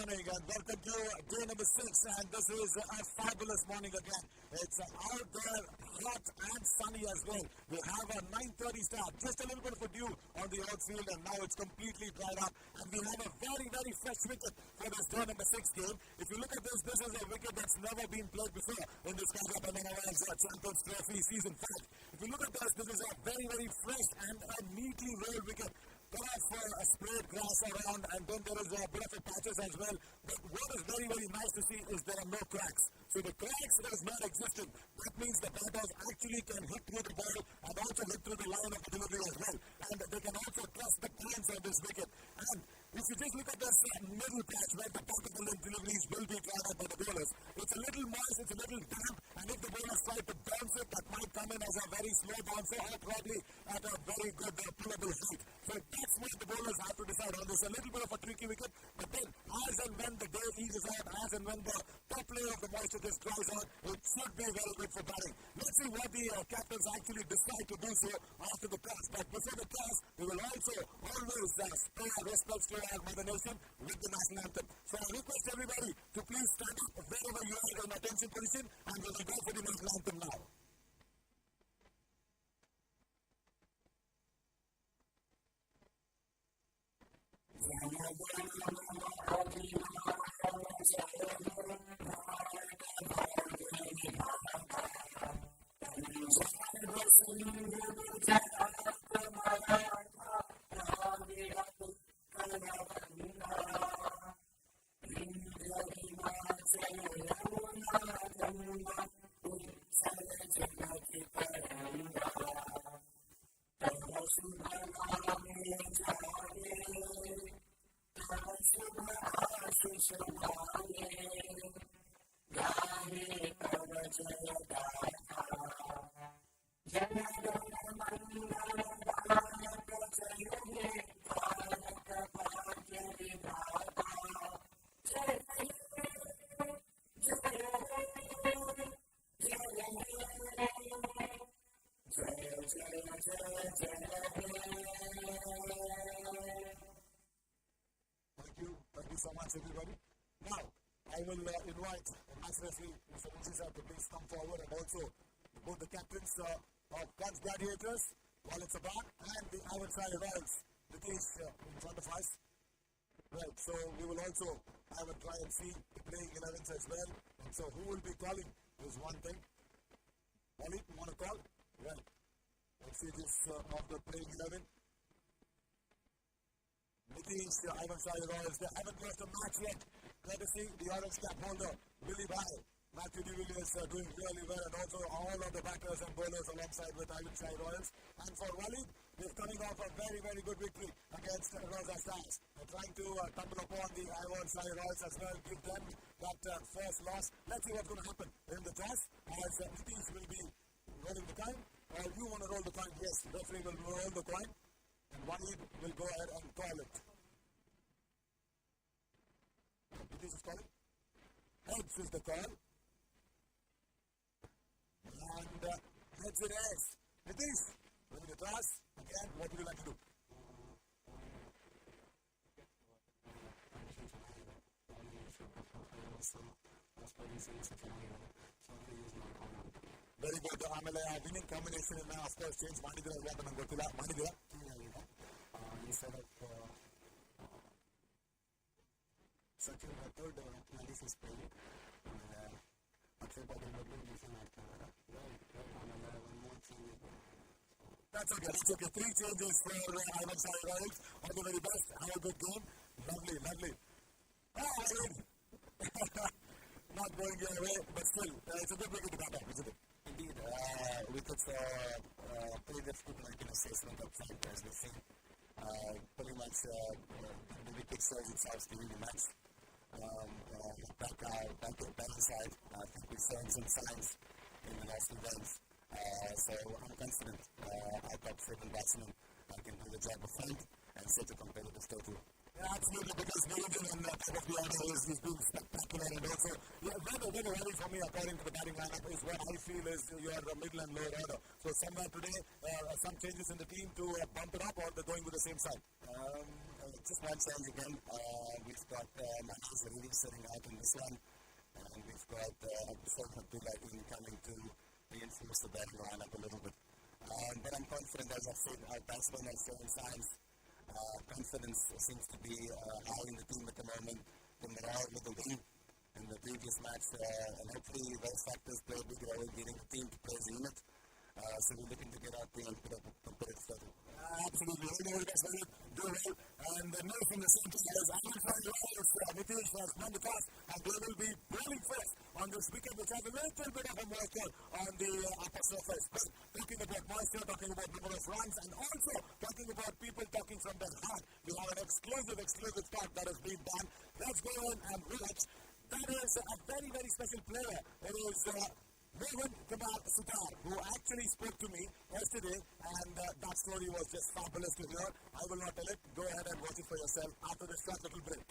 morning and welcome to day number 6, and this is a fabulous morning again. It's out there, hot and sunny as well. We have a 9:30 start, just a little bit of a dew on the outfield, and now it's completely dried up, and we have a very, very fresh wicket for this day number 6 game. If you look at this, this is a wicket that's never been played before in this KBN Champions Trophy season 5. If you look at this, this is a very, very fresh and a neatly rolled wicket. There are sprayed grass around, and then there is a bit of a patches as well. But what is very, very nice to see is there are no cracks. So the cracks is not existing. That means the batters actually can hit through the ball and also hit through the line of the delivery as well. And they can also trust the points on this wicket. And if you just look at this middle patch where the top of the deliveries will be dried up by the bowlers, it's a little moist, it's a little damp, and if the bowlers try to bounce it, that might come in as a very slow bouncer or probably at a very good pullable height. So that's what the bowlers have to decide on. There's a little bit of a tricky wicket, but then as and when the day eases out, as and when the top layer of the moisture just dries out, it should be very good for batting. Let's see what the captains actually decide to do so after the toss. But before the toss, we will also always pay our respects to our Mother Nation with the national anthem. So I request everybody to please stand up wherever you are in attention position, and we will go for the national anthem now. Thank you so much, everybody. Now, I will invite Mr. Moses to please come forward, and also both the captains of Gunj Gladiators, Walid Sabah, and the Aiwan Shahi Royals, Nitish, in front of us. Right, so we will also have a try and see the playing 11s as well. And so who will be calling is one thing. Walid, you want to call? Right. Let's see this of the playing 11. Nitish, Aiwan Shahi Royals, they haven't lost a match yet. Courtesy the orange cap holder, Willie Bhai. Matthew De Villiers doing really well, and also all of the batters and bowlers alongside with Aiwan Shahi Royals. And for Walid, they're coming off a very, very good victory against Rosa Stars. They're trying to tumble upon the Aiwan Shahi Royals as well, give them that first loss. Let's see what's going to happen in the toss, as Nitish will be rolling the coin. You want to roll the coin? Yes, referee will roll the coin, and Walid will go ahead and call it. Nitish is calling. Heads is the call. And heads it is. Nitish, with the toss, again, what would you like to do? Very good. ಆಮೇಲೆ winning combination in of course change ಮಾಡಿದ್ರೆ ಅಂತ ನನಗೆ ಗೊತ್ತಿಲ್ಲ. ಮಾಡಿದ್ದೀರಾ? Instead of Sachin Rathod, Nitish is playing. That's okay. That's okay. 3 changes for Aiwan Shahi Royals. All the very best. Have a good game. Lovely, lovely. Not going your way, but still, it's a good wicket to bat off, isn't it? Indeed. Wickets pretty difficult to make an assessment up front, as we see. Pretty much the wicket shows itself during the match. Back to the batting side, I think we've shown some signs in the last 2 games. So I'm confident our top 7 batsmen can do the job of front and set a competitive total Yeah, absolutely, because Niranjan on top of the order is being spectacular, and also, very worry for me, according to the batting lineup, is what I feel is your middle and lower order. So somewhere today, some changes in the team to bump it up, or they're going with the same side? Just one change again. We've got Manas really sitting out in this one, and we've got Abdullah coming to reinforce the batting lineup a little bit. But I'm confident, as I said, our batsmen are showing signs. Confidence seems to be high in the team at the moment. The morale with the win in the previous match, and hopefully those factors play a big role in getting the team to play as a unit. So we're looking to get out there and put up a competitive struggle. Absolutely, all the way that's very do well. And the news from the Sangtrashwadi is Aiwan Shahi, Nitish has won the toss, and they will be bowling first on this wicket, which has a little bit of a moisture on the upper surface. But talking about moisture, talking about number of runs, and also talking about people talking from their heart, we have an exclusive talk that has been done. Let's go in and watch. That is a very special player. It is Mohan Kumar, who actually spoke to me yesterday, and that story was just fabulous to hear. I will not tell it. Go ahead and watch it for yourself after this short little break.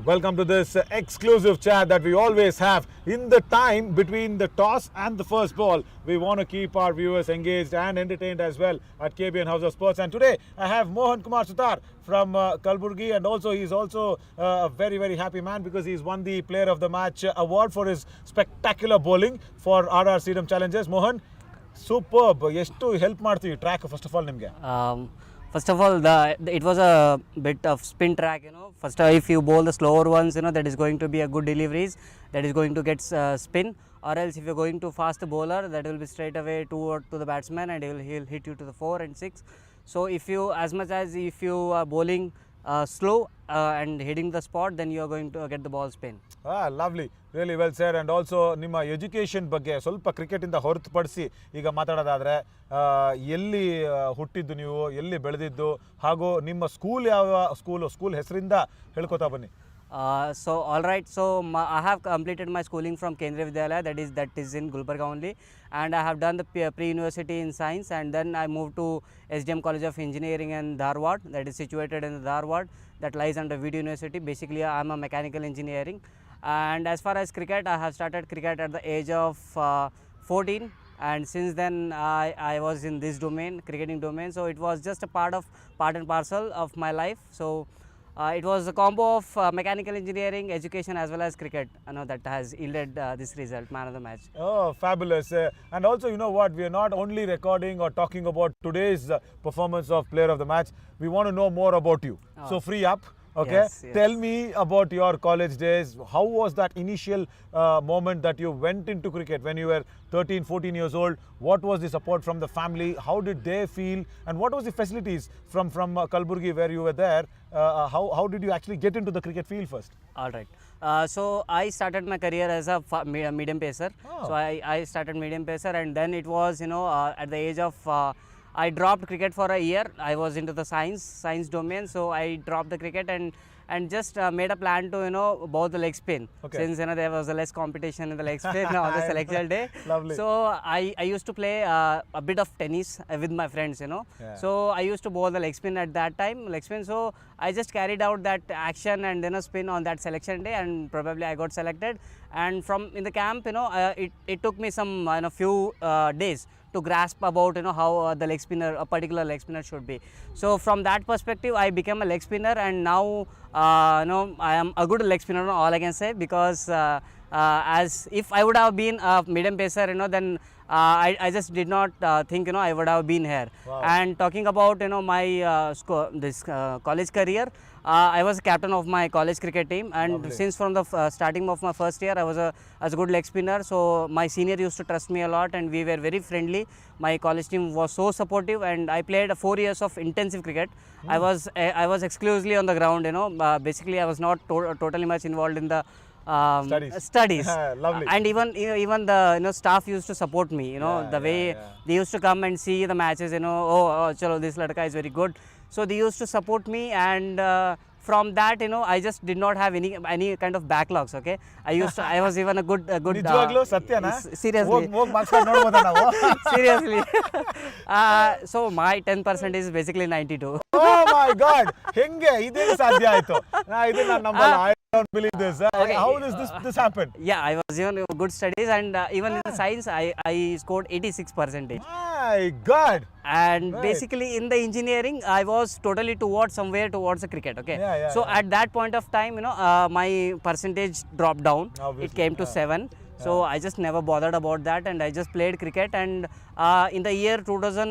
Welcome to this exclusive chat that we always have in the time between the toss and the first ball. We want to keep our viewers engaged and entertained as well at KBN House of Sports. And today I have Mohan Kumar from Gulbarga, and also he's also a very happy man because he's won the Player of the Match award for his spectacular bowling for RR Freedom Challenges. Mohan, superb. ಎಷ್ಟು help ಮಾಡ್ತೀವಿ track first of all ನಿಮಗೆ? First of all, it was a bit of spin track, First, if you bowl the slower ones, that is going to be a good deliveries, that is going to get spin. Or else, if you're going to fast bowler, that will be straight away to the batsman, and he'll hit you to the 4 and 6. So, if you are bowling slow and hitting the spot, then you are going to get the ball spin. Lovely, really well said. And also ನಿಮ್ಮ education ಬಗ್ಗೆ ಸ್ವಲ್ಪ ಕ್ರಿಕೆಟಿಂದ ಹೊರತುಪಡಿಸಿ ಈಗ ಮಾತಾಡೋದಾದರೆ ಎಲ್ಲಿ ಹುಟ್ಟಿದ್ದು ನೀವು, ಎಲ್ಲಿ ಬೆಳೆದಿದ್ದು, ಹಾಗೂ ನಿಮ್ಮ ಸ್ಕೂಲ್ ಯಾವ ಸ್ಕೂಲ್ ಹೆಸರಿಂದ ಹೇಳ್ಕೊತಾ ಬನ್ನಿ. So all right, so I have completed my schooling from Kendriya Vidyalaya, that is in Gulbarga only, and I have done the pre-university in science, and then I moved to SDM College of Engineering in Dharwad, that is situated in Dharwad, that lies under Video University. Basically, I am a mechanical engineering. And as far as cricket, I have started cricket at the age of 14, and since then I was in this cricketing domain. So it was just a part and parcel of my life. So it was a combo of mechanical engineering, education, as well as cricket, that has yielded this result, man of the match. Oh, fabulous. And also, you know what, we are not only recording or talking about today's performance of Player of the Match, we want to know more about you. So free up. Okay, yes. Tell me about your college days. How was that initial moment that you went into cricket when you were 13, 14 years old? What was the support from the family? How did they feel? And what was the facilities from Gulbarga where you were there? How did you actually get into the cricket field first? All right. So I started my career as a medium pacer. Oh. So I started medium pacer, and then it was, at the age of I dropped cricket for a year. I was into the science domain, so I dropped the cricket and just made a plan to bowl the leg spin. Okay. Since there was a less competition in the leg spin on the selection day. Lovely. So I used to play a bit of tennis with my friends. Yeah. So I used to bowl the leg spin at that time, So I just carried out that action and then a spin on that selection day, and probably I got selected. And from in the camp, it took me some few days to grasp about how a particular leg spinner should be. So from that perspective, I became a leg spinner, and now I am a good leg spinner, all I can say, because as if I would have been a medium pacer, then I just did not think I would have been here. Wow. And talking about my college career, I was captain of my college cricket team, and Lovely. since from the starting of my first year, I was a good leg spinner. So my senior used to trust me a lot, and we were very friendly. My college team was so supportive, and I played 4 years of intensive cricket. I was exclusively on the ground. Basically I was not totally much involved in the studies. Lovely. And even the staff used to support me. The way they used to come and see the matches. Oh, chalo, this ladka is very good. So they used to support me, and from that, I just did not have any kind of backlogs. Okay, I was even a good. ನಿಜವಾಗ್ಲೂ ಸತ್ಯನಾ? Seriously. ಹೋಗ್ marks card ನೋಡ್ಬೋದಾ ನಾವು? Seriously. So my 10% is basically 92. Oh my God! ಹೆಂಗೆ ಇದೇನು ಸಾಧ್ಯ ಆಯ್ತು? ಇದನ್ನ ನಂಬಲ್ಲ. I don't believe this. Okay. How does this happen? Yeah, I was even good studies, and even in science, I scored 86%. My God! And Right. basically in the engineering, I was totally somewhere towards the cricket. Okay, Yeah, so yeah. at that point of time, my percentage dropped down. Obviously, It came to 7. So I just never bothered about that, and I just played cricket. And in the year 2000,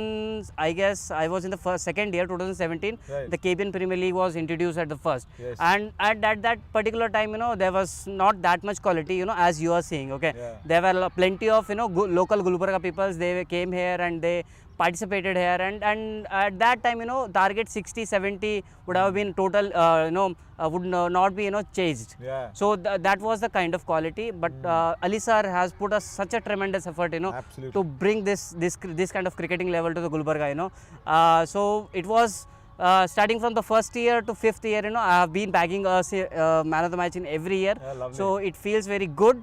I guess I was in the second year, 2017. Right. The KBN Premier League was introduced at the first, Yes. and at that particular time, there was not that much quality, as you are seeing. Okay, Yeah. there were plenty of local Gulbarga peoples. They came here and they participated here, and at that time, target 60 70 would have been total, would not be chased. Yeah. So that was the kind of quality, but Ali sir has put us such a tremendous effort, Absolutely. to bring this kind of cricketing level to the Gulbarga. So it was starting from the first year to fifth year. I have been bagging a man of the match in every year. Yeah, lovely. So it feels very good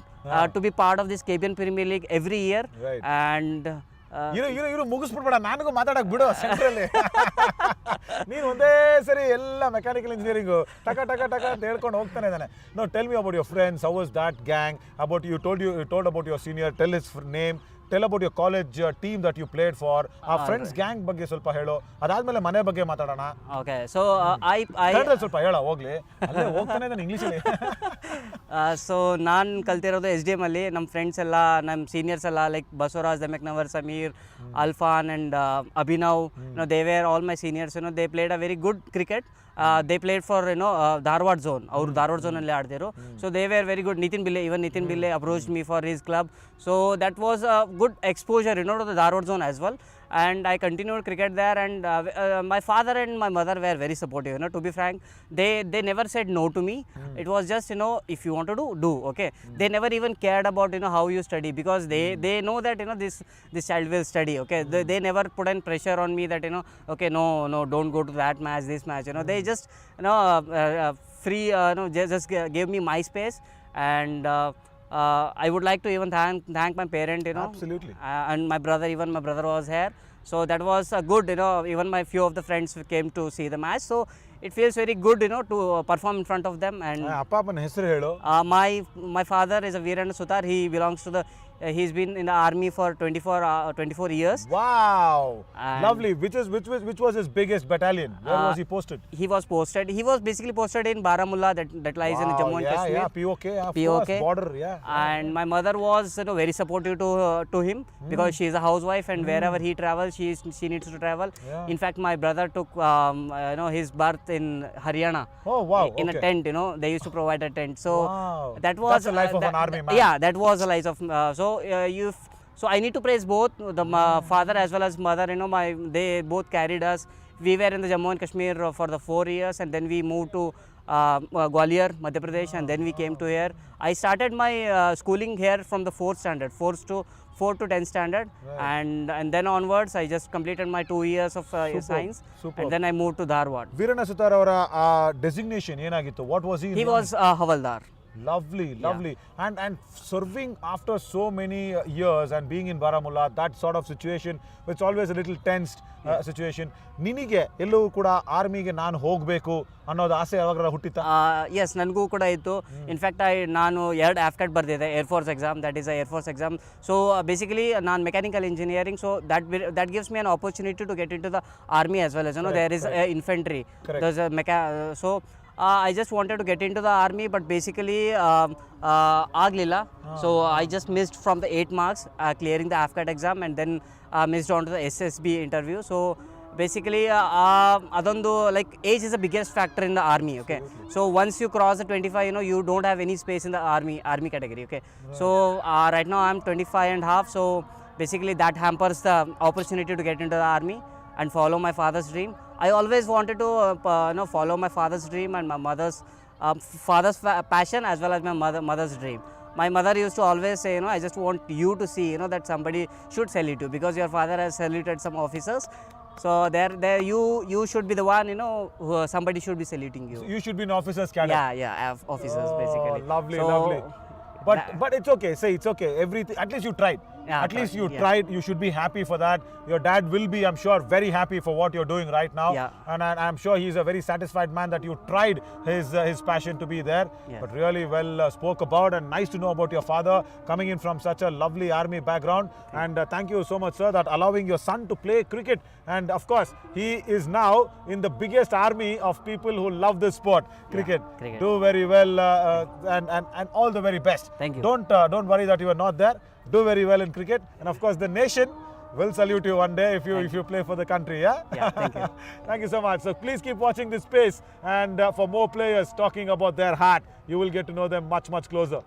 to be part of this KBN Premier League every year. Right. And ಇರು ಮುಗಿಸ್ಬಿಡ್ಬೇಡ, ನನಗೂ ಮಾತಾಡಕ್ ಬಿಡು ಸೆಂಟ್ರಲ್ಲಿ. ನೀನು ಒಂದೇ ಸರಿ ಎಲ್ಲ mechanical engineering ಟಕ ಟಕ ಟಕ ಅಂತ ಹೇಳ್ಕೊಂಡು ಹೋಗ್ತಾನೆ ಇದ್ದಾನೆ. No, tell me about your friends, how was that gang, about you told about your senior, tell his name, tell about your college team that you played for. ಆ ಫ್ರೆಂಡ್ಸ್ ಗ್ಯಾಂಗ್ ಬಗ್ಗೆ ಸ್ವಲ್ಪ ಹೇಳು, ಅದಾದ್ಮೇಲೆ ಮನೆ ಬಗ್ಗೆ ಮಾತಾಡೋಣ. okay, so I ಕನ್ನಡದಲ್ಲಿ ಸ್ವಲ್ಪ ಹೇಳ ಹೋಗ್ಲಿ, ಅಲ್ಲೇ ಹೋಗ್ತಾನೆ ಇದ್ದಾನೆ ಇಂಗ್ಲೀಷಲ್ಲಿ. ಸೊ ನಾನು ಕಲ್ತಿರೋದು SDM ಅಲ್ಲಿ. ನಮ್ಮ ಫ್ರೆಂಡ್ಸ್ ಎಲ್ಲ, ನಮ್ಮ ಸೀನಿಯರ್ಸ್ ಎಲ್ಲ, ಲೈಕ್ ಬಸವರಾಜ್, ದಮೆಕ್ನವರ್, ಸಮೀರ್, ಅಲ್ಫಾನ್ and Abhinav, they were all my seniors. They played a very good cricket. They played for Dharwad zone. ಅವರು ಧಾರವಾಡ zone ಅಲ್ಲಿ ಆಡ್ತಿರು. So they were very good. Nitin Bille approached me for his club. So that was a good exposure, to the Dharwad zone as well. And I continued cricket there, and my father and my mother were very supportive. To be frank, they never said no to me. It was just, if you want to do, okay. They never even cared about how you study, because they know that this child will study. Okay, they never put any pressure on me that okay, no, don't go to that match, this match. They just free, just gave me my space. And I would like to even thank my parent, Absolutely. And my brother was here. So that was good, even my few of the friends came to see the match. So it feels very good, to perform in front of them. And ಅಪ್ಪ ಅಪ್ಪನ ಹೆಸರು ಹೇಳು. my father is a Veerana Sutar. He belongs to he's been in the army for 24 years. Wow, And lovely. Which was his biggest battalion? Where was he posted? He was basically posted in Baramulla, that lies in Jammu and Kashmir. Yeah, POK, of POK. course, border, yeah. And my mother was very supportive to him, because she is a housewife, and wherever he travels, she needs to travel. Yeah. In fact, my brother took his birth in Haryana. Oh wow, In a okay. tent. They used to provide a tent. So Wow. that was That's the life of an army man. Yeah, that was the life of so I need to praise both the father as well as mother. They both carried us. We were in the Jammu and Kashmir for the 4 years, and then we moved to Gwalior, Madhya Pradesh, and then we came to here. I started my schooling here from the 4th standard, 4th to 10th standard. Right. And then onwards I just completed my 2 years of science. Superb. And then I moved to Dharwad. Veeranna Sutar ಅವರ designation ಏನಾಗಿತ್ತು? What was he? He was Havaldar. Lovely. And serving after so many years and being in Baramulla, that sort of situation, it's always a little tensed situation. ನಿನಗೆ ಎಲ್ಲೂ ಕೂಡ ಆರ್ಮಿಗೆ ನಾನು ಹೋಗಬೇಕು ಅನ್ನೋದು ಆಸೆ ಯಾವಾಗಾರ ಹುಟ್ಟಿತಾ? ಎಸ್, ನನಗೂ ಕೂಡ ಇತ್ತು. ಇನ್ಫ್ಯಾಕ್ಟ್ ನಾನು 2 AFCAT ಬರೆದಿದ್ದೆ, air force exam. That is a air force exam. So basically ನಾನು mechanical engineering. So that gives me an opportunity to get into the army as well as there is infantry. There's a so I just wanted to get into the army, but basically ಆಗ್ಲಿಲ್ಲ. So I just missed from the 8 marks clearing the AFCAT exam, and then missed on to the SSB interview. So basically adondu, like, age is the biggest factor in the army. Okay, so once you cross the 25, you don't have any space in the army category. Okay, so right now I'm 25 and half. So basically that hampers the opportunity to get into the army and follow my father's dream. I always wanted to follow my father's dream and my mother's father's passion as well as my mother's dream. My mother used to always say, I just want you to see, that somebody should salute you because your father has saluted some officers. So there, you should be the one, who somebody should be saluting you. You should be an officer's cadet. Yeah, officers basically. Lovely, So, lovely. But it's okay. Say it's okay. Everything. At least you tried. Yeah, At least you yeah. tried. You should be happy for that. Your dad will be, I'm sure, very happy for what you're doing right now. Yeah. And I'm sure he's a very satisfied man that you tried his passion to be there. Yeah. But really well spoke about, and nice to know about your father coming in from such a lovely army background. And thank you so much, sir, that allowing your son to play cricket. And of course, he is now in the biggest army of people who love this sport, cricket. cricket. Do very well, and all the very best. Thank you. Don't worry that you are not there. Do very well in cricket, and of course the nation will salute you one day if you play for the country. Yeah. Yeah, thank you. Thank you so much. So please keep watching this space, and for more players talking about their heart, you will get to know them much closer.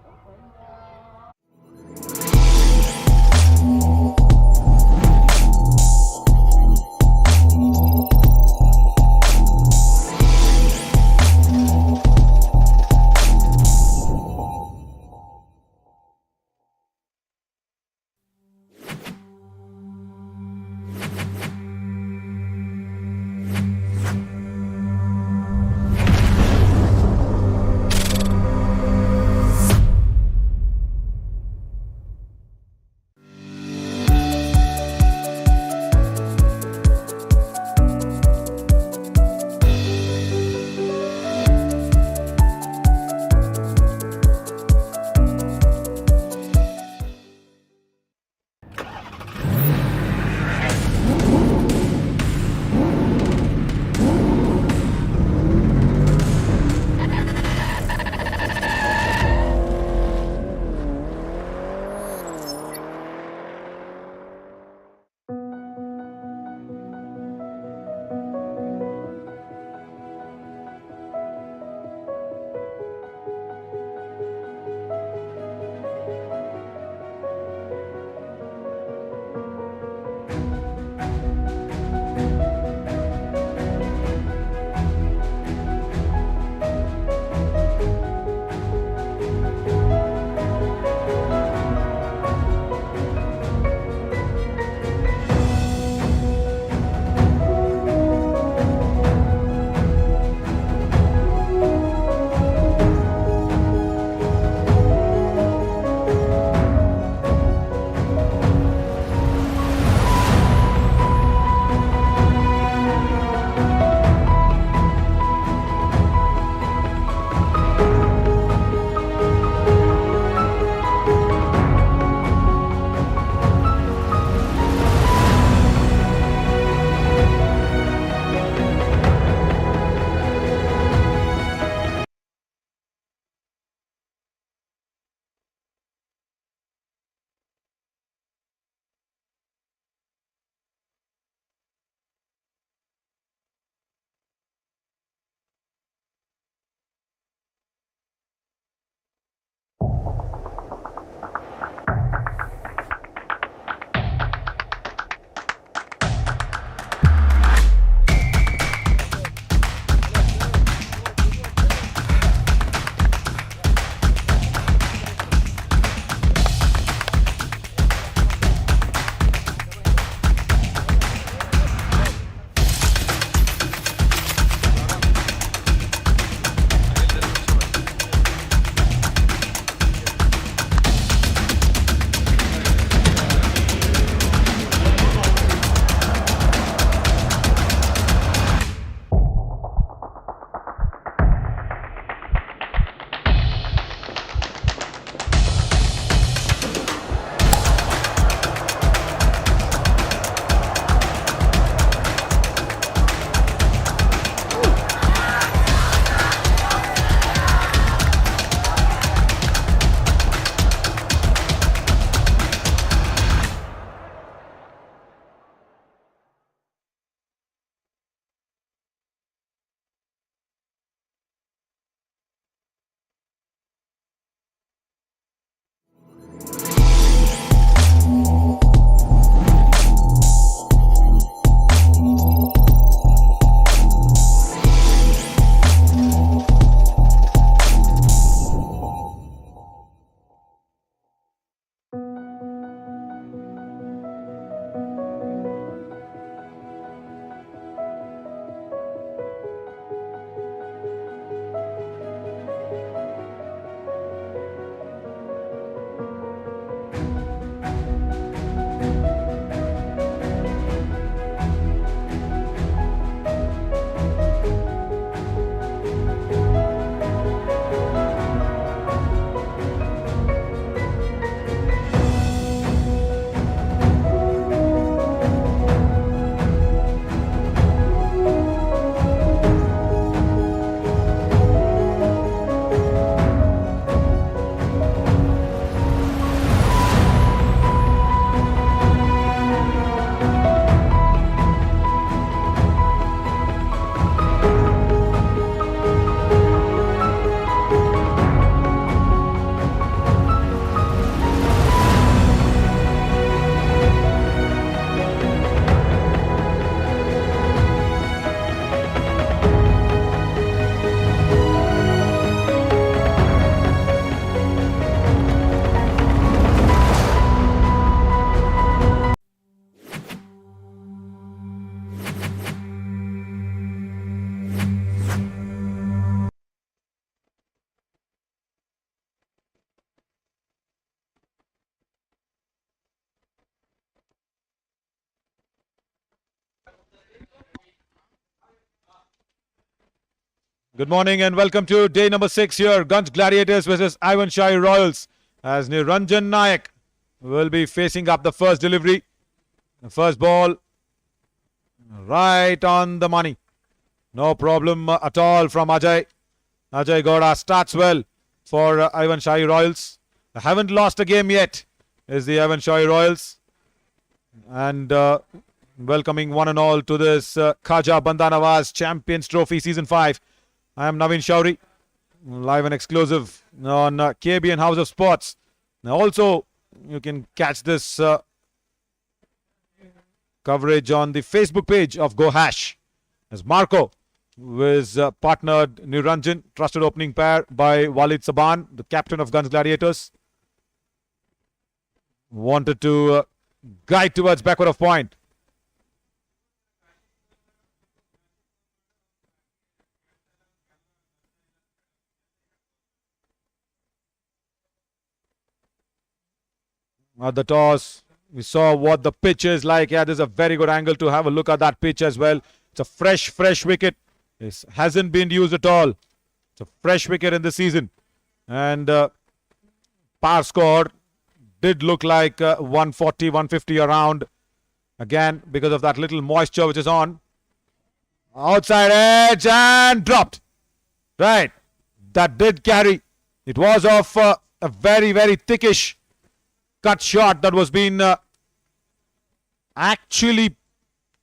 Good morning and welcome to day number 6 here. Gunj Gladiators versus Aiwan Shahi Royals. As Niranjan Nayak will be facing up the first delivery. The first ball right on the money. No problem at all from Ajay. Ajay Gowda starts well for Aiwan Shahi Royals. They haven't lost a game yet, is the Aiwan Shahi Royals. And welcoming one and all to this Khaja Bandanawaz Champions Trophy Season 5. I am Naveen Shauri, live and exclusive on KBN House of Sports. Now also, you can catch this coverage on the Facebook page of Go Hash. As Marco was partnered Niranjan, trusted opening pair by Walid Saban, the captain of Gunj Gladiators. Wanted to guide towards backward of point. At the toss, we saw what the pitch is like. Yeah, there's a very good angle to have a look at that pitch as well. It's a fresh wicket. This hasn't been used at all. It's a fresh wicket in the season. And par score did look like 140, 150 around. Again, because of that little moisture which is on. Outside edge and dropped. Right. That did carry. It was of a very, very thickish cut shot that was being actually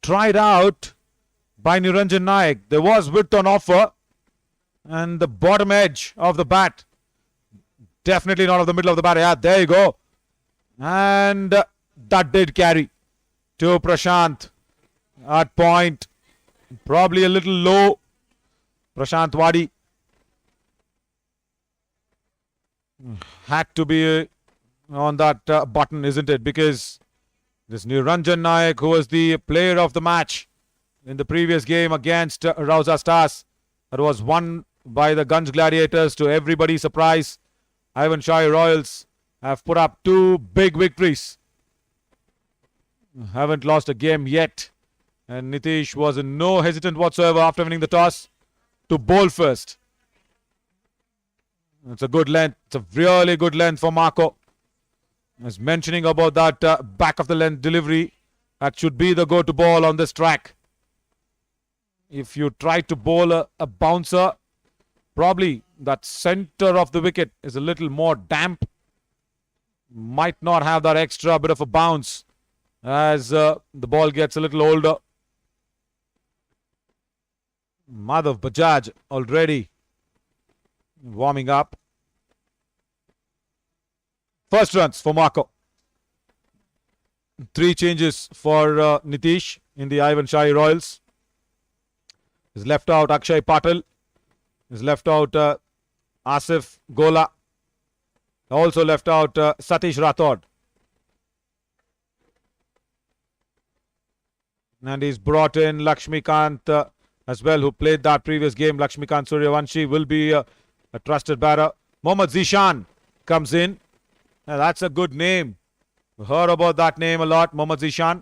tried out by Niranjan Nayak. There was width on offer and the bottom edge of the bat. Definitely not of the middle of the bat. Yeah, there you go. And that did carry to Prashant at point. Probably a little low. Sangtrashwadi had to be on that button, isn't it? Because this Niranjan Nayak, who was the player of the match in the previous game against Rauza Stars, that was won by the Gunj Gladiators to everybody's surprise. Aiwan Shahi Royals have put up 2 big victories. Haven't lost a game yet. And Nitish was in no hesitant whatsoever after winning the toss to bowl first. It's a good length. It's a really good length for Marco. As mentioning about that back of the length delivery, that should be the go-to ball on this track. If you try to bowl a bouncer, probably that center of the wicket is a little more damp. Might not have that extra bit of a bounce as the ball gets a little older. Madhav Bajaj already warming up. First runs for Marco. 3 changes for Nitish in the Aiwan Shahi Royals. He's left out Akshay Patil. He's left out Asif Gola. Also left out Satish Rathod. And he's brought in Lakshmikant as well, who played that previous game. Lakshmikant Suryavanshi will be a trusted batter. Mohammad Zishan comes in. Now that's a good name. We heard about that name a lot, Mohammad Zishan.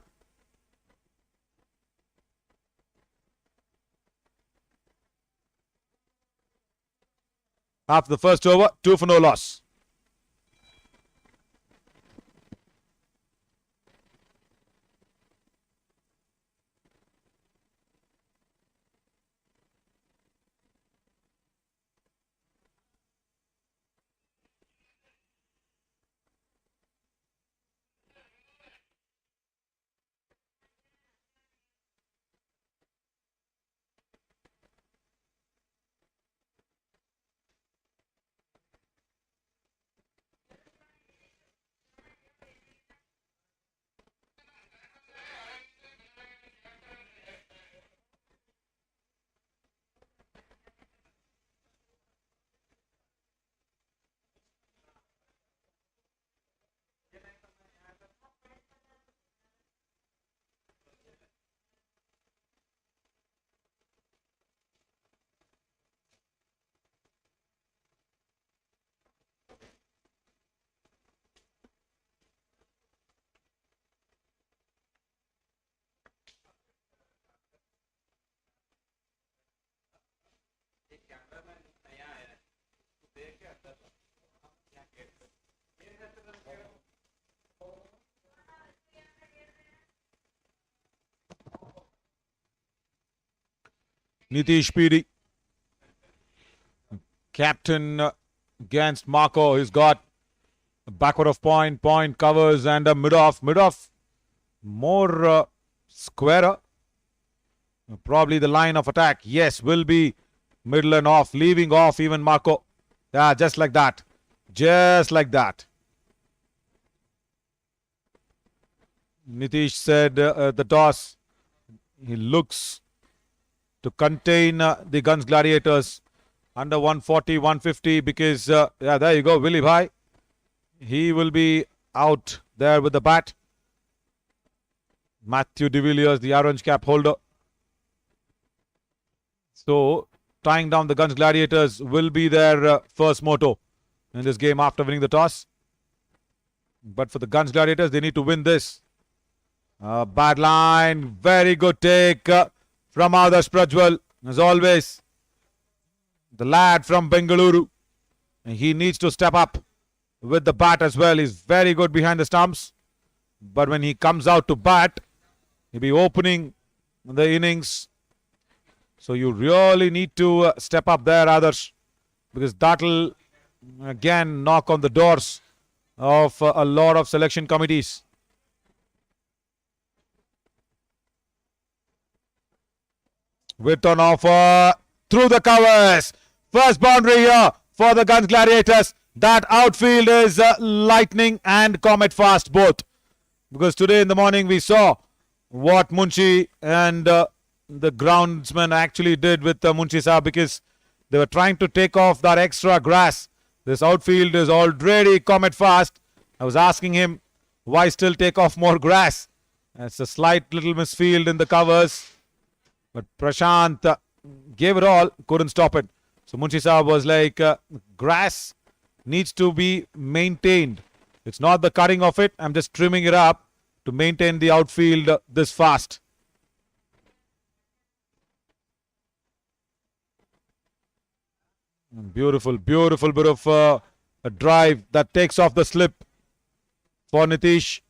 After the first over, 2 for no loss. Nitish Pidi, captain against Marco. He's got a backward of point, point covers, and a mid-off. Mid-off more squarer. Probably the line of attack. Yes, will be middle and off, leaving off even Marco. Yeah, just like that. Just like that. Nitish said the toss. He looks to contain the Gunj Gladiators under 140, 150 because, yeah, there you go, Willie Bhai. He will be out there with the bat. Matthew de Villiers, the orange cap holder. So, tying down the Gunj Gladiators will be their first motto in this game after winning the toss. But for the Gunj Gladiators, they need to win this. Bad line, very good take from Adarsh Prajwal. As always, the lad from Bengaluru. And he needs to step up with the bat as well. He's very good behind the stumps. But when he comes out to bat, he'll be opening the innings. So you really need to step up there, Adarsh, because that'll again knock on the doors of a lot of selection committees. With on offer through the covers. First boundary here for the Gunj Gladiators. That outfield is lightning and comet fast both. Because today in the morning we saw what Munshi and the groundsman actually did with Munshi Saab, because they were trying to take off that extra grass. This outfield is already comet fast. I was asking him why still take off more grass. It's a slight little misfield in the covers. But Prashant gave it all, couldn't stop it. So Munshi Saab was like, grass needs to be maintained. It's not the cutting of it. I'm just trimming it up to maintain the outfield this fast. Beautiful, beautiful bit of a drive that takes off the slip for Nitish.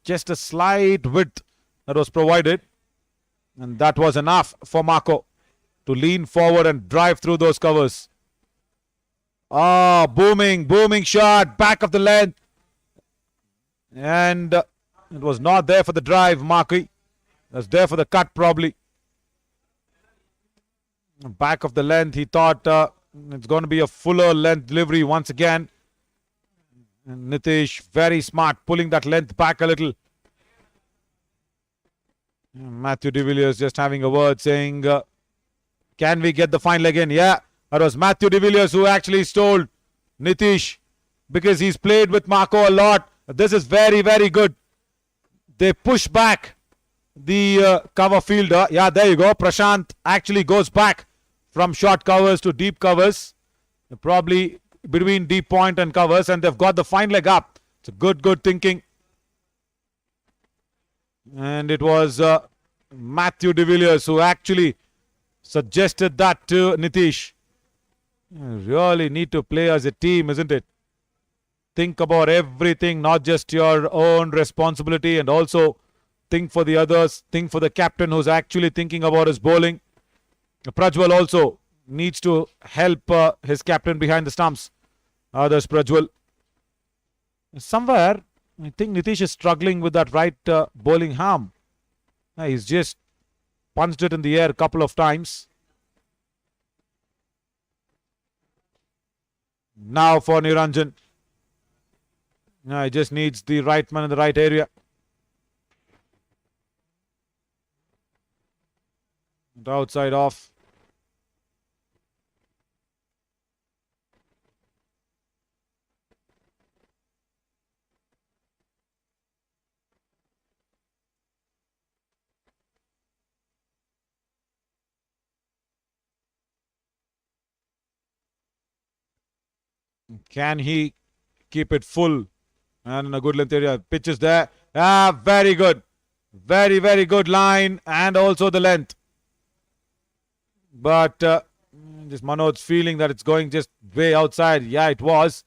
Just a slight width that was provided. And that was enough for Marco to lean forward and drive through those covers. Ah, booming, booming shot, back of the length. And it was not there for the drive, Marquis. It was there for the cut, probably. Back of the length, he thought it's going to be a fuller length delivery once again. And Nitish, very smart, pulling that length back a little. Matthew de Villiers just having a word saying, can we get the fine leg in? Yeah, that was Matthew de Villiers who actually stole Nitish because he's played with Marco a lot. This is very, very good. They push back the cover fielder. Yeah, there you go. Prashant actually goes back from short covers to deep covers. Probably between deep point and covers, and they've got the fine leg up. It's a good, good thinking. And it was Matthew de Villiers who actually suggested that to Nitish. You really need to play as a team, isn't it? Think about everything, not just your own responsibility, and also think for the others. Think for the captain who's actually thinking about his bowling. Prajwal also needs to help his captain behind the stumps. Others, Prajwal. Somewhere, I think Nitish is struggling with that right bowling arm. He's just punched it in the air a couple of times. Now for Niranjan. He just needs the right man in the right area. And outside off. Can he keep it full and in a good length area? Pitch is there. Ah, very good. Very, very good line and also the length. But Just Manoj feeling that it's going just way outside. Yeah, it was.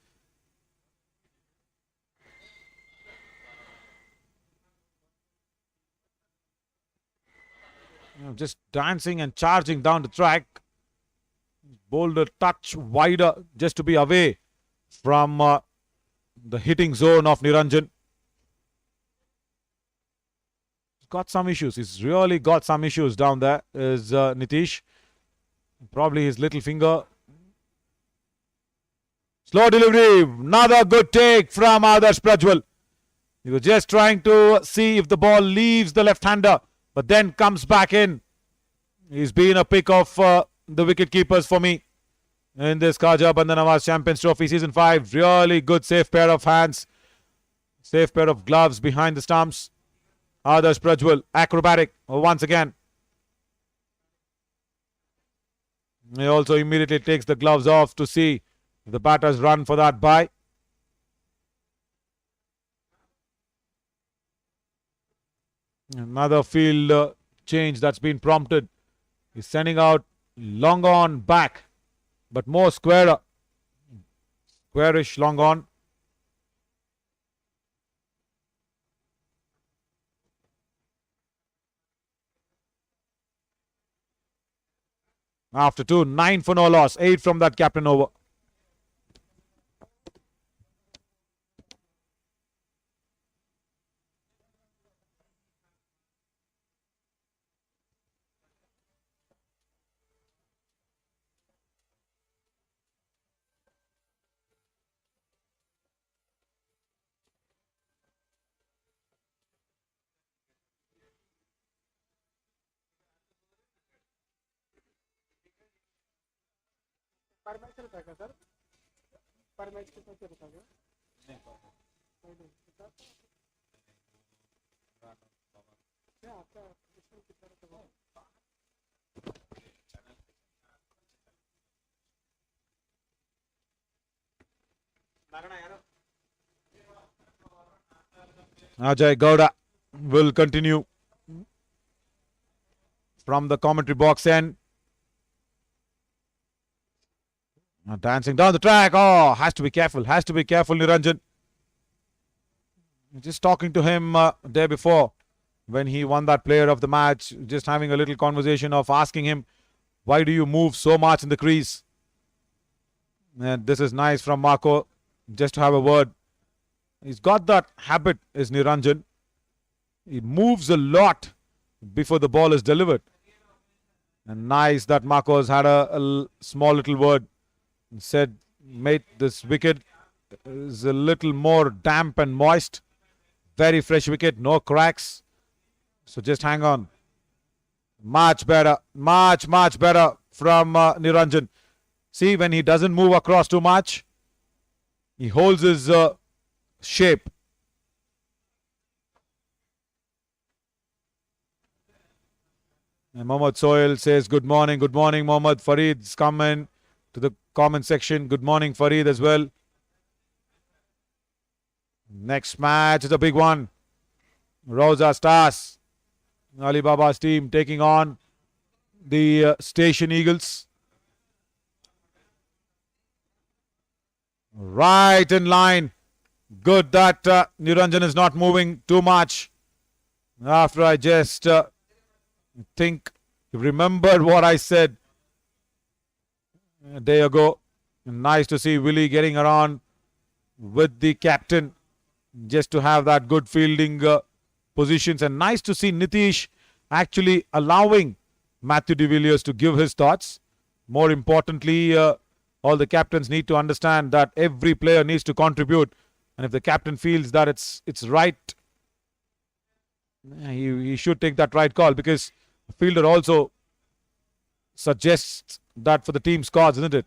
Just dancing and charging down the track. Bowled a touch wider just to be away from the hitting zone of Niranjan. He's got some issues. He's really got some issues down there, is Nitish. Probably his little finger. Slow delivery. Another good take from Adarsh Prajwal. He was just trying to see if the ball leaves the left-hander, but then comes back in. He's been a pick of the wicket keepers for me in this Khaja Bandhan Nawaz Champions Trophy Season 5. Really good safe pair of hands. Safe pair of gloves behind the stumps. Adarsh Prajwal, acrobatic once again. He also immediately takes the gloves off to see if the batters run for that bye. Another field change that's been prompted. He's sending out long on back, but more squarer. Squarish long on. After 2, 9 for no loss, 8 from that captain over. Ajay Gowda will continue from the commentary box end. Dancing down the track. Oh, has to be careful. Has to be careful, Niranjan. Just talking to him day before when he won that player of the match. Just having a little conversation of asking him, why do you move so much in the crease? And this is nice from Marco. Just to have a word. He's got that habit, is Niranjan. He moves a lot before the ball is delivered. And nice that Marco has had a small little word. Said, mate, this wicket is a little more damp and moist. Very fresh wicket, no cracks. So just hang on. Much better, much better from Niranjan. See, when he doesn't move across too much, he holds his shape. And Mohammad Soil says, good morning, Mohammad. Fareed's coming to the comment section. Good morning, Fareed, as well. Next match is a big one. Rosa Stars, Alibaba's team taking on the Station Eagles. Right in line. Good that Niranjan is not moving too much. After I just think, remembered what I said a day ago. Nice to see Willie getting around with the captain just to have that good fielding positions. And nice to see Nitish actually allowing Matthew de Villiers to give his thoughts. More importantly, all the captains need to understand that every player needs to contribute. And if the captain feels that it's right, he should take that right call, because the fielder also suggests that for the team's cause, isn't it?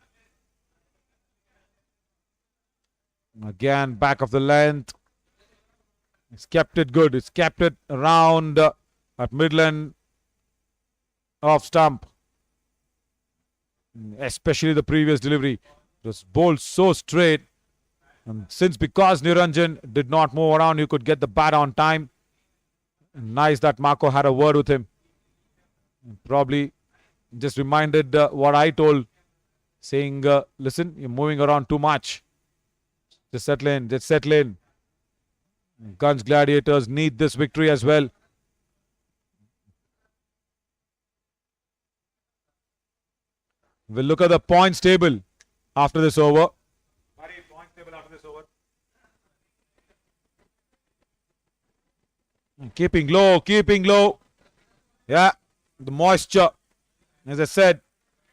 Again, back of the length. He's kept it good. He's kept it around at midland off stump. Especially the previous delivery. It was bowled so straight. And because Niranjan did not move around, he could get the bat on time. And nice that Marco had a word with him. And probably just reminded what I told, saying, listen, you're moving around too much. Just settle in, just settle in. Gunj Gladiators need this victory as well. We'll look at the points table after this over. Points table after this over. Keeping low, keeping low. Yeah, the moisture. As I said,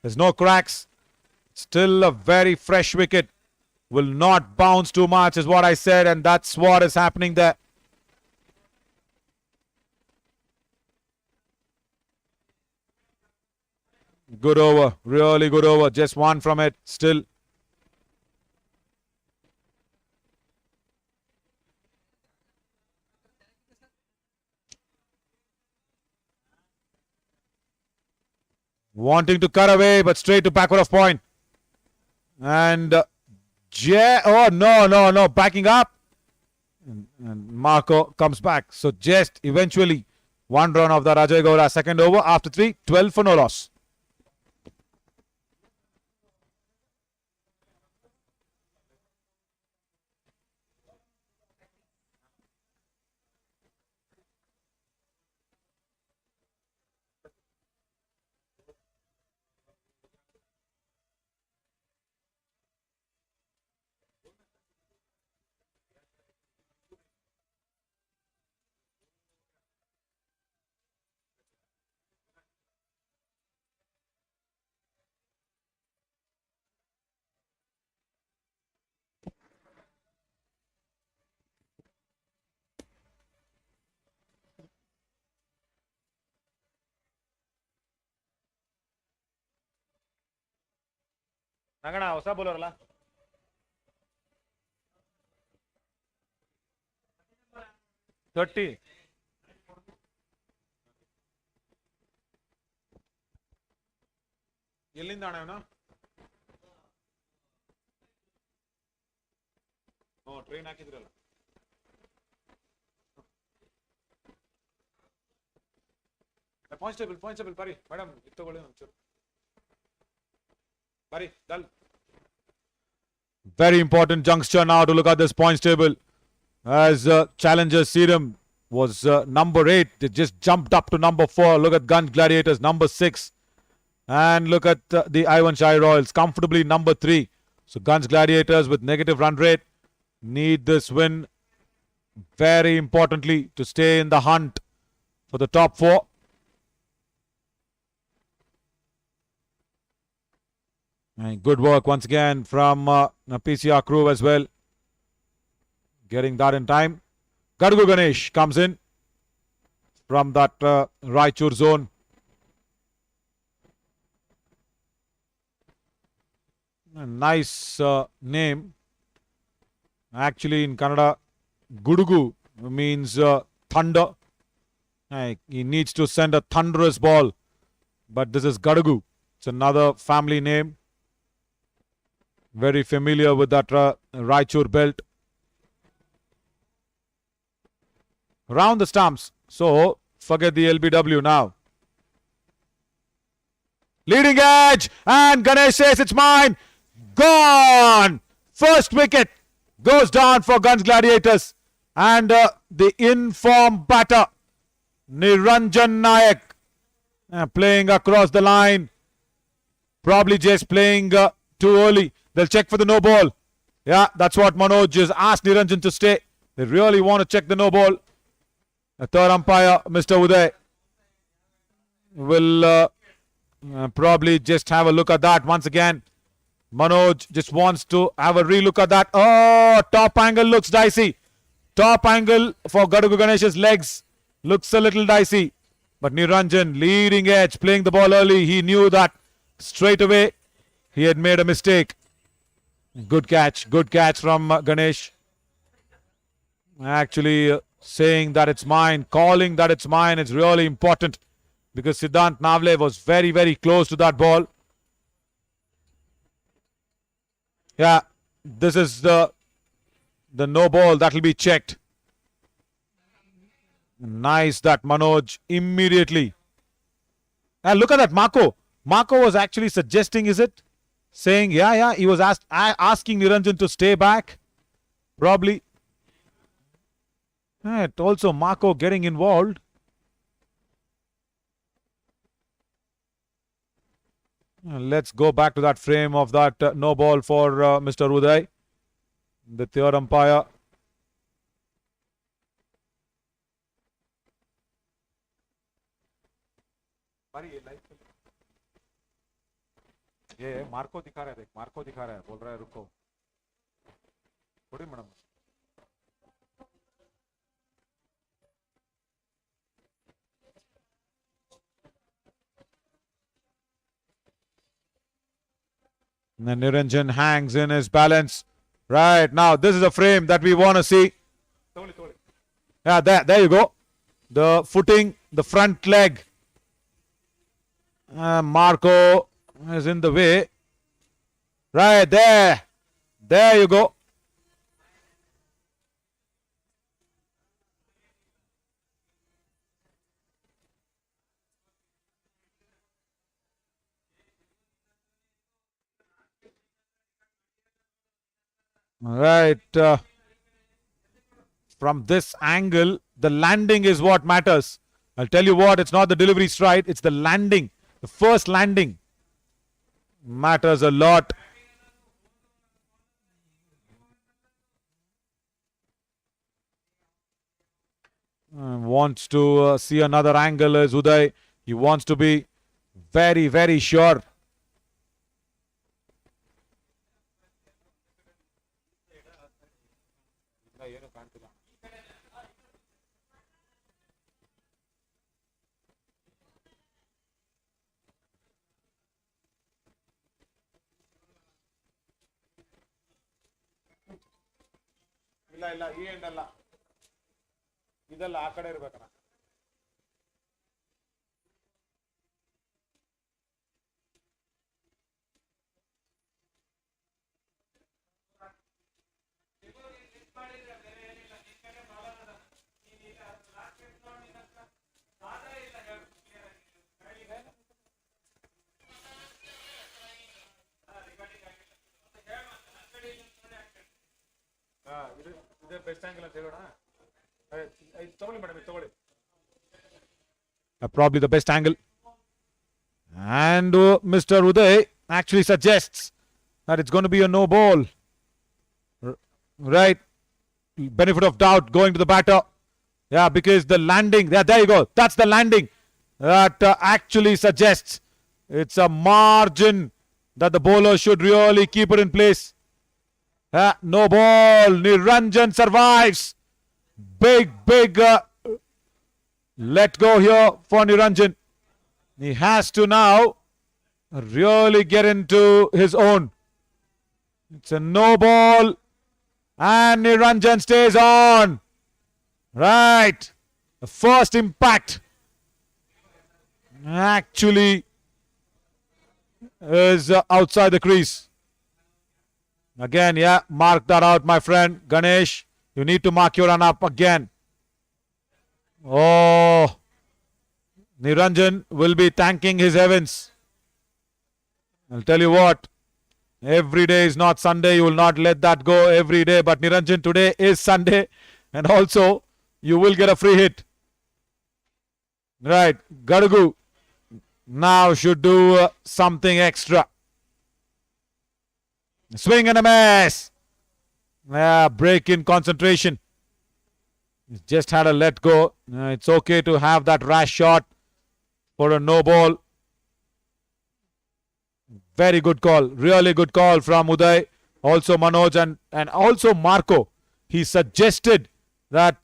there's no cracks. Still a very fresh wicket. Will not bounce too much is what I said, and that's what is happening there. Good over, really good over. Just one from it still. Wanting to cut away, but straight to backward of point. And oh, no, backing up. And Marco comes back. So just eventually one run of the Ajay Gowda second over after 3, 12 for no loss. Nagana, ಹೊಸ bowler ಅಲ್ಲ? $30. ಎಲ್ಲಿಂದ ಅಣ್ಣ ಇವನು? Train ಹಾಕಿದ್ರಲ್ಲ. Points table ಬರಿ madam ಇದು ತಗೊಳ್ಳಿ ಒಂಚೂರು. Bari, dal. Very important juncture now to look at this points table. As challenger Serum was number 8. They just jumped up to number 4. Look at Gunj Gladiators, number 6. And look at the Aiwan Shahi Royals, comfortably number 3. So Gunj Gladiators with negative run rate need this win very importantly to stay in the hunt for the top 4. And good work once again from the PCR crew as well. Getting that in time. Dargah Ganesh comes in from that Raichur zone. A nice name. Actually in Kannada, Gudugu means thunder. He needs to send a thunderous ball. But this is Gadugu. It's another family name. Very familiar with that Raichur belt. Round the stumps. So, forget the LBW now. Leading edge. And Ganesh says it's mine. Gone. First wicket goes down for Gunj Gladiators. And the in-form batter, Niranjan Nayak, playing across the line. Probably just playing too early. They'll check for the no ball. Yeah, that's what Manoj has asked Niranjan to stay. They really want to check the no ball. The third umpire, Mr. Uday, will probably just have a look at that once again. Manoj just wants to have a re-look at that. Oh, top angle looks dicey. Top angle for Dargah Ganesh's legs looks a little dicey. But Niranjan, leading edge, playing the ball early. He knew that straight away he had made a mistake. Good catch from Ganesh. Actually saying that it's mine, calling that it's mine. It's really important because Siddhant Navle was very, very close to that ball. Yeah, this is the no ball that will be checked. Nice that Manoj immediately. And look at that Marco. Marco was actually suggesting, is it? Saying, yeah, he was asking Niranjan to stay back. Probably. And also Marco getting involved. Let's go back to that frame of that no ball for Mr. Uday, the third umpire. ये Marco दिखा रहा है, देख Marco दिखा रहा है, बोल रहा है रुको थोड़ी madam. And Niranjan hangs in his balance. Right now, this is a frame that we want to see. Yeah, there you go. The footing, the front leg. Marco is in the way. Right there. There you go. Right. From this angle, the landing is what matters. I'll tell you what, it's not the delivery stride, it's the landing. The first landing matters a lot. Wants to see another angle as Uday. He wants to be very, very sure. ಇಲ್ಲ ಈ end ಅಲ್ಲ ಇದಲ್ಲ ಆ ಕಡೆ ಇರಬೇಕಣ್ಣ. Best angle probably the best angle. And Mr. Uday actually suggests that it's going to be a no ball. Right. Benefit of doubt going to the batter. Yeah, because the landing, there you go. That's the landing that actually suggests it's a margin that the bowler should really keep it in place. No ball. Niranjan survives. Big let go here for Niranjan. He has to now really get into his own. It's a no ball. And Niranjan stays on. Right. The first impact actually is outside the crease. Again, yeah, mark that out, my friend. Ganesh, you need to mark your run up again. Oh, Niranjan will be thanking his heavens. I'll tell you what, every day is not Sunday. You will not let that go every day. But Niranjan, today is Sunday. And also, you will get a free hit. Right, Gadagu now should do something extra. Swing and a miss. Break in concentration. Just had a let go. It's okay to have that rash shot for a no ball. Very good call. Really good call from Uday. Also Manoj and also Marco. He suggested that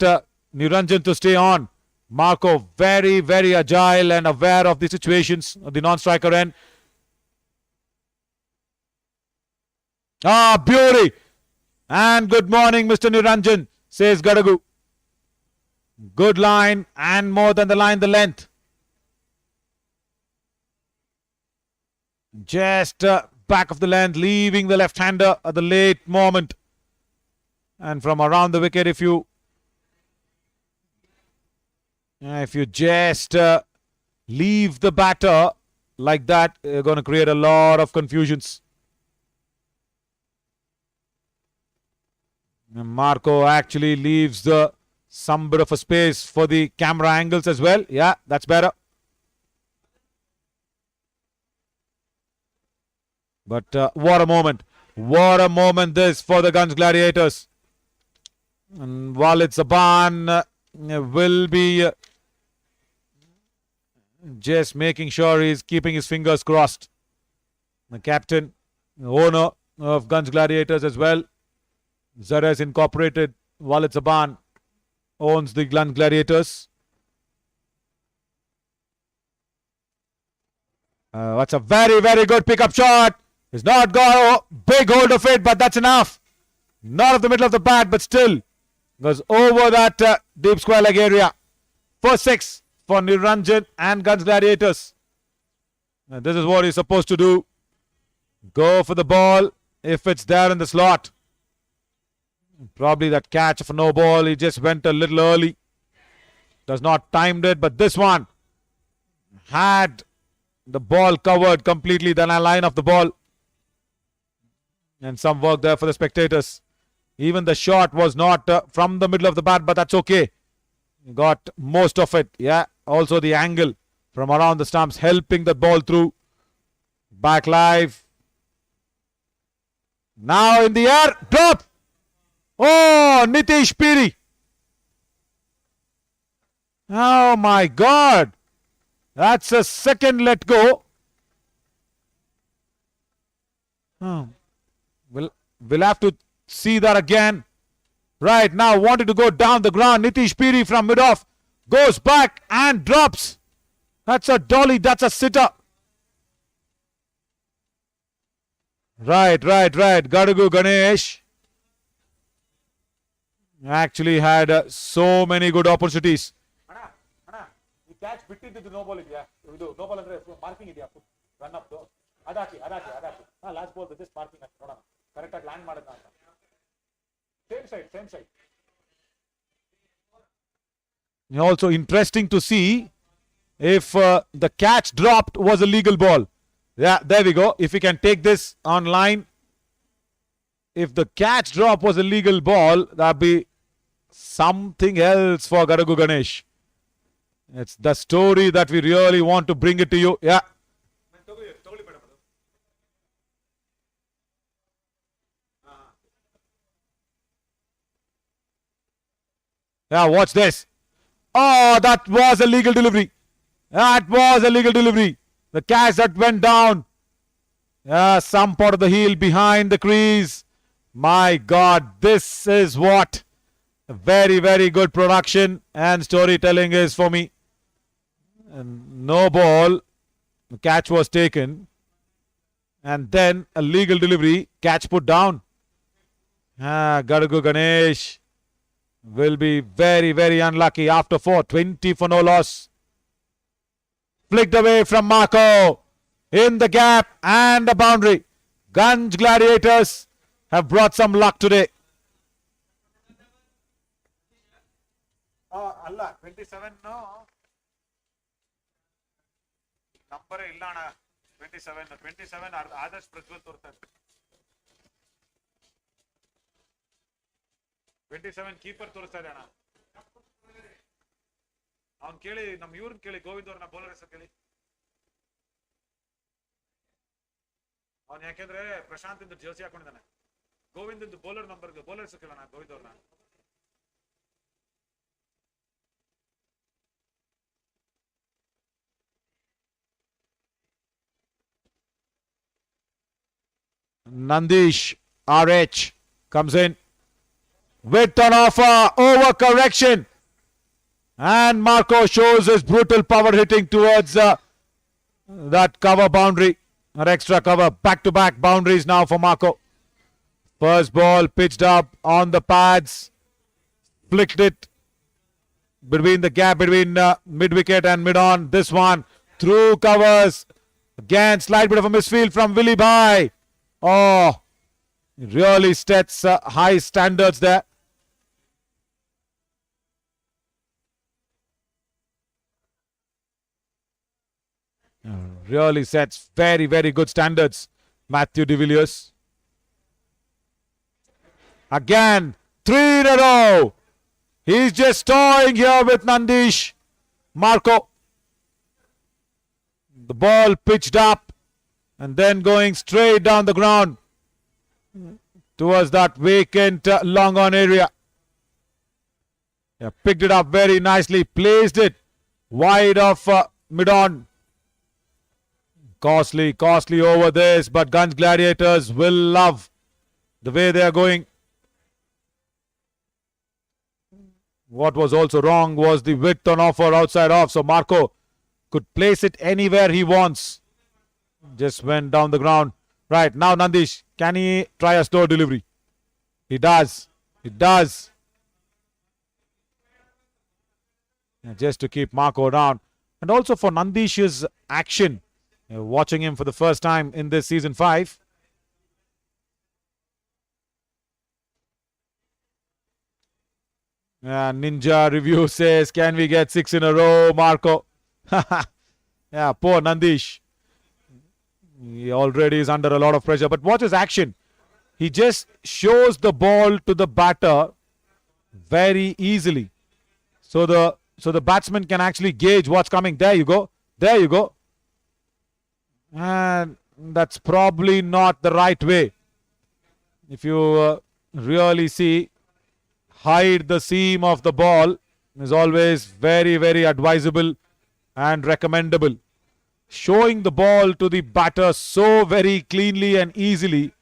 Niranjan to stay on. Marco very, very agile and aware of the situations of the non-striker end. Beauty. And good morning, Mr. Niranjan, says Gadagu. Good line and more than the line, the length. Just back of the length, leaving the left-hander at the late moment. And from around the wicket, if you just leave the batter like that, you're going to create a lot of confusions. Marco actually leaves some bit of a space for the camera angles as well. Yeah, that's better. But what a moment. What a moment this for the Gunj Gladiators. And Walid Zaban will be just making sure he's keeping his fingers crossed. The captain, the owner of Gunj Gladiators as well. Zares Incorporated, Walid Zaban owns the Gunj Gladiators. That's a very, very good pickup shot. He's not got a big hold of it, but that's enough. Not of the middle of the bat, but still goes over that deep square leg area. First 6 for Niranjan and Gunj Gladiators. And this is what he's supposed to do. Go for the ball if it's there in the slot. Probably that catch of a no ball. He just went a little early. Does not timed it, but this one had the ball covered completely, the line of the ball. And some work there for the spectators. Even the shot was not from the middle of the bat, but that's okay. Got most of it. Yeah, also the angle from around the stumps helping the ball through. Back live. Now in the air. Drop. Oh, Nitish Piri. Oh my God. That's a second let go. Oh. We'll have to see that again. Right now, wanted to go down the ground. Nitish Piri from mid-off goes back and drops. That's a dolly. That's a sitter. Right. Gadagu Ganesh actually had so many good opportunities. Catch ಬಿಟ್ಟಿದ್ದು no ball ಇದೆಯಾ ಇದು no ball ಅಂದ್ರೆ marking ಇದೆಯಾ run up ಅದಾಕಿ last ball just marking ಅಂತ ನೋಡೋಣ correct ಆಗಿ land ಮಾಡೋಣ ಅಂತ same side Also interesting to see if the catch dropped was a legal ball. Yeah, there we go. If we can take this online, if the catch drop was a legal ball, that'd be something else for Gadagu Ganesh. It's the story that we really want to bring it to you. Yeah. Yeah, watch this. Oh, that was a legal delivery. That was a legal delivery. The catch that went down. Yeah, some part of the heel behind the crease. My God, this is what a very, very good production and storytelling is for me. And no ball. The catch was taken. And then a legal delivery. Catch put down. Gadagu Ganesh will be very, very unlucky after 4. 20 for no loss. Flicked away from Marco. In the gap and the boundary. Gunj Gladiators have brought some luck today. ಅಲ್ಲ 27 ನಂಬರೇ ಇಲ್ಲ ಅಣ್ಣ 27 Adarsh Prajwal ತೋರ್ತಾರೆ 27 keeper ತೋರಿಸ್ತಾ ಇದೆ ಅಣ್ಣ ಅವ್ನು ಕೇಳಿ ನಮ್ಮ ಇವ್ರನ್ನ ಕೇಳಿ ಗೋವಿಂದ್ ಅವ್ರನ್ನ ಬೌಲರ್ ಹೆಸರು ಕೇಳಿ ಅವ್ನು ಯಾಕೆಂದ್ರೆ ಪ್ರಶಾಂತ್ ಇಂದ ಜರ್ಸಿ ಹಾಕೊಂಡಿದ್ದಾನೆ ಗೋವಿಂದ್ ಬೌಲರ್ ಹೆಸರು ಕೇಳೋಣ ಗೋವಿಂದ್ ಅವ್ರನ್ನ Nandish RH comes in with an offer, overcorrection, and Marco shows his brutal power hitting towards that cover boundary, or extra cover. Back-to-back boundaries now for Marco. First ball pitched up on the pads, flicked it between the gap between mid-wicket and mid-on. This one through covers. Again, slight bit of a misfield from Willie Bhai. Oh, really sets high standards there. Really sets very, very good standards, Matthew de Villiers. Again, 3 in a row. He's just toying here with Nandish. Marco. The ball pitched up and then going straight down the ground towards that vacant long on area. Yeah, picked it up very nicely, placed it wide of mid-on. Costly over this, but Gunj Gladiators will love the way they are going. What was also wrong was the width on offer outside off, so Marco could place it anywhere he wants. Just went down the ground. Right, now Nandish, can he try a slow delivery? He does. He does. Yeah, just to keep Marco down. And also for Nandish's action, watching him for the first time in this season 5. Ninja review says, can we get 6 in a row, Marco? Yeah, poor Nandish. He already is under a lot of pressure. But watch his action. He just shows the ball to the batter very easily. So the batsman can actually gauge what's coming. There you go. There you go. And that's probably not the right way. If you really see, hide the seam of the ball is always very, very advisable and recommendable. Showing the ball to the batter so very cleanly and easily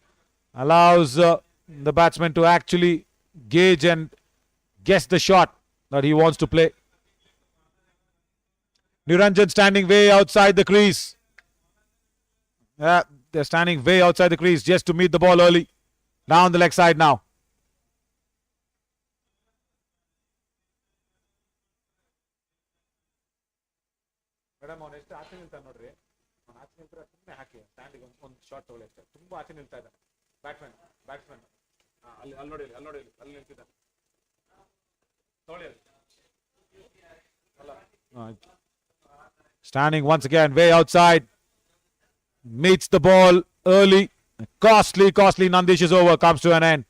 allows the batsman to actually gauge and guess the shot that he wants to play. Niranjan standing way outside the crease. Yeah, they're standing way outside the crease just to meet the ball early. Down the leg side now. Madam, on ಎಷ್ಟು ಆಚೆ ನಿಲ್ತಾ ನೋಡ್ರಿ ಅವ್ನು ಆಚೆ ನಿಲ್ತಾರೆ ಸುಮ್ಮನೆ ಹಾಕಿ ಸ್ಟ್ಯಾಂಡಿಗೆ ಒಂದು shot ತಗೊಳ್ಳಿ ಅಷ್ಟೇ ತುಂಬ ಆಚೆ ನಿಲ್ತಾ ಇದ್ದಾನೆ ಬ್ಯಾಟ್ಸ್ಮನ್ ಅಲ್ಲಿ ನೋಡಿ ಅಲ್ಲಿ ನಿಲ್ತಿದ್ದಾನೆ ತಗೊಳ್ಳಿ standing once again way outside, meets the ball early. Costly Nandish's over comes to an end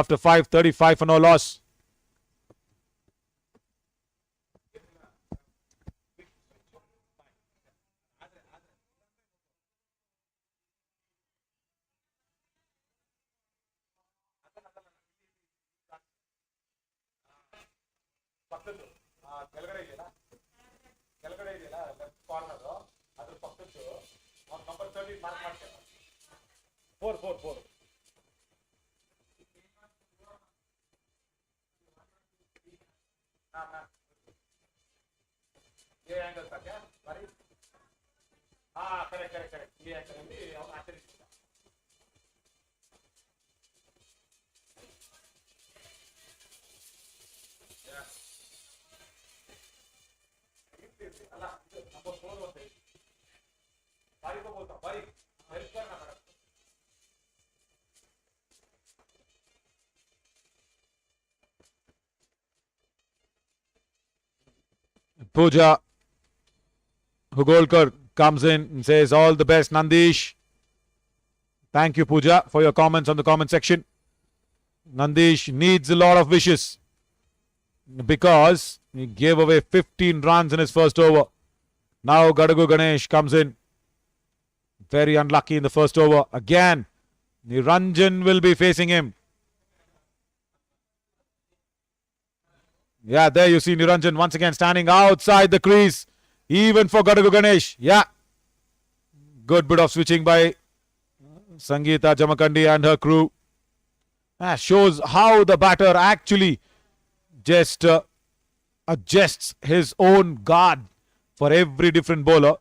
after 5:35 for no loss. Four. ये एंगल था क्या सॉरी हाँ करेक्ट ये एंगल है हम आचरित अल्लाह नंबर 4 होते भाई को बोलता भाई हेल्प करना madam Pooja Hugolkar comes in and says, all the best, Nandish. Thank you, Pooja, for your comments on the comment section. Nandish needs a lot of wishes because he gave away 15 runs in his first over. Now Gadagu Ganesh comes in. Very unlucky in the first over. Again, Niranjan will be facing him. Yeah, there you see Niranjan once again standing outside the crease. Even for Gadagu Ganesh. Yeah. Good bit of switching by Sangeeta Jamakandi and her crew. Shows how the batter actually just adjusts his own guard for every different bowler.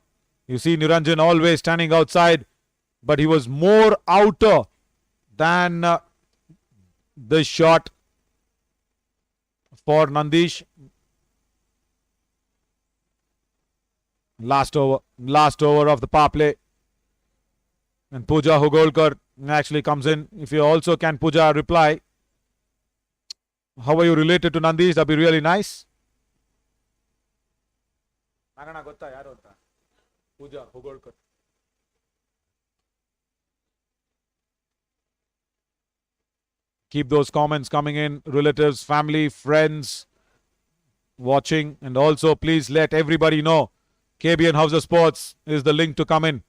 You see Niranjan always standing outside, but he was more outer than the shot for Nandish. Last over of the power play. And Pooja Hugolkar actually comes in. If you also can, Pooja, reply. How are you related to Nandish? That'd be really nice. Pooja Hogolkar. Keep those comments coming in. Relatives, family, friends watching. And also, please let everybody know KBN House of Sports is the link to come in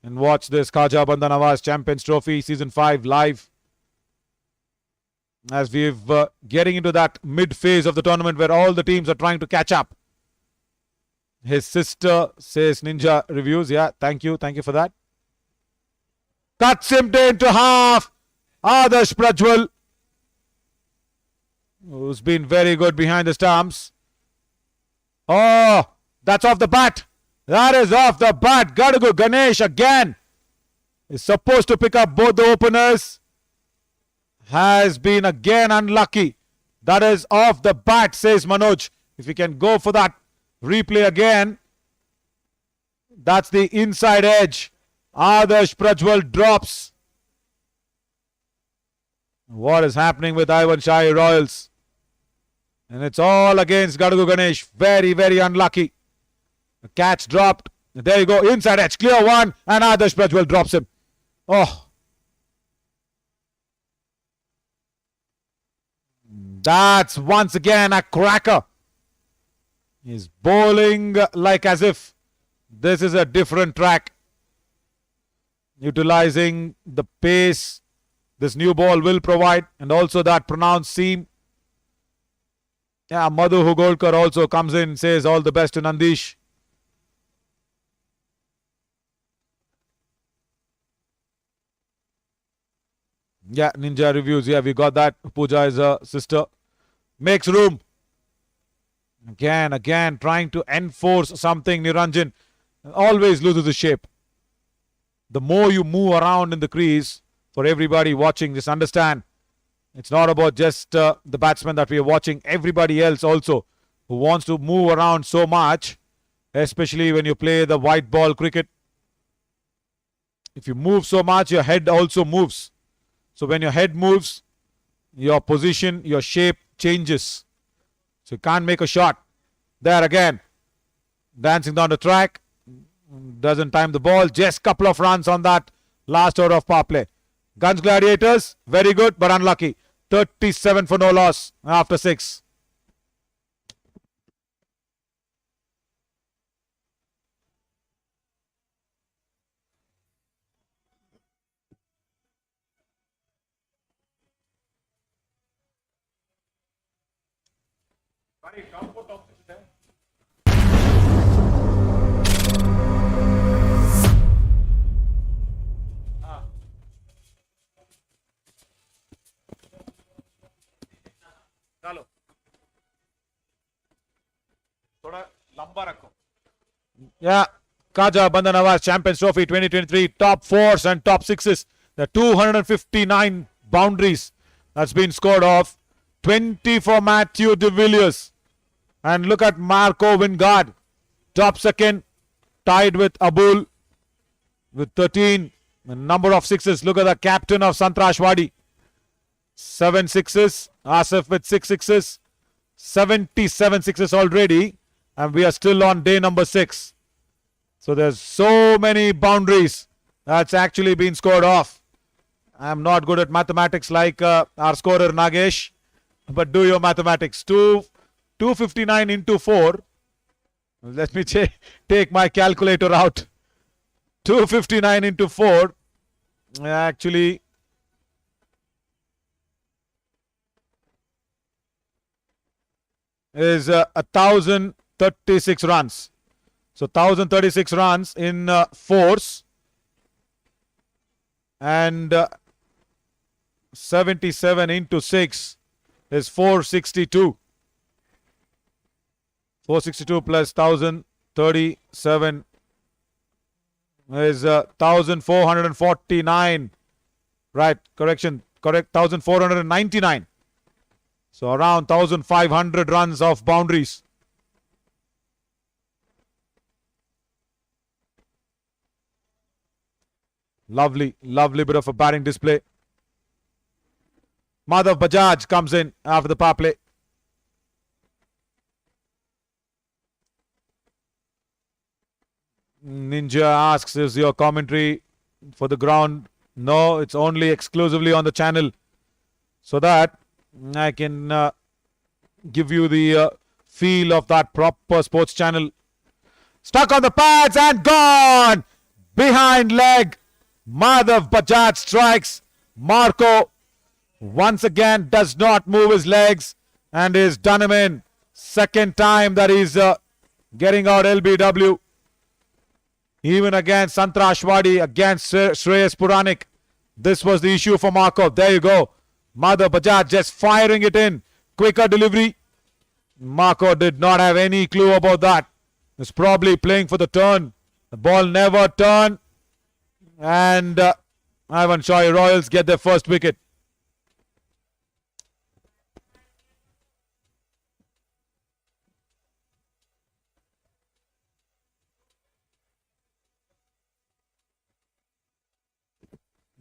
and watch this Khaja Bandha Nawaz Champions Trophy Season 5 live. As we've getting into that mid phase of the tournament where all the teams are trying to catch up. His sister says Ninja reviews. Yeah, thank you. Thank you for that. Cuts him into half. Adarsh Prajwal, who's been very good behind the stumps. Oh, that's off the bat. That is off the bat. Gadagu Ganesh again is supposed to pick up both the openers. Has been again unlucky. That is off the bat, says Manoj. If you can go for that replay again. That's the inside edge. Adarsh Prajwal drops. What is happening with Aiwan Shahi Royals? And it's all against Gadagu Ganesh. Very, very unlucky. The catch dropped. There you go. Inside edge. Clear one. And Adarsh Prajwal drops him. Oh. That's once again a cracker. He's bowling like as if this is a different track. Utilizing the pace this new ball will provide, and also that pronounced seam. Yeah, Madhu Hugolkar also comes in, says all the best to Nandish. Yeah, Ninja reviews. Yeah, we got that. Pooja is a sister. Makes room. Again, trying to enforce something, Niranjan. Always loses the shape. The more you move around in the crease, for everybody watching, just understand, it's not about just the batsman that we are watching. Everybody else also who wants to move around so much, especially when you play the white ball cricket. If you move so much, your head also moves. So when your head moves, your position, your shape changes. So you can't make a shot. There again, dancing down the track, doesn't time the ball. Just couple of runs on that last over of power play. Gunj Gladiators, very good but unlucky. 37 for no loss after 6. Yeah, Khaja Bandha Nawaz Champions Trophy 2023, top 4s and top 6s. The 259 boundaries that's been scored off. 20 for Matthew de Villiers. And look at Marco Wingard, top second, tied with Abul with 13. The number of 6s. Look at the captain of Sangtrashwadi. 7 6s. Asif with 6 6s. 77 6s already. And we are still on day number 6. So there's so many boundaries that's actually been scored off. I'm not good at mathematics like our scorer Nagesh. But do your mathematics. 259 into 4. Let me take my calculator out. 259 into 4. Actually, is 1,036 runs. So 1,036 runs in 4s. And 77 into 6 is 462. 462 plus 1,037 is 1,449. Right, correct, 1,499. So around 1,500 runs of boundaries. Lovely bit of a batting display. Madhav Bajaj comes in after the power play. Ninja asks, is your commentary for the ground? No, it's only exclusively on the channel, so that I can give you the feel of that proper sports channel. Stuck on the pads and gone! Behind leg. Madhav Bajaj strikes. Marco once again does not move his legs and is done him in. Second time that he's getting out LBW. Even against Sangtrashwadi, against Shreyas Puranik. This was the issue for Marco. There you go. Madhav Bajaj just firing it in. Quicker delivery. Marco did not have any clue about that. He's probably playing for the turn. The ball never turned. And Aiwan Shahi Royals get their first wicket.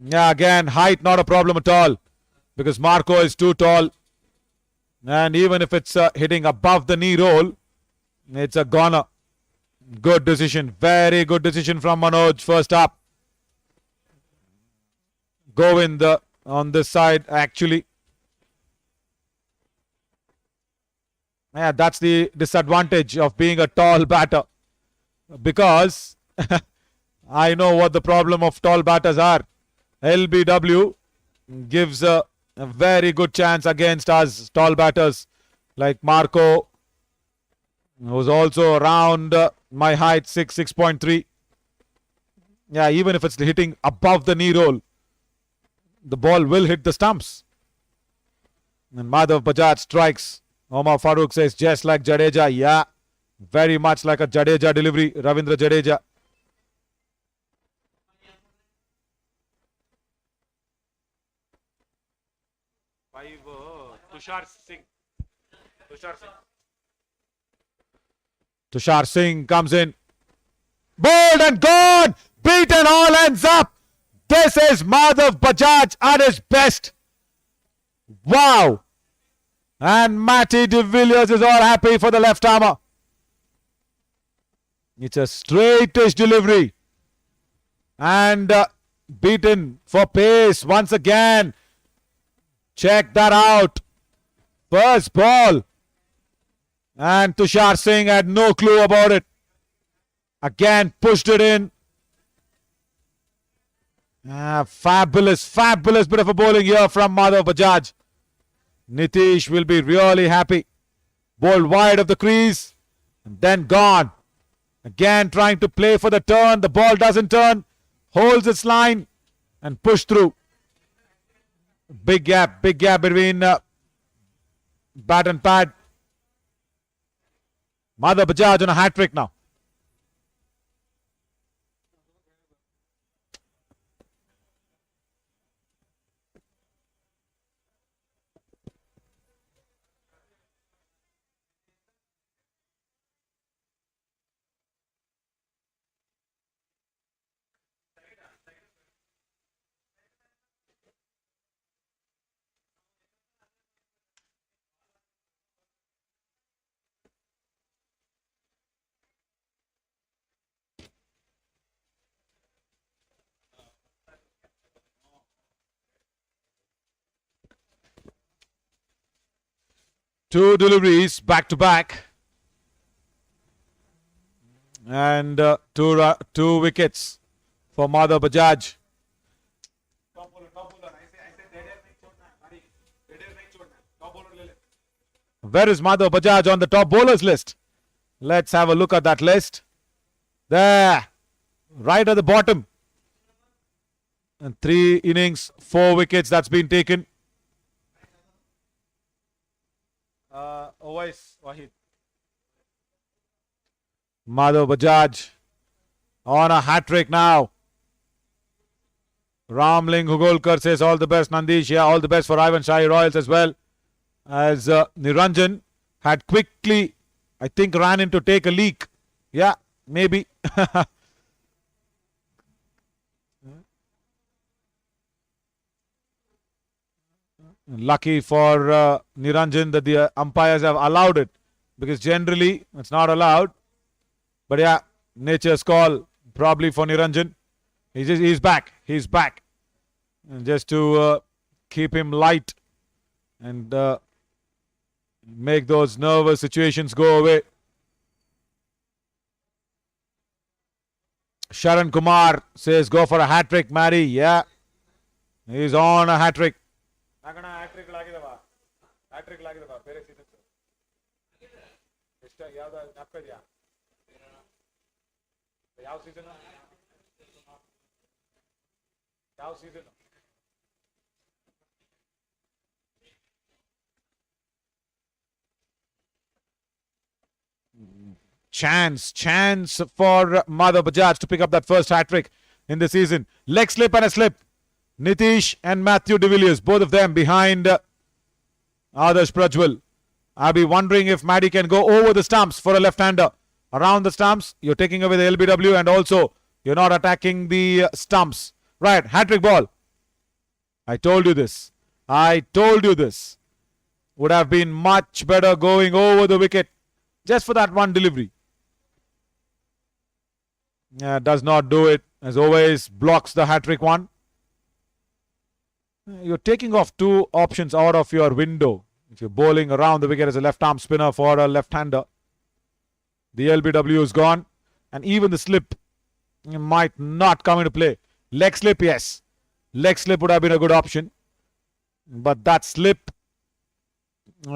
Yeah, again, height not a problem at all, because Marco is too tall. And even if it's hitting above the knee roll, it's a goner. Good decision. Very good decision from Manoj. First up. Govind on this side, actually. Yeah, that's the disadvantage of being a tall batter. Because I know what the problem of tall batters are. LBW gives a very good chance against us tall batters like Marco, who's also around my height, 6.3. Yeah, even if it's hitting above the knee roll, the ball will hit the stumps. And Madhav Bajaj strikes. Omar Farooq says, just like Jadeja. Yeah, very much like a Jadeja delivery. Ravindra Jadeja. Tushar Singh comes in. Bowled and gone! Beaten all ends up! This is Madhav Bajaj at his best. Wow! And Matty de Villiers is all happy for the left armer. It's a straightish delivery. And beaten for pace once again. Check that out. First ball. And Tushar Singh had no clue about it. Again pushed it in. Fabulous bit of a bowling here from Madhav Bajaj. Nitish will be really happy. Bowled wide of the crease. And then gone. Again trying to play for the turn. The ball doesn't turn. Holds its line. And push through. Big gap between bat and pad. Madhav Bajaj on a hat-trick now. Two deliveries back to back. And two wickets for Madhav Bajaj. Where is Madhav Bajaj on the top bowlers list? Let's have a look at that list. There. Right at the bottom. And 3 innings, 4 wickets that's been taken. Wahid. Madhav Bajaj on a hat-trick now. Ramling Hugolkar says all the best, Nandish. Yeah, all the best for Aiwan Shahi Royals as well. As Niranjan had quickly, I think, ran in to take a leak. Yeah, maybe. Lucky for Niranjan that the umpires have allowed it, because generally it's not allowed. But yeah, nature's call. Probably for Niranjan. He's back. He's back. And just to keep him light and make those nervous situations go away. Sharan Kumar says go for a hat-trick, Mary. Yeah. He's on a hat-trick. hat-trick ಯಾವ season Chance for Madhav Bajaj to pick up that first hat-trick in the season. Leg slip and a slip. Nitish and Matthew de Villiers, both of them behind Adarsh Prajwal. I'll be wondering if Maddie can go over the stumps for a left-hander. Around the stumps, you're taking away the LBW and also you're not attacking the stumps. Right, hat-trick ball. I told you this. Would have been much better going over the wicket just for that one delivery. Yeah, does not do it. As always, blocks the hat-trick one. You're taking off two options out of your window. If you're bowling around the wicket as a left-arm spinner for a left-hander. The LBW is gone. And even the slip might not come into play. Leg slip, yes. Leg slip would have been a good option. But that slip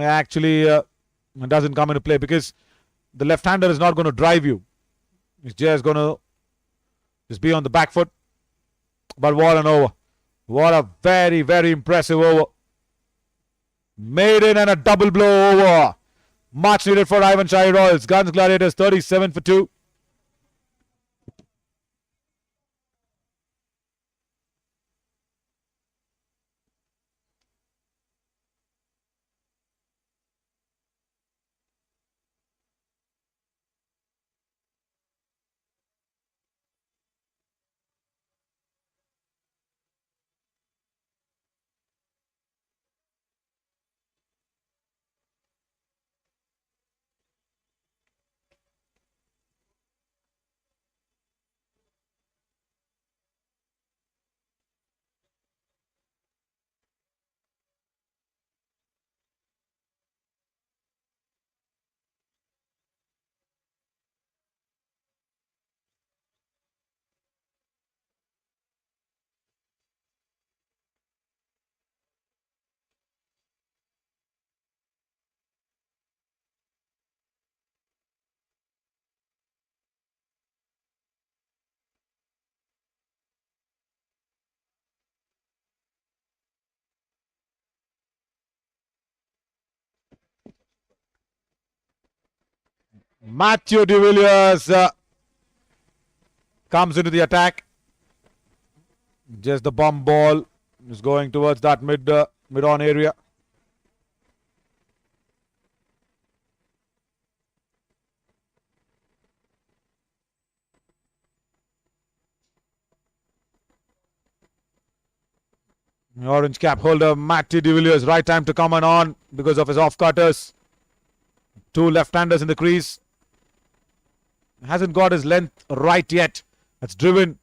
actually doesn't come into play because the left-hander is not going to drive you. He's just going to just be on the back foot. But what an over. What a very, very impressive over. Maiden and a double blow over. Much needed for Aiwan Shahi Royals. Gunj Gladiators 37 for 2. Matthew de Villiers comes into the attack. Just the bomb ball is going towards that mid-on area. Orange cap holder Matthew de Villiers, right time to come on because of his off-cutters. Two left-handers in the crease. Hasn't got his length right yet. That's driven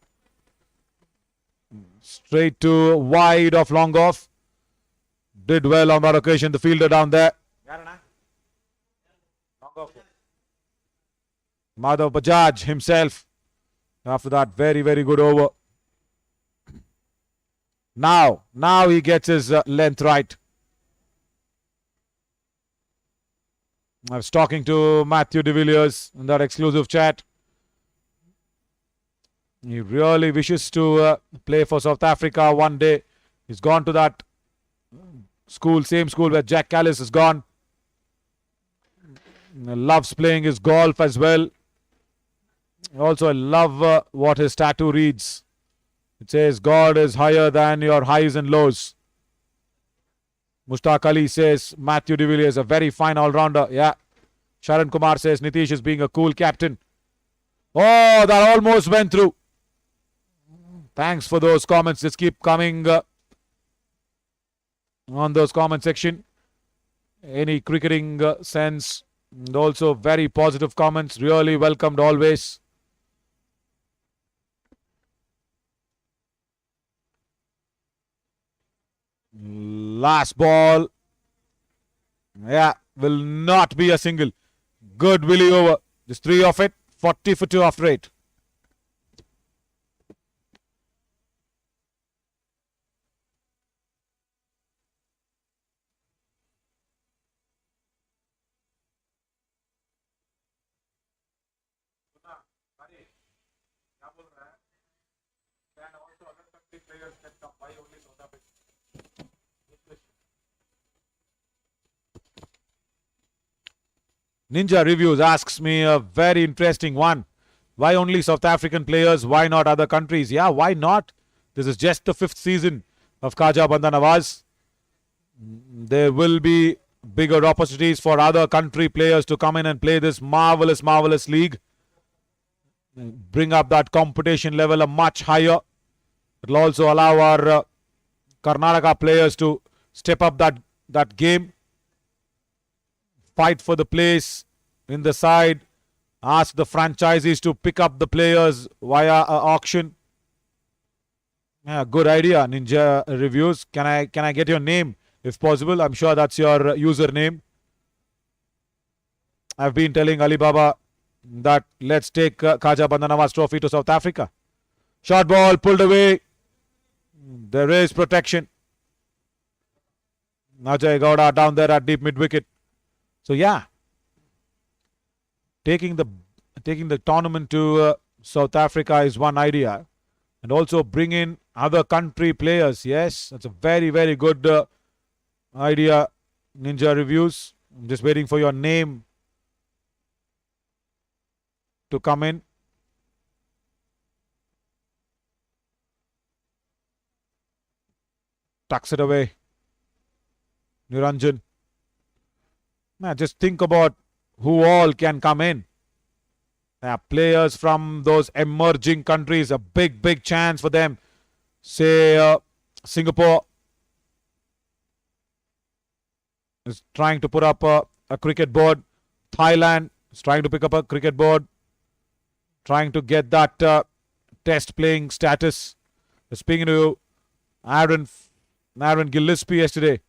straight to wide of long off. Did well on that occasion, the fielder down there. Madhav Bajaj himself after that very, very good over. Now he gets his length right. I was talking to Matthew de Villiers in that exclusive chat. He really wishes to play for South Africa one day. He's gone to that school, same school where Jack Callis has gone. Loves playing his golf as well. Also, I love what his tattoo reads. It says, God is higher than your highs and lows. Mushtaq Ali says, Matthew de Villiers, a very fine all-rounder. Yeah. Sharan Kumar says, Nitish is being a cool captain. Oh, that almost went through. Thanks for those comments. Just keep coming on those comment section. Any cricketing sense. And also very positive comments. Really welcomed always. Last ball. Yeah, will not be a single. Good Willie over. Just 3 of it. 40 for 2 after 8. Ninja Reviews asks me a very interesting one. Why only South African players? Why not other countries? Yeah, why not? This is just the 5th season of Khaja Banda Nawaz. There will be bigger opportunities for other country players to come in and play this marvelous, marvelous league. Bring up that competition level a much higher. It will also allow our Karnataka players to step up that game. Fight for the place in the side. Ask the franchisees to pick up the players via auction. Yeah, good idea, Ninja Reviews. Can I get your name if possible? I'm sure that's your username. I've been telling Alibaba that let's take Khaja Banda Nawaz Trophy to South Africa. Short ball pulled away. There is protection. Ajay Gowda down there at deep mid wicket. So yeah, taking the tournament to South Africa is one idea, and also bring in other country players. Yes, that's a very, very good idea. Ninja Reviews. I'm just waiting for your name to come in. Tucks it away. Niranjan. Now just think about who all can come in. Players from those emerging countries, a big, big chance for them. Say Singapore is trying to put up a cricket board. Thailand is trying to pick up a cricket board. Trying to get that test playing status. Speaking to Aaron Gillespie yesterday.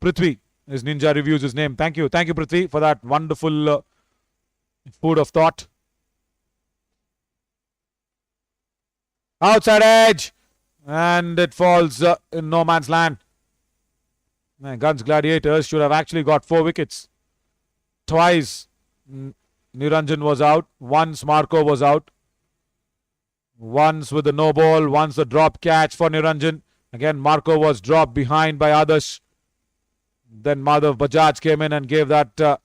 Prithvi is Ninja Reviews his name. Thank you, Prithvi, for that wonderful food of thought. Outside edge, and it falls in no man's land. Gunj Gladiators should have actually got 4 wickets. Twice Niranjan was out. Once Marco was out. Once with the no ball. Once the drop catch for Niranjan. Again Marco was dropped behind by others. Then Madhav Bajaj came in and gave that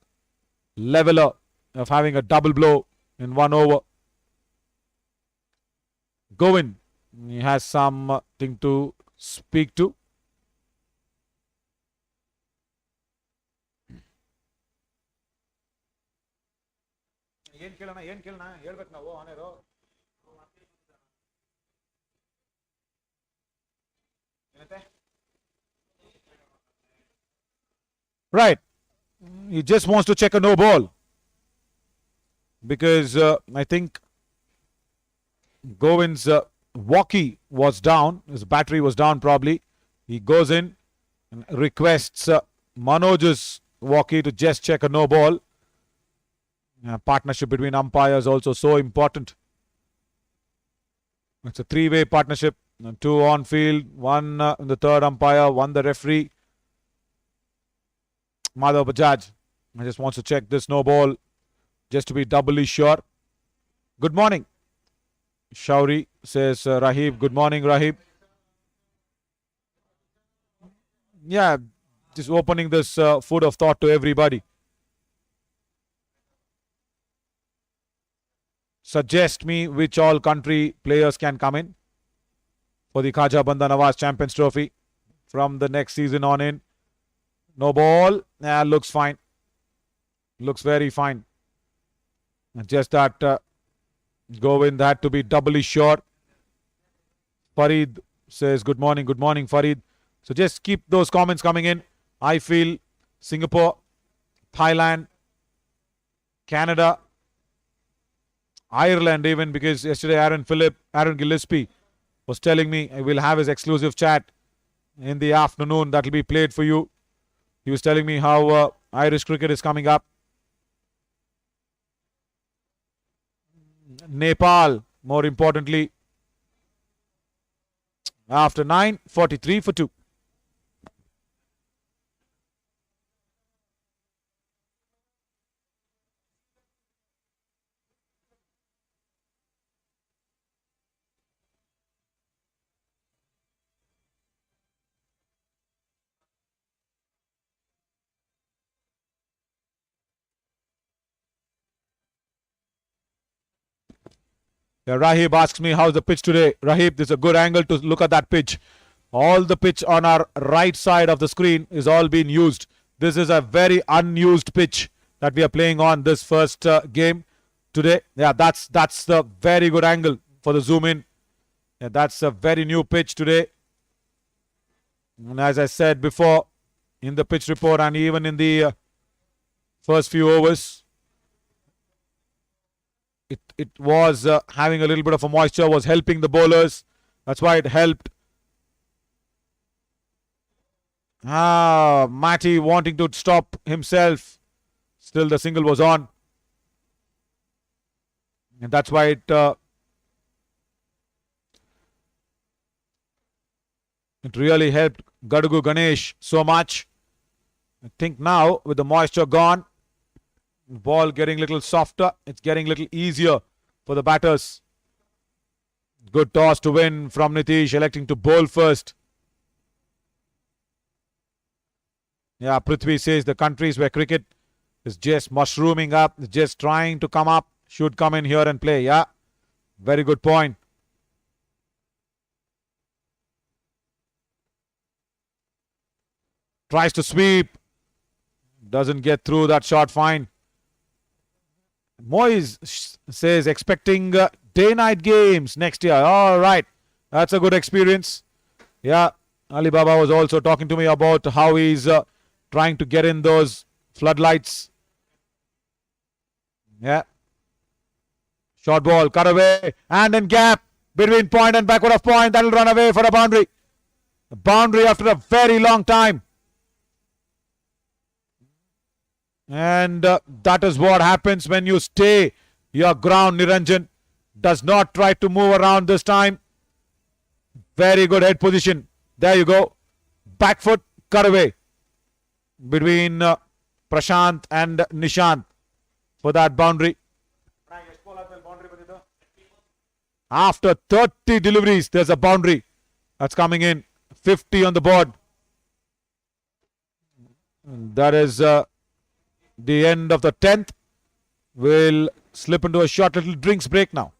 leveler of having a double blow in 1 over. Govind, he has something to speak to. Right. He just wants to check a no ball. Because I think Govind's walkie was down. His battery was down probably. He goes in and requests Manoj's walkie to just check a no ball. Partnership between umpires also so important. It's a 3-way partnership. 2 on field, 1 the third umpire, 1 the referee. Madhav Bajaj just wants to check this no ball just to be doubly sure. Good morning, Shauri, says Rahib. Good morning, Rahib. Yeah, just opening this food of thought to everybody. Suggest me which all country players can come in for the Khaja Banda Nawaz Champions Trophy from the next season on in. No ball. Looks fine. Looks very fine. Just that Govind had to be doubly sure. Farid says good morning. Good morning, Farid. So just keep those comments coming in. I feel Singapore, Thailand, Canada, Ireland even, because yesterday Aaron Gillespie was telling me I will have his exclusive chat in the afternoon that will be played for you. He was telling me how Irish cricket is coming up. Nepal, more importantly, after 9, 43 for 2. Yeah, Rahib asks me how's the pitch today. Rahib, this is a good angle to look at that pitch. All the pitch on our right side of the screen is all being used. This is a very unused pitch that we are playing on this first game today. Yeah, that's the very good angle for the zoom in. Yeah, that's a very new pitch today. And as I said before in the pitch report and even in the first few overs, it was having a little bit of a moisture, was helping the bowlers. That's why it helped. Matty wanting to stop himself. Still the single was on. And that's why it really helped Gadugu Ganesh so much. I think now with the moisture gone, ball getting a little softer, it's getting a little easier for the batters. Good toss to win from Nitish, electing to bowl first. Yeah, Prithvi says the countries where cricket is just mushrooming up, just trying to come up, should come in here and play. Yeah, very good point. Tries to sweep, doesn't get through that shot, fine. Moise says expecting day-night games next year. All right, that's a good experience. Yeah, Alibaba was also talking to me about how he's trying to get in those floodlights. Yeah. Short ball, cut away, and then gap between point and backward of point. That'll run away for a boundary. A boundary after a very long time. And that is what happens when you stay your ground, Niranjan. Does not try to move around this time. Very good head position. There you go. Back foot, cut away. Between Prashant and Nishant for that boundary. After 30 deliveries, there's a boundary that's coming in. 50 on the board. That is the end of the 10th. We'll slip into a short little drinks break now.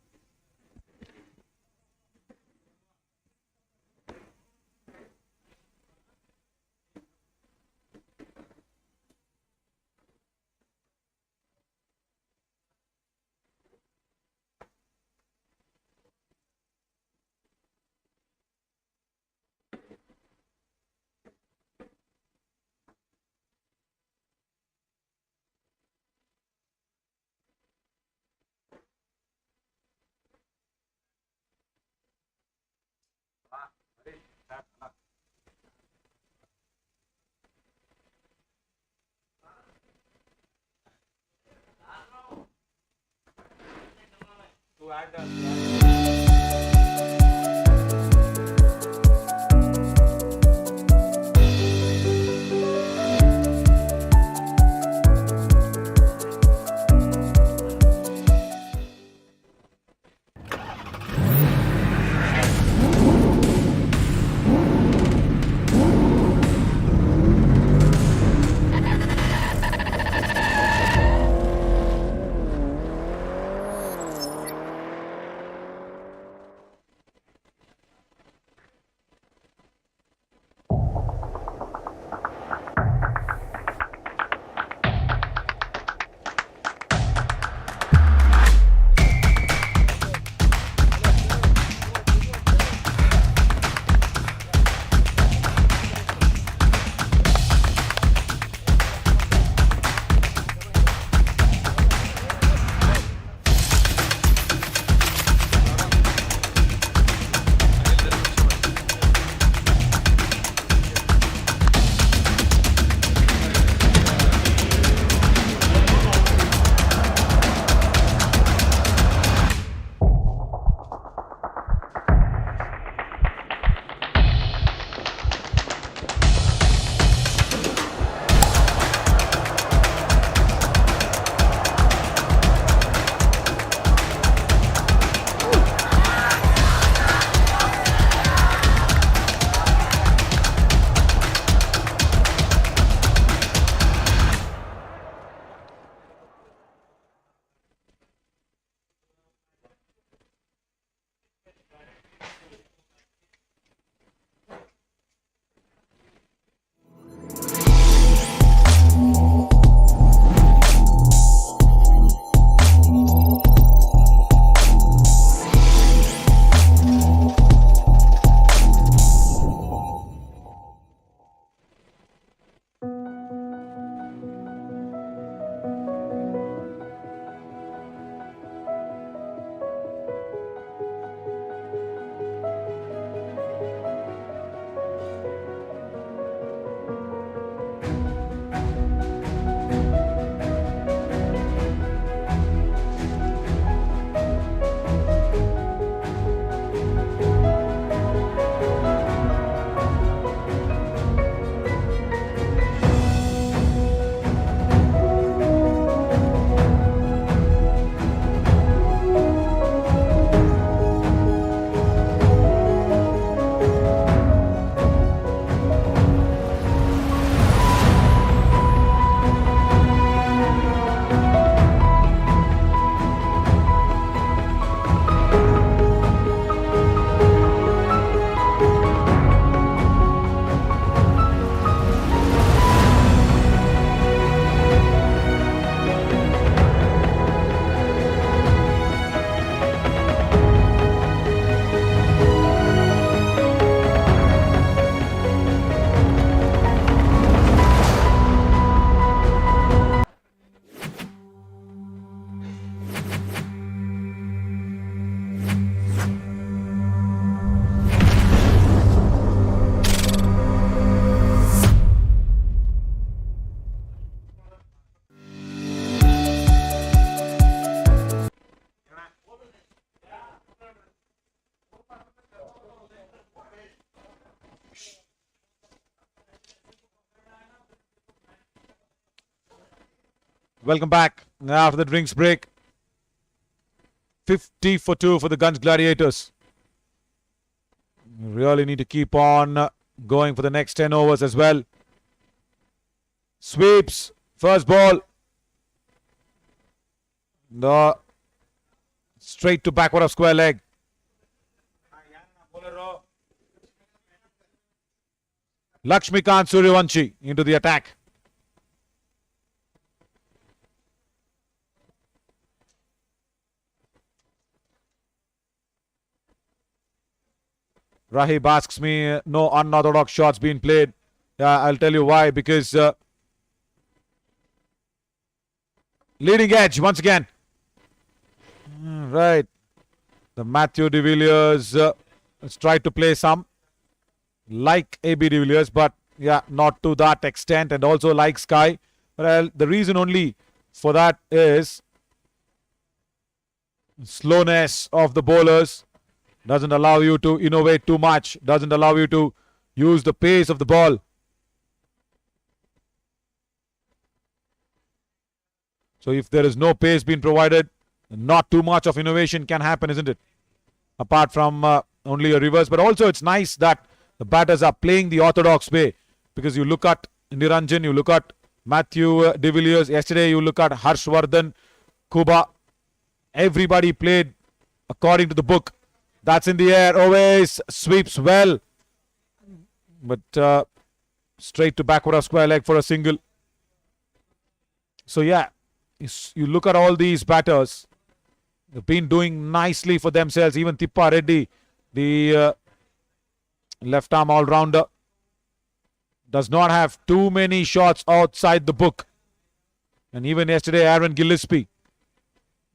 Welcome back after the drinks break. 50 for 2 for the Gunj Gladiators. Really need to keep on going for the next 10 overs as well. Sweeps. First ball. No. Straight to backward of square leg. Lakshmikant Suryavanshi into the attack. Rahib asks me, no unorthodox shots being played. Yeah, I'll tell you why. Because leading edge once again. Right. The Matthew de Villiers has tried to play some like AB de Villiers, but yeah, not to that extent, and also like Sky. But the reason only for that is slowness of the bowlers. Doesn't allow you to innovate too much. Doesn't allow you to use the pace of the ball. So if there is no pace being provided, not too much of innovation can happen, isn't it? Apart from only a reverse. But also it's nice that the batters are playing the orthodox way. Because you look at Niranjan, you look at Matthew de Villiers. Yesterday you look at Harshvardhan, Kuba. Everybody played according to the book. That's in the air. Always sweeps well. But straight to backward of square leg for a single. So yeah, you look at all these batters. They've been doing nicely for themselves. Even Tippa Reddy, the left arm all-rounder, does not have too many shots outside the book. And even yesterday, Aaron Gillespie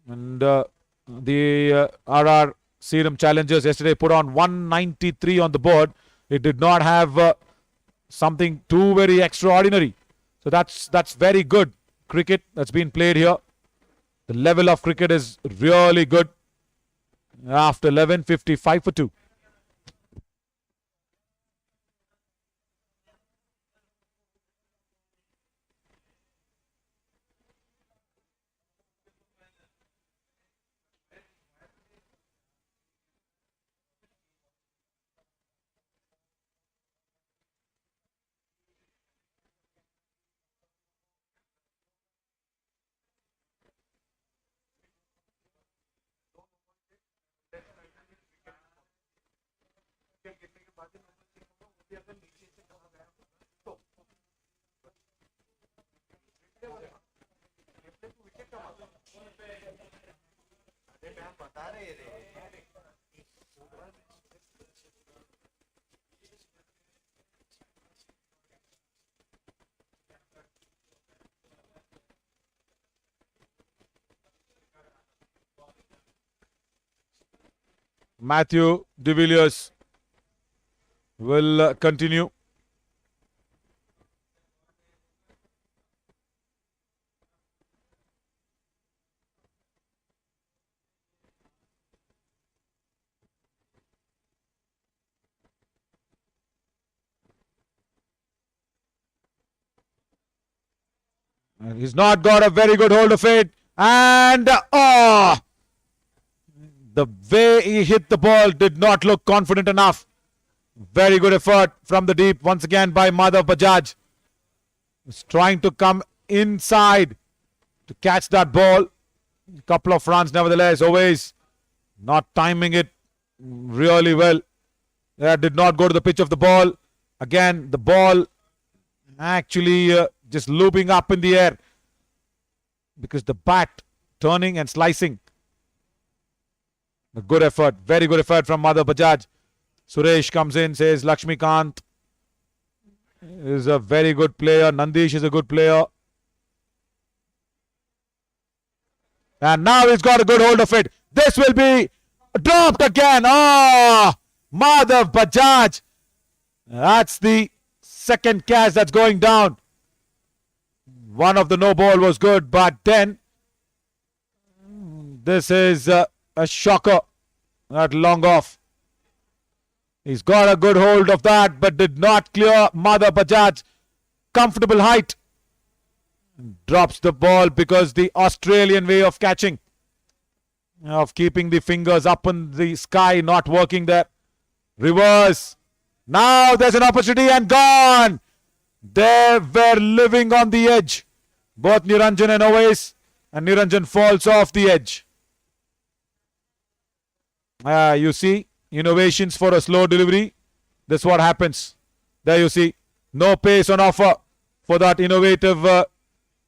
and the RR Serum Challengers yesterday put on 193 on the board. It did not have something too very extraordinary. So that's very good cricket that's been played here. The level of cricket is really good. After 11, 55 for 2. Matthew de Villiers will continue. And he's not got a very good hold of it. And the way he hit the ball did not look confident enough. Very good effort from the deep once again by Madhav Bajaj. He's trying to come inside to catch that ball. A couple of runs nevertheless. Always not timing it really well. That did not go to the pitch of the ball. Again, the ball actually just looping up in the air because the bat turning and slicing. A good effort, very good effort from Madhav Bajaj. Suresh comes in, says Lakshmikant is a very good player. Nandish is a good player. And now he's got a good hold of it. This will be dropped again. Madhav Bajaj. That's the second catch that's going down. One of the no ball was good, but then this is a shocker. That long off. He's got a good hold of that, but did not clear Madhav Bajaj. Comfortable height. Drops the ball because the Australian way of catching, of keeping the fingers up in the sky, not working there. Reverse. Now there's an opportunity and gone. They were living on the edge. Both Niranjan and Owaisi. And Niranjan falls off the edge. You see, innovations for a slow delivery. That's what happens. There you see. No pace on offer for that innovative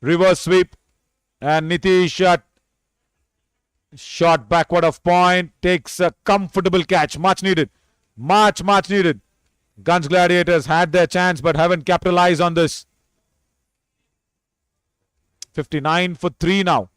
reverse sweep. And Nitish shot backward of point. Takes a comfortable catch. Much needed. Much needed. Gunj Gladiators had their chance but haven't capitalized on this. 59 for 3 now.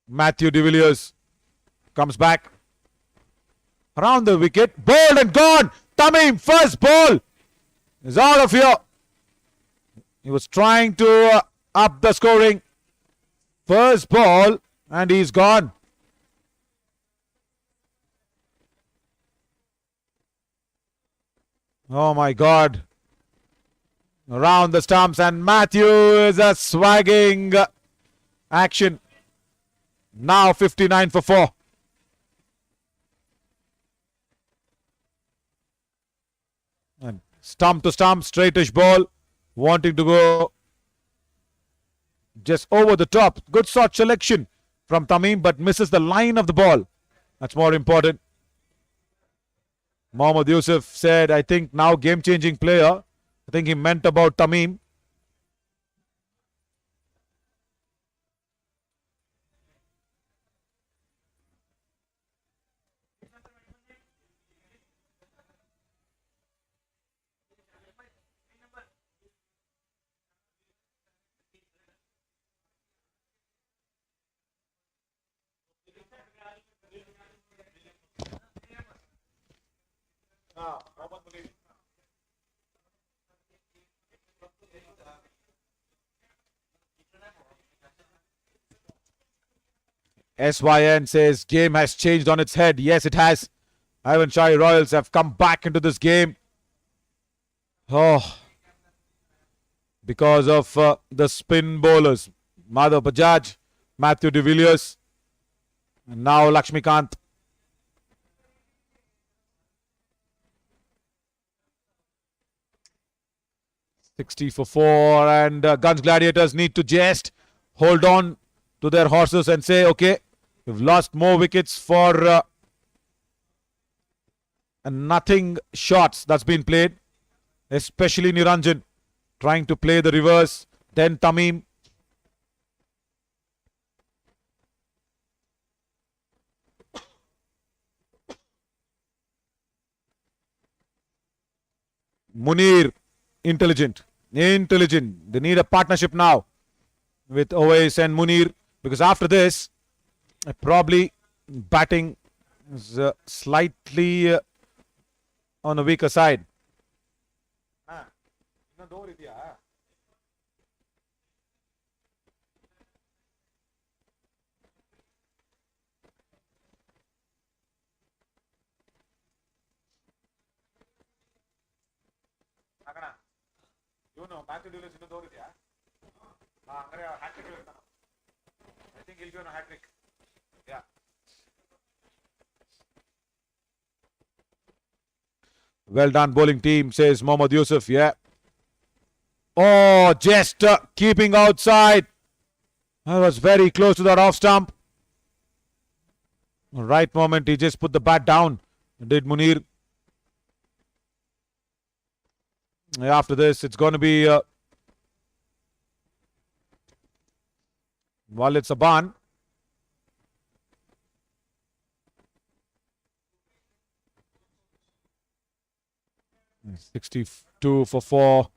Matthew de Villiers comes back around the wicket, bowled and gone. Tamim, first ball is out of here. He was trying to up the scoring. First ball and he's gone. Oh my God. Around the stumps, and Matthew is a swagging action. Now 59 for 4. And stump to stump, straightish ball. Wanting to go just over the top. Good shot selection from Tamim, but misses the line of the ball. That's more important. Mohammad Yusuf said, I think now game-changing player. I think he meant about Tamim. SYN says game has changed on its head. Yes, it has. Aiwan Shahi Royals have come back into this game. Oh, because of the spin bowlers. Madhav Bajaj, Matthew de Villiers, and now Lakshmikant. $60 for 4, and Gunj Gladiators need to just hold on to their horses and say, okay, we've lost more wickets for nothing shots that's been played, especially Niranjan trying to play the reverse, then Tamim. Munir, intelligent. They need a partnership now with Owaisi and Munir, because after this, probably batting is slightly on the weaker side. think he'll be on a hat trick. Yeah. Well done, bowling team, says Mohammad Yusuf. Yeah. Oh, just keeping outside. That was very close to that off stump. Right moment, he just put the bat down. Did Munir. After this, it's going to be Walid Saban. $62 for 4.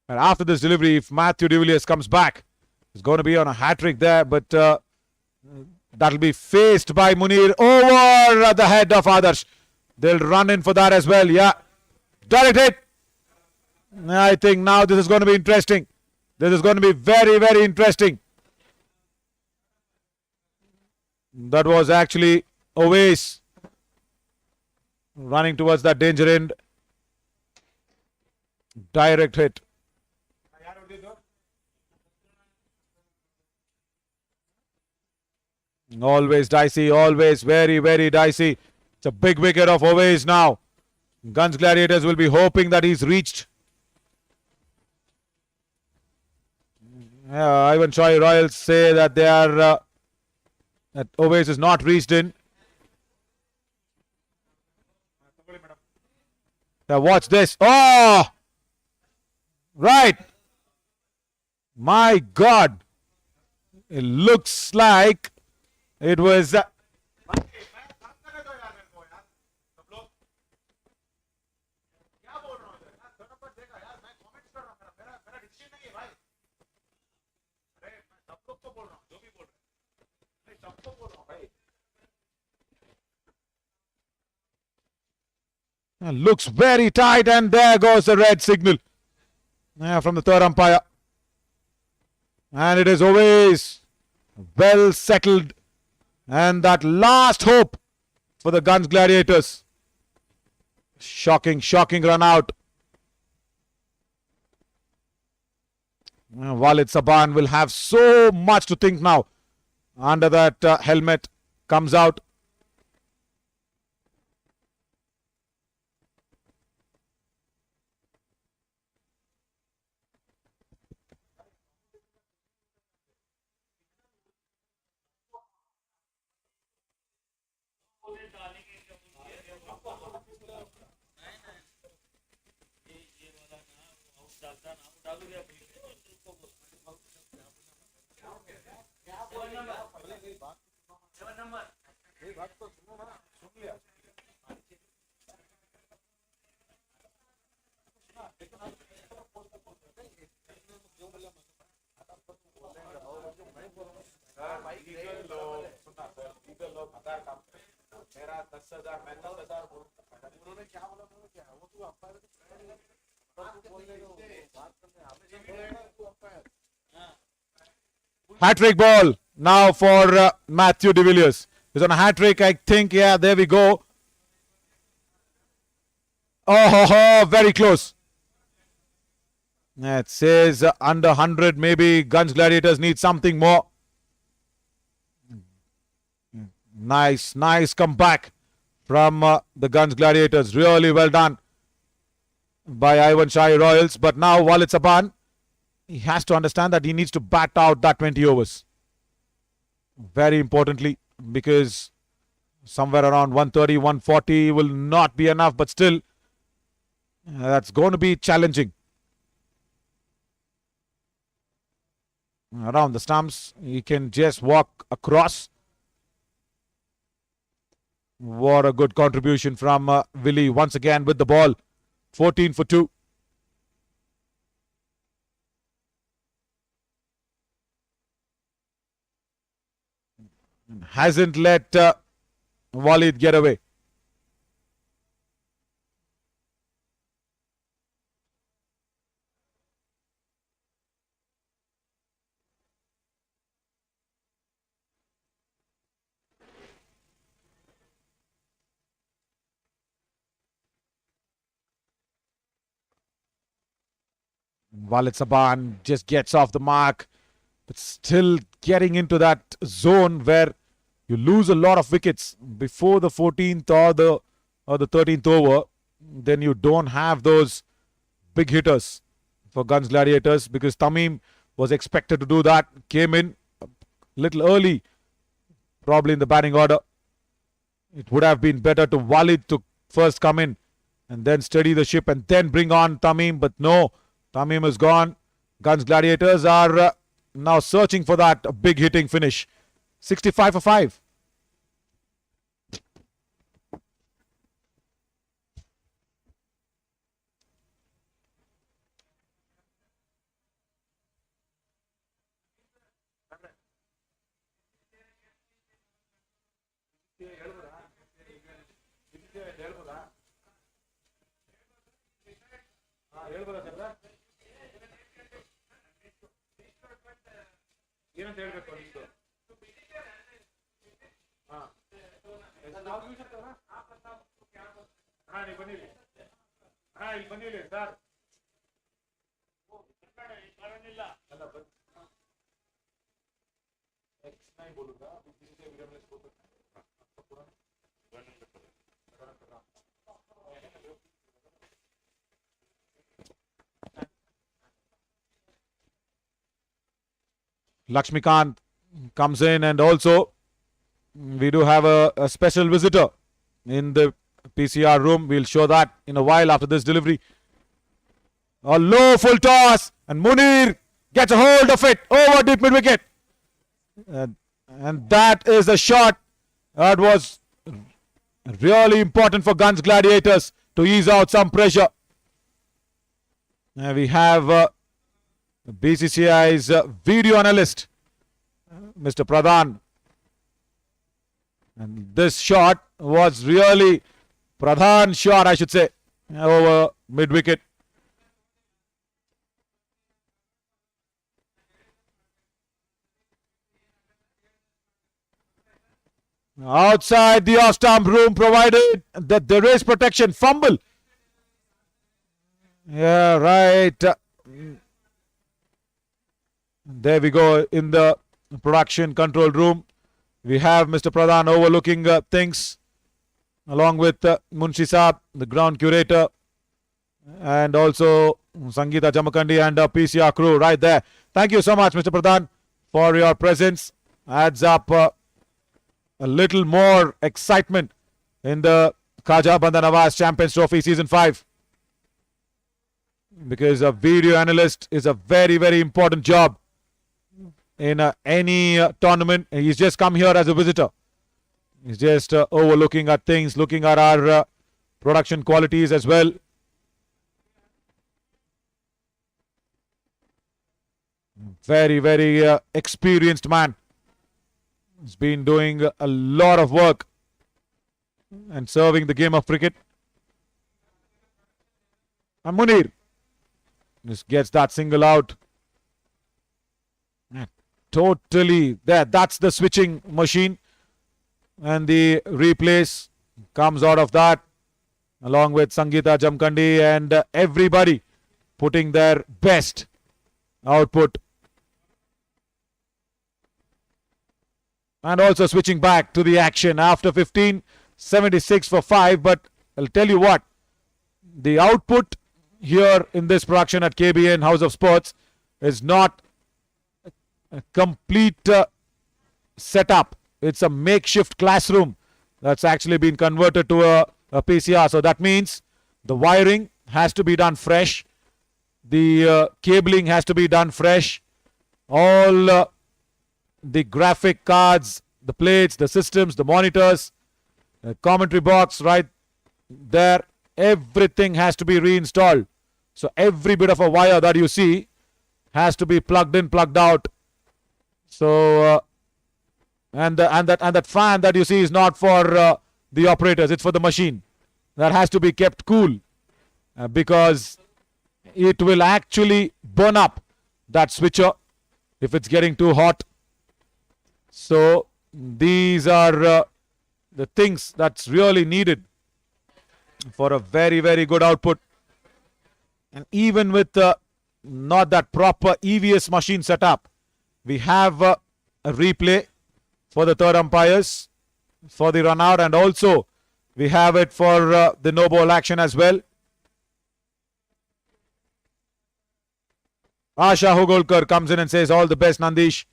And after this delivery, if Matthew de Villiers comes back, he's going to be on a hat-trick there, but that'll be faced by Munir over at the head of Adarsh. They'll run in for that as well. Yeah. Direct hit. I think now this is going to be interesting. This is going to be very, very interesting. That was actually Owais running towards that danger end. Direct hit. Always dicey, always very, very dicey. It's a big wicket of Owais now. Gunj Gladiators will be hoping that he's reached. Aiwan Shahi Royals say that they are that Owais is not reached in. Now watch this. Oh! Right. My God. It looks like it was... looks very tight, and there goes the red signal from the third umpire. And it is always well settled. And that last hope for the Gunj Gladiators. Shocking, shocking run out. Walid Saban will have so much to think now. Under that helmet comes out. Hat-trick ball now for Matthew de Villiers. He's on a hat-trick, I think. Yeah, there we go. Oh, very close. It says under 100, maybe Gunj Gladiators need something more. Nice, nice comeback from the Gunj Gladiators. Really well done by Aiwan Shahi Royals. But now Walid Saban, he has to understand that he needs to bat out that 20 overs. Very importantly, because somewhere around 130, 140 will not be enough. But still, that's going to be challenging. Around the stumps, he can just walk across. What a good contribution from Willie once again with the ball. 14 for 2. Hasn't let Walid get away. Walid Saban just gets off the mark, but still getting into that zone where you lose a lot of wickets before the 14th or the 13th over. Then you don't have those big hitters for Gunj Gladiators, because Tamim was expected to do that. Came in a little early, probably in the batting order. It would have been better to Walid to first come in and then steady the ship and then bring on Tamim. But no, Tamim is gone. Gunj Gladiators are now searching for that big hitting finish. 65 for 5. Lakshmikant comes in, and also we do have a special visitor in the PCR room. We'll show that in a while after this delivery. A low full toss, and Munir gets a hold of it over deep mid wicket. And that is a shot that was really important for Gunj Gladiators to ease out some pressure. We have BCCI's video analyst, Mr. Pradhan. And this shot was really Pradhan's shot, I should say, over mid wicket. Outside the off-stump room, provided that there is protection. Fumble. Yeah, right. There we go in the production control room. We have Mr. Pradhan overlooking things, along with Munshi Saab, the ground curator, and also Sangeeta Jamakandi and PCR crew right there. Thank you so much, Mr. Pradhan, for your presence. Adds up a little more excitement in the Khaja Bandha Nawaz Champions Trophy Season 5. Because a video analyst is a very, very important job in any tournament. He's just come here as a visitor. He's just overlooking at things, looking at our production qualities as well. Very, very experienced man. He's been doing a lot of work and serving the game of cricket. And Munir just gets that single out. Totally there. That's the switching machine. And the replays comes out of that, along with Sangeeta Jamkandi and everybody putting their best output. And also switching back to the action after 15, 76 for 5. But I'll tell you what, the output here in this production at KBN House of Sports is not a complete setup. It's a makeshift classroom that's actually been converted to a PCR. So that means the wiring has to be done fresh. The cabling has to be done fresh. All the graphic cards, the plates, the systems, the monitors, the commentary box right there, everything has to be reinstalled. So every bit of a wire that you see has to be plugged in, plugged out. So and that fan that you see is not for the operators, it's for the machine. That has to be kept cool because it will actually burn up that switcher if it's getting too hot. So these are the things that's really needed for a very, very good output. And even with not that proper EVS machine setup. We have a replay for the third umpires for the run out, and also we have it for the no ball action as well. Asha Hogolkar comes in and says all the best, Nandish.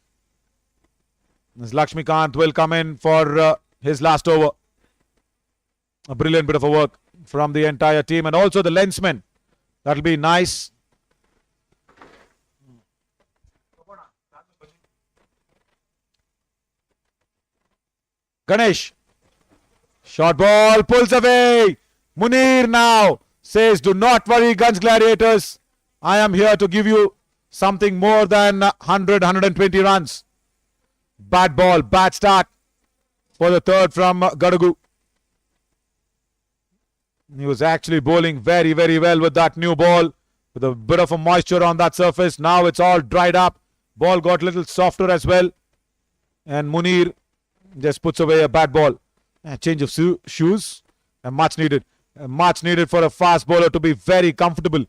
This Lakshmikant will come in for his last over. A brilliant bit of a work from the entire team, and also the lensman. That'll be nice. Ganesh. Short ball, pulls away. Munir now says, do not worry, Gunj Gladiators. I am here to give you something more than 100, 120 runs. Bad ball, bad start for the third from Gadagu. He was actually bowling very, very well with that new ball, with a bit of a moisture on that surface. Now it's all dried up. Ball got a little softer as well. And Munir just puts away a bad ball. A change of shoes, and much needed. Much needed for a fast bowler to be very comfortable.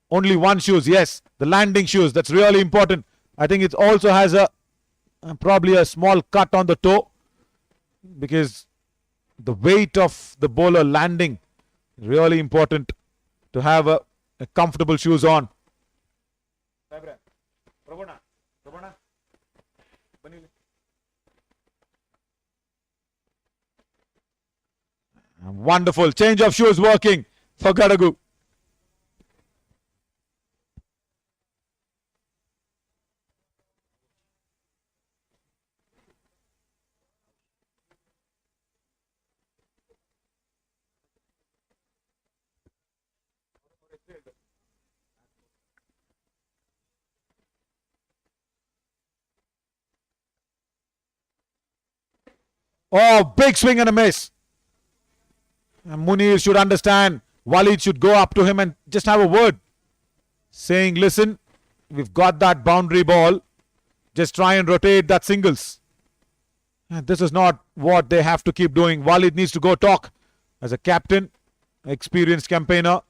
Only one shoes, yes, the landing shoes. That's really important. I think it also has a probably a small cut on the toe, because the weight of the bowler landing, really important to have a comfortable shoes on. Wonderful change of shoes working for Gadagu. Oh, big swing and a miss. And Munir should understand. Walid should go up to him and just have a word, saying, listen, we've got that boundary ball. Just try and rotate that singles. And this is not what they have to keep doing. Walid needs to go talk as a captain, experienced campaigner.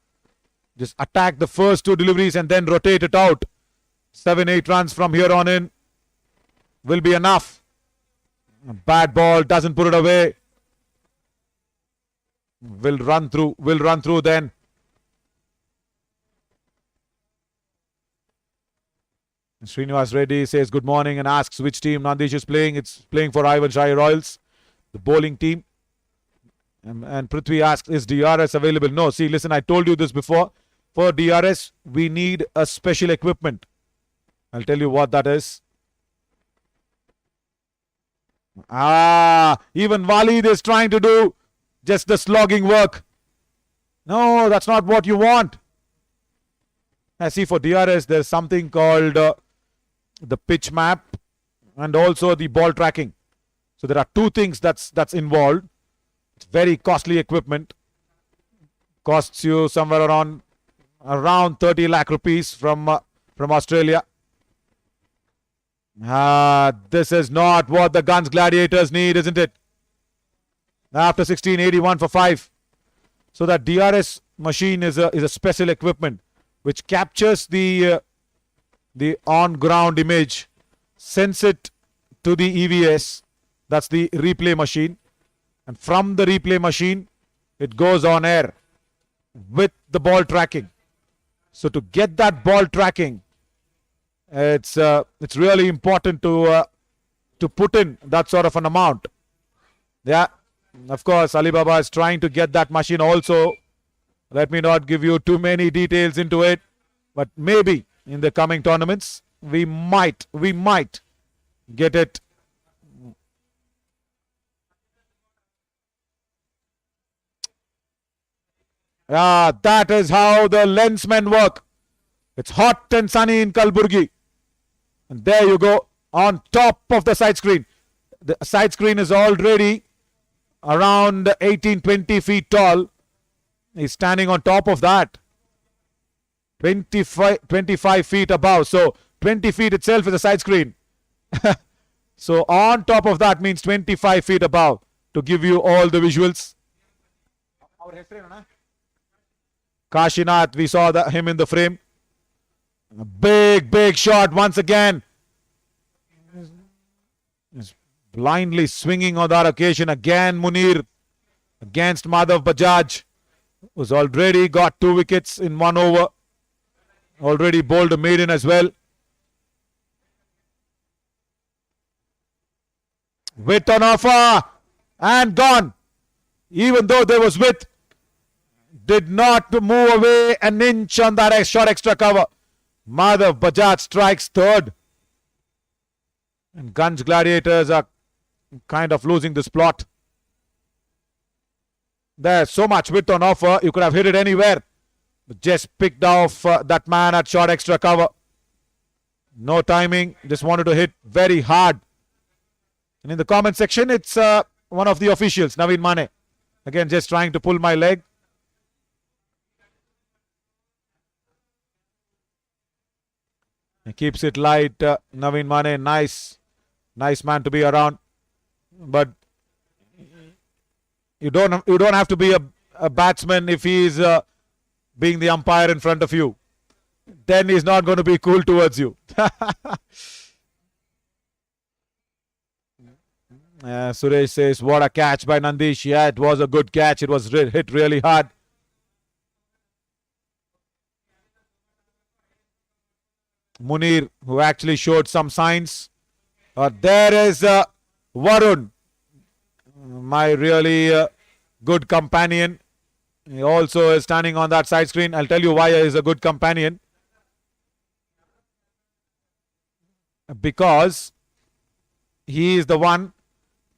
Just attack the first two deliveries and then rotate it out. 7-8 runs from here on in will be enough. A bad ball, doesn't put it away. Will run through then. And Srinivas Reddy says good morning and asks which team Nandish is playing. It's playing for Aiwan Shahi Royals, the bowling team. And Prithvi asks, is DRS available? No, see, listen, I told you this before. For DRS, we need a special equipment. I'll tell you what that is. Even Walid is trying to do just the slogging work. No, that's not what you want. I see for DRS, there's something called the pitch map and also the ball tracking. So there are two things that's involved. It's very costly equipment. Costs you somewhere around 30 lakh rupees from Australia. This is not what the Gunj Gladiators need, isn't it? After 16, 81 for 5. So that DRS machine is a special equipment which captures the on-ground image, sends it to the EVS. That's the replay machine. And from the replay machine, it goes on air with the ball tracking. So to get that ball tracking, it's really important to put in that sort of an amount. Yeah, of course, Alibaba is trying to get that machine also. Let me not give you too many details into it, but maybe in the coming tournaments we might get it. That is how the lensmen work. It's hot and sunny in Kalburgi. And there you go, on top of the side screen. The side screen is already around 18-20 feet tall. He's standing on top of that. 25 feet above. So 20 feet itself is a side screen. So on top of that means 25 feet above to give you all the visuals. Kashinath, we saw him in the frame. A big shot once again. Is blindly swinging on that occasion. Again, Munir against Madhav Bajaj, who's already got 2 wickets in 1 over. Already bowled a maiden as well. Width on offer and gone. Even though there was width, did not move away an inch on that short extra cover. Madhav Bajaj strikes third. And Gunj Gladiators are kind of losing this plot. There's so much width on offer, you could have hit it anywhere. But just picked off that man at short extra cover. No timing, just wanted to hit very hard. And in the comment section, it's one of the officials, Naveen Mane. Again, just trying to pull my leg. He keeps it light, Naveen Mane. Nice man to be around. But you don't have to be a batsman if he is being the umpire in front of you. Then he's not going to be cool towards you. Suresh says, what a catch by Nandish. Yeah, it was a good catch. It was hit really hard. Munir, who actually showed some signs. There is Varun, my really good companion. He also is standing on that side screen. I'll tell you why he is a good companion. Because he is the one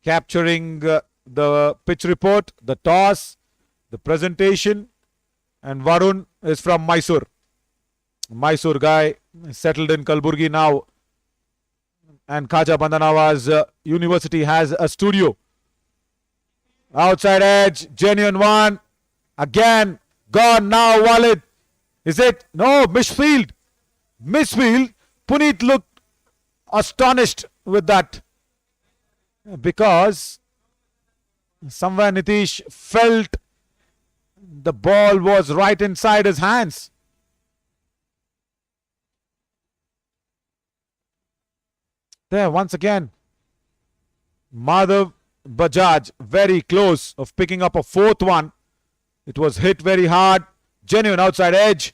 capturing the pitch report, the toss, the presentation, and Varun is from Mysore. Mysore guy, settled in Gulbarga now, and Khaja Bandanawas University has a studio. Outside edge, genuine one, again, gone now, Walid. Is it? No, misfield. Puneet looked astonished with that, because somewhere Nitish felt the ball was right inside his hands. There, once again, Madhav Bajaj very close of picking up a 4th one. It was hit very hard. Genuine outside edge.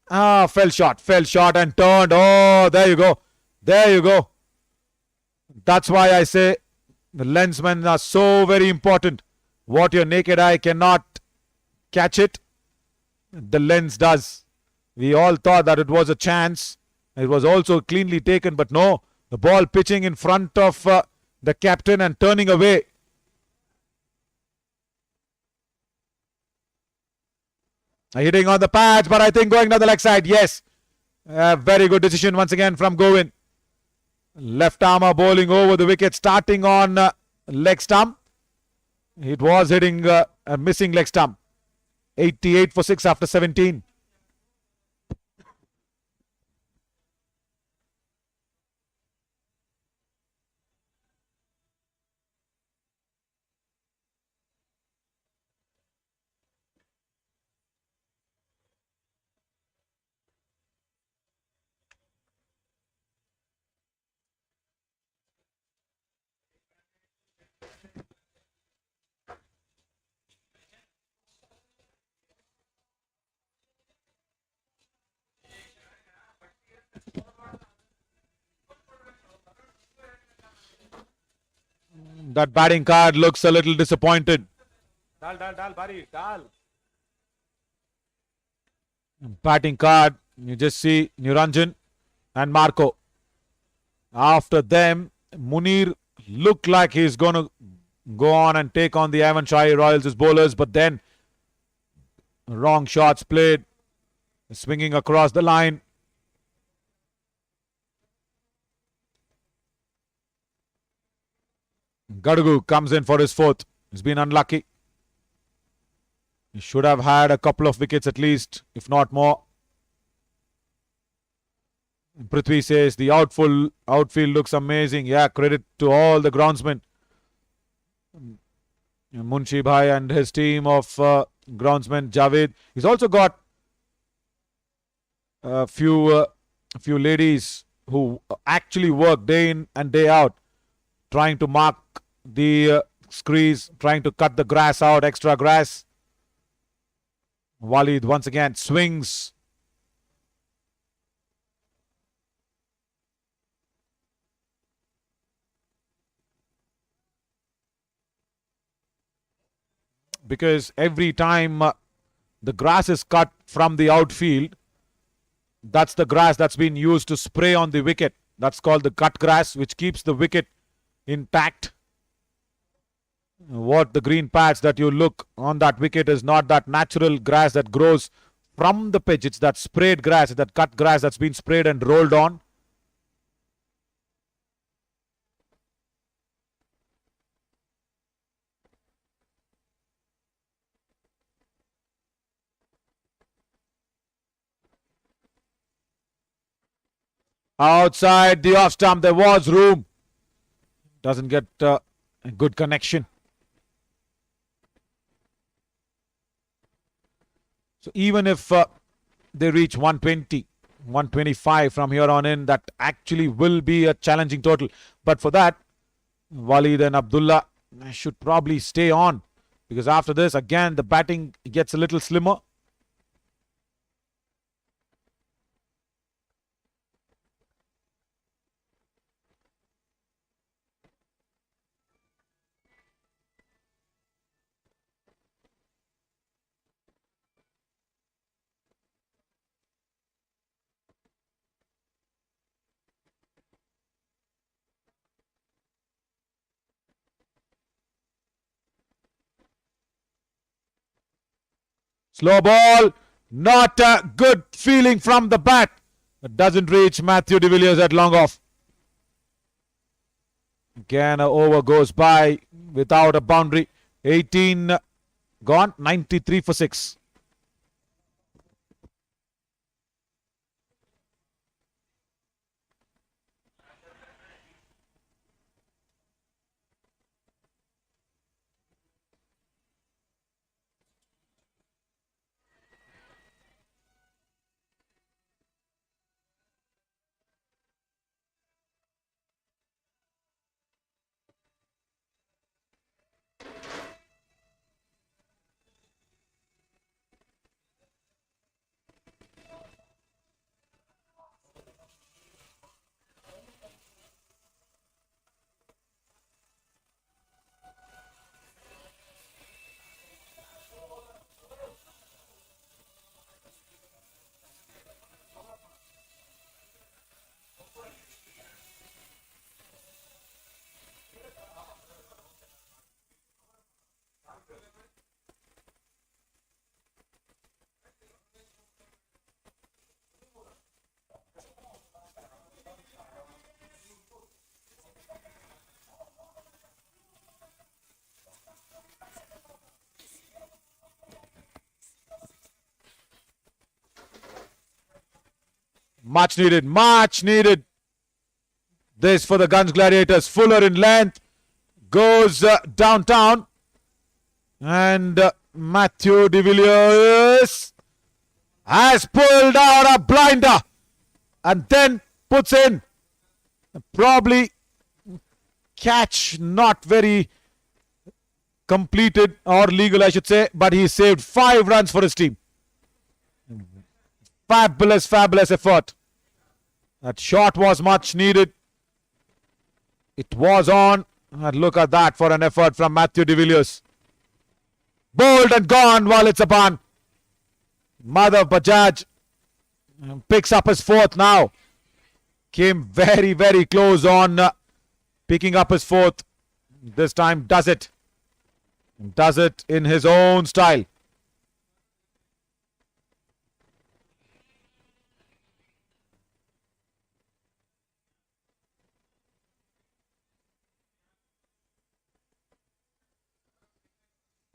Fell short and turned. Oh, there you go. That's why I say the lensmen are so very important. What your naked eye cannot catch it, the lens does. We all thought that it was a chance. It was also cleanly taken, but no. The ball pitching in front of the captain and turning away. Hitting on the pads, but I think going down the leg side. Yes. Very good decision once again from Govin. Left armer bowling over the wicket, starting on leg stump. It was hitting a missing leg stump. 88 for 6 after 17. That batting card looks a little disappointed. Batting card, you just see Niranjan and Marco. After them, Munir looked like he's going to go on and take on the Aiwan Shahi Royals' bowlers, but then wrong shots played, swinging across the line. Gadugu comes in for his 4th. He's been unlucky. He should have had a couple of wickets at least, if not more. Prithvi says the outfield looks amazing. Yeah, credit to all the groundsmen. Munshi Bhai and his team of groundsmen, Javed. He's also got a few a few ladies who actually work day in and day out, trying to mark the crease, trying to cut the grass out, extra grass. Walid once again swings. Because every time the grass is cut from the outfield, that's the grass that's been used to spray on the wicket. That's called the cut grass, which keeps the wicket intact. What the green patch that you look on that wicket is not that natural grass that grows from the pitch. It's that sprayed grass, that cut grass that's been sprayed and rolled on. Outside the off stump, there was room. Doesn't get a good connection. So even if they reach 120, 125 from here on in, that actually will be a challenging total. But for that, Walid and Abdullah should probably stay on, because after this, again, the batting gets a little slimmer. Slow ball, not a good feeling from the bat. It doesn't reach Matthew de Villiers at long off. Again, an over goes by without a boundary. 18 gone, 93 for 6. Much needed, much needed. This for the Gunj Gladiators. Fuller in length. Goes downtown. And Matthew de Villiers has pulled out a blinder. And then puts in. Probably catch not very completed or legal, I should say. But he saved 5 runs for his team. Fabulous, fabulous effort. That shot was much needed. It was on. And look at that for an effort from Matthew de Villiers. Bowled and gone while it's upon. Madhav Bajaj picks up his 4th now. Came very, very close on picking up his 4th. This time does it. Does it in his own style.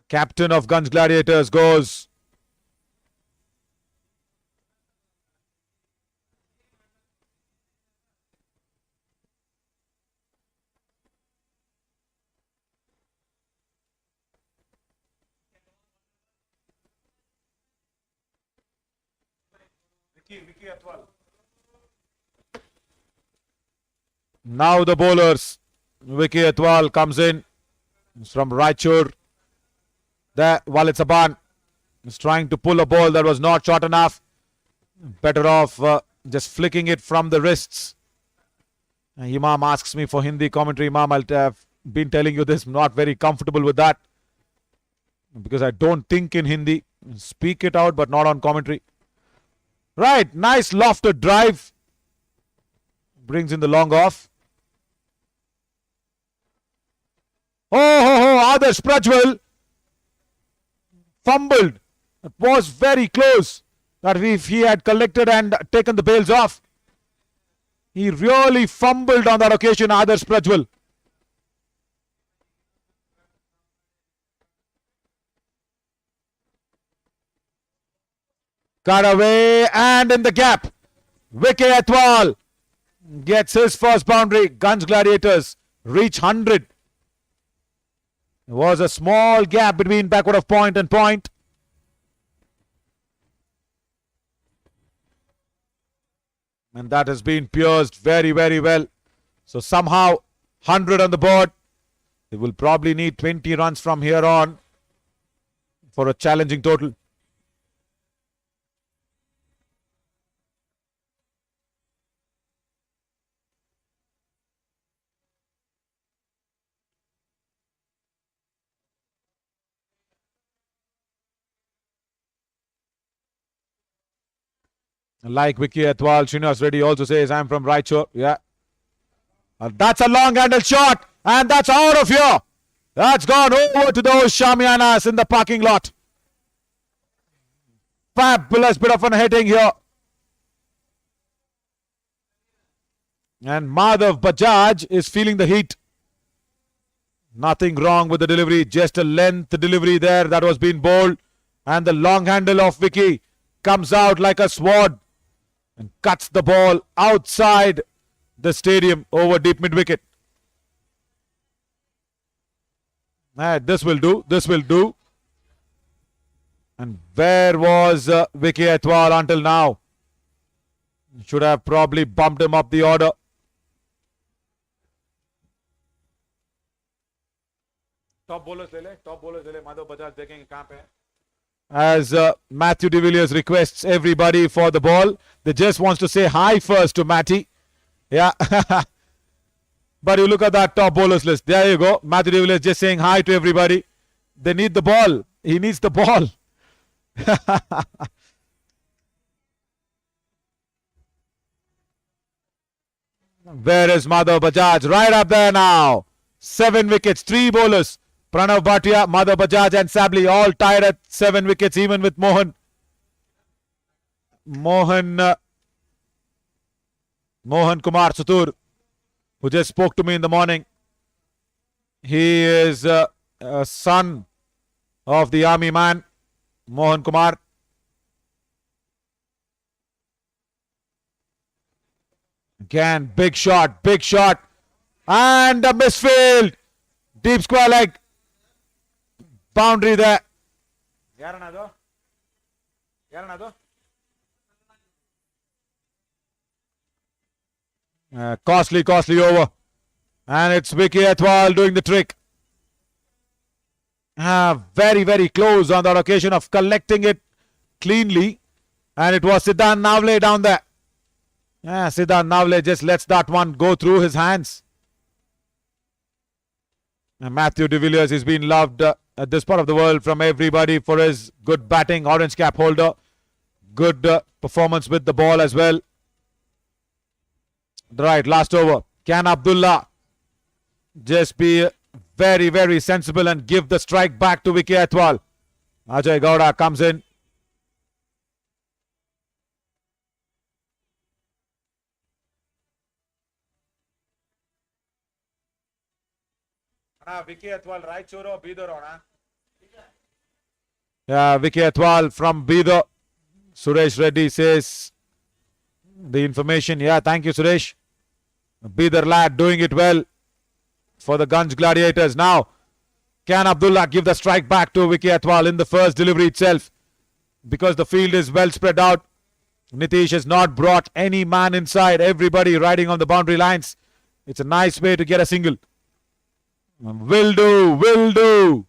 Captain of Gunj Gladiators goes. Now the bowlers. Vicky Atwal comes in. It's from Raichur. There, Walid Saban is trying to pull a ball that was not short enough. Better off just flicking it from the wrists. Imam asks me for Hindi commentary. Imam, I'll have been telling you this. I'm not very comfortable with that. Because I don't think in Hindi. Speak it out, but not on commentary. Right, nice lofted drive. Brings in the long off. Oh, Adarsh Prajwal fumbled. It was very close that if he had collected and taken the bails off. He really fumbled on that occasion, Adarsh Prajwal. Cut away and in the gap. Vicky Atwal gets his first boundary. Gunj Gladiators reach 100. There was a small gap between backward of point and point. And that has been pierced very, very well. So somehow 100 on the board. They will probably need 20 runs from here on for a challenging total. Like Vicky Atwal, Srinivas Reddy also says, I'm from Raichur. Yeah. That's a long handle shot. And that's out of here. That's gone over to those Shamianas in the parking lot. Fabulous bit of an hitting here. And Madhav Bajaj is feeling the heat. Nothing wrong with the delivery. Just a length delivery there that was being bowled. And the long handle of Vicky comes out like a sword. And cuts the ball outside the stadium over deep mid wicket. This will do. This will do. And where was Vicky Atwal until now? Should have probably bumped him up the order. Top bowlers le le. Top bowlers le le. Madhav Bajaj dekhenge kahan pe hai. As Matthew de Villiers requests everybody for the ball. They just wants to say hi first to Matty. Yeah. But you look at that top bowlers list. There you go. Matthew de Villiers just saying hi to everybody. They need the ball. He needs the ball. Where is Madhav Bajaj? Right up there now. 7 wickets, 3 bowlers. Pranav Bhatia, Madhav Bajaj and Sabli all tied at 7 wickets, even with Mohan Kumar Sutur, who just spoke to me in the morning. He is a son of the army man, Mohan Kumar. Again, big shot, and a misfield. Deep square leg. Boundary there. Costly over. And it's Vicky Atwal doing the trick. Very, very close on that occasion of collecting it cleanly. And it was Siddhant Navle down there. Siddhant Navle just lets that one go through his hands. And Matthew de Villiers is being loved at this part of the world from everybody for his good batting, orange cap holder. Good performance with the ball as well. Right, last over. Can Abdullah just be very, very sensible and give the strike back to Vicky Atwal? Ajay Gowda comes in. Vicky Atwal, Raichur or Bidar? Yeah, Vicky Atwal from Bidar. Suresh Reddy says the information. Yeah, thank you, Suresh. Bidar lad doing it well for the Gunj Gladiators. Now, can Abdullah give the strike back to Vicky Atwal in the first delivery itself? Because the field is well spread out. Nitish has not brought any man inside. Everybody riding on the boundary lines. It's a nice way to get a single. Will do, will do.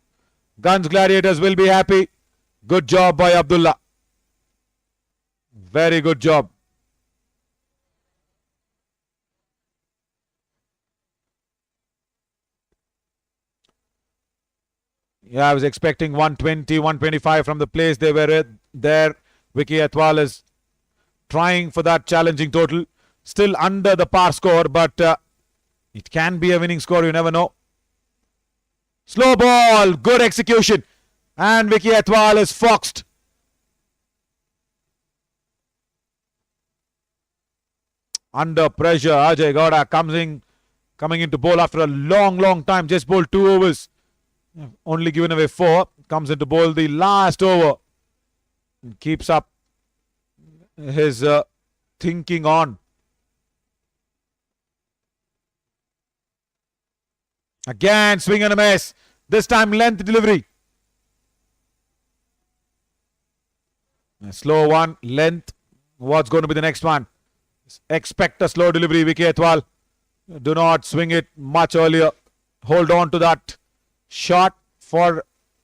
Gunj Gladiators will be happy. Good job by Abdullah. Very good job. Yeah, I was expecting 120, 125 from the place they were there. Vicky Atwal is trying for that challenging total. Still under the par score, but it can be a winning score, you never know. Slow ball, good execution. And Vicky Atwal is foxed. Under pressure, Ajay Gowda coming into bowl after a long time. Just bowled 2 overs. Only given away 4. Comes into bowl the last over. And keeps up his thinking on. Again, swing and a miss. This time length delivery. A slow one, length. What's going to be the next one? Expect a slow delivery, Vicky Atwal. Do not swing it much earlier. Hold on to that shot for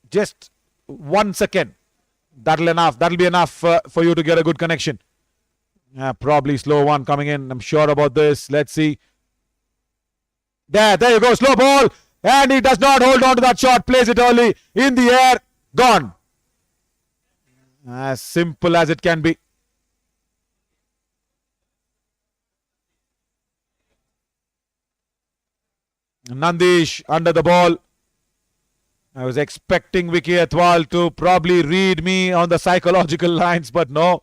just 1 second. That'll be enough for you to get a good connection. Probably slow one coming in. I'm sure about this. Let's see. There you go. Slow ball. And he does not hold on to that shot. Plays it early. In the air. Gone. As simple as it can be. Nandish under the ball. I was expecting Vicky Atwal to probably read me on the psychological lines, but no.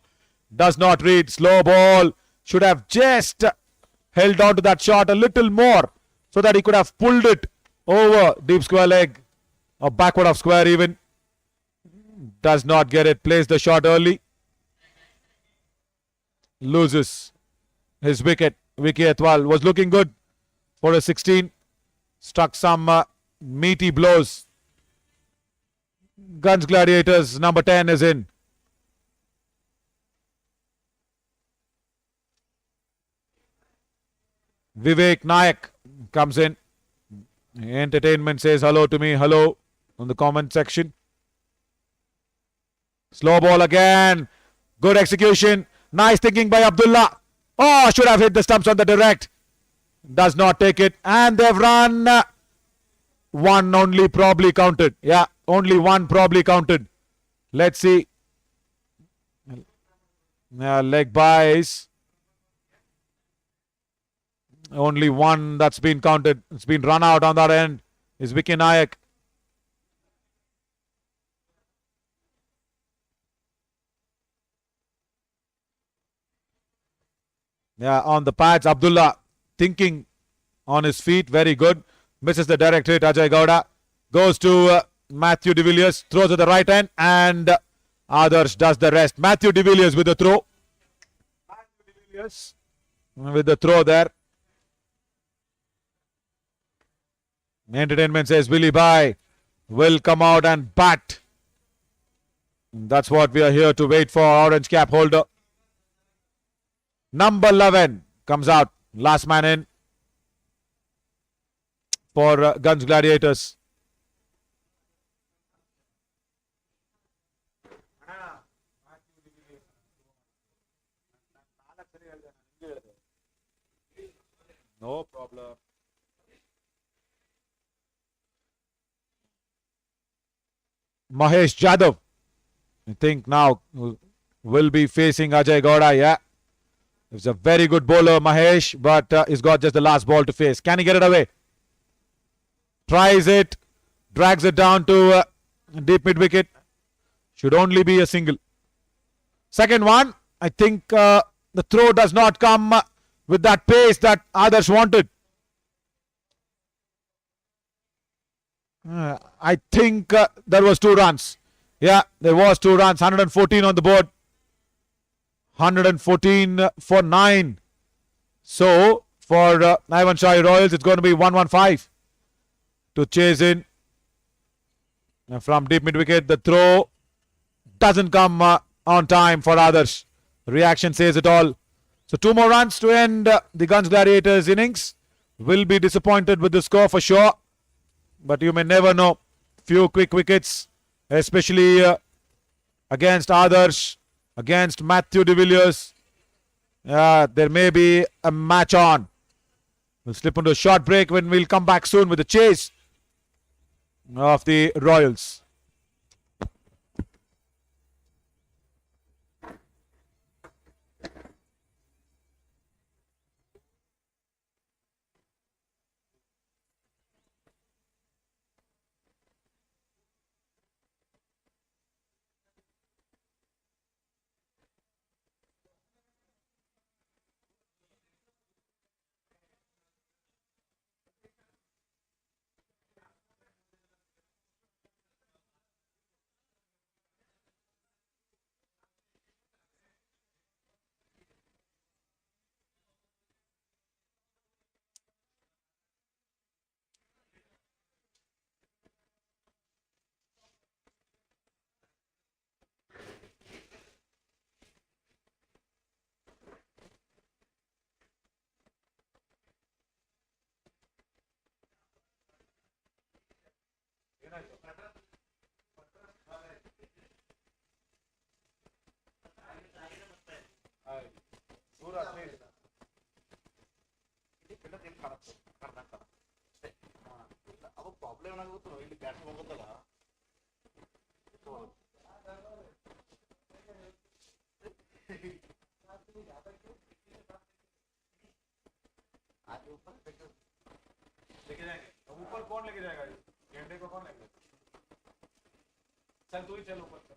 Does not read. Slow ball. Should have just held on to that shot a little more so that he could have pulled it over deep square leg or backward of square even. Does not get it. Plays the shot early. Loses his wicket. Vicky Atwal was looking good for a 16. Struck some meaty blows. Gunj Gladiators number 10 is in. Vivek Nayak comes in. Entertainment says hello to me. Hello on the comment section. Slow ball again. Good execution. Nice thinking by Abdullah. Oh, should have hit the stumps on the direct. Does not take it. And they've run. One only probably counted. Yeah, only one probably counted. Let's see. Leg byes. Only one that's been counted. It's been run out on that end. Is Vicky Nayak. Yeah, on the pads. Abdullah thinking on his feet. Very good. Misses the direct hit. Ajay Gowda goes to Matthew de Villiers. Throws at the right end. And Adarsh does the rest. Matthew de Villiers with the throw. Matthew de Villiers with the throw there. Entertainment says Willie Bhai will come out and bat. That's what we are here to wait for. Orange cap holder. Number 11 comes out. Last man in for Gunj Gladiators. No problem. Mahesh Jadhav, I think now will be facing Ajay Gowda. Yeah, he's a very good bowler, Mahesh, but he's got just the last ball to face. Can he get it away? Tries it, drags it down to deep mid wicket. Should only be a single. Second one, I think the throw does not come with that pace that Adarsh wanted. I think there was 2 runs. Yeah, there was 2 runs. 114 on the board. 114 for 9. So, for Aiwan Shahi Royals, it's going to be 115 to chase in. From deep mid wicket, the throw doesn't come on time for others. Reaction says it all. So, 2 more runs to end the Gunj Gladiators innings. will be disappointed with the score for sure. But you may never know. Few quick wickets, especially against Adarsh, against Matthew de Villiers. There may be a match on. We'll slip into a short break when we'll come back soon with the chase of the Royals. ऊपर कौन लेके जाएगा? गेंडे को कौन लेके? चल तू ही चल ऊपर.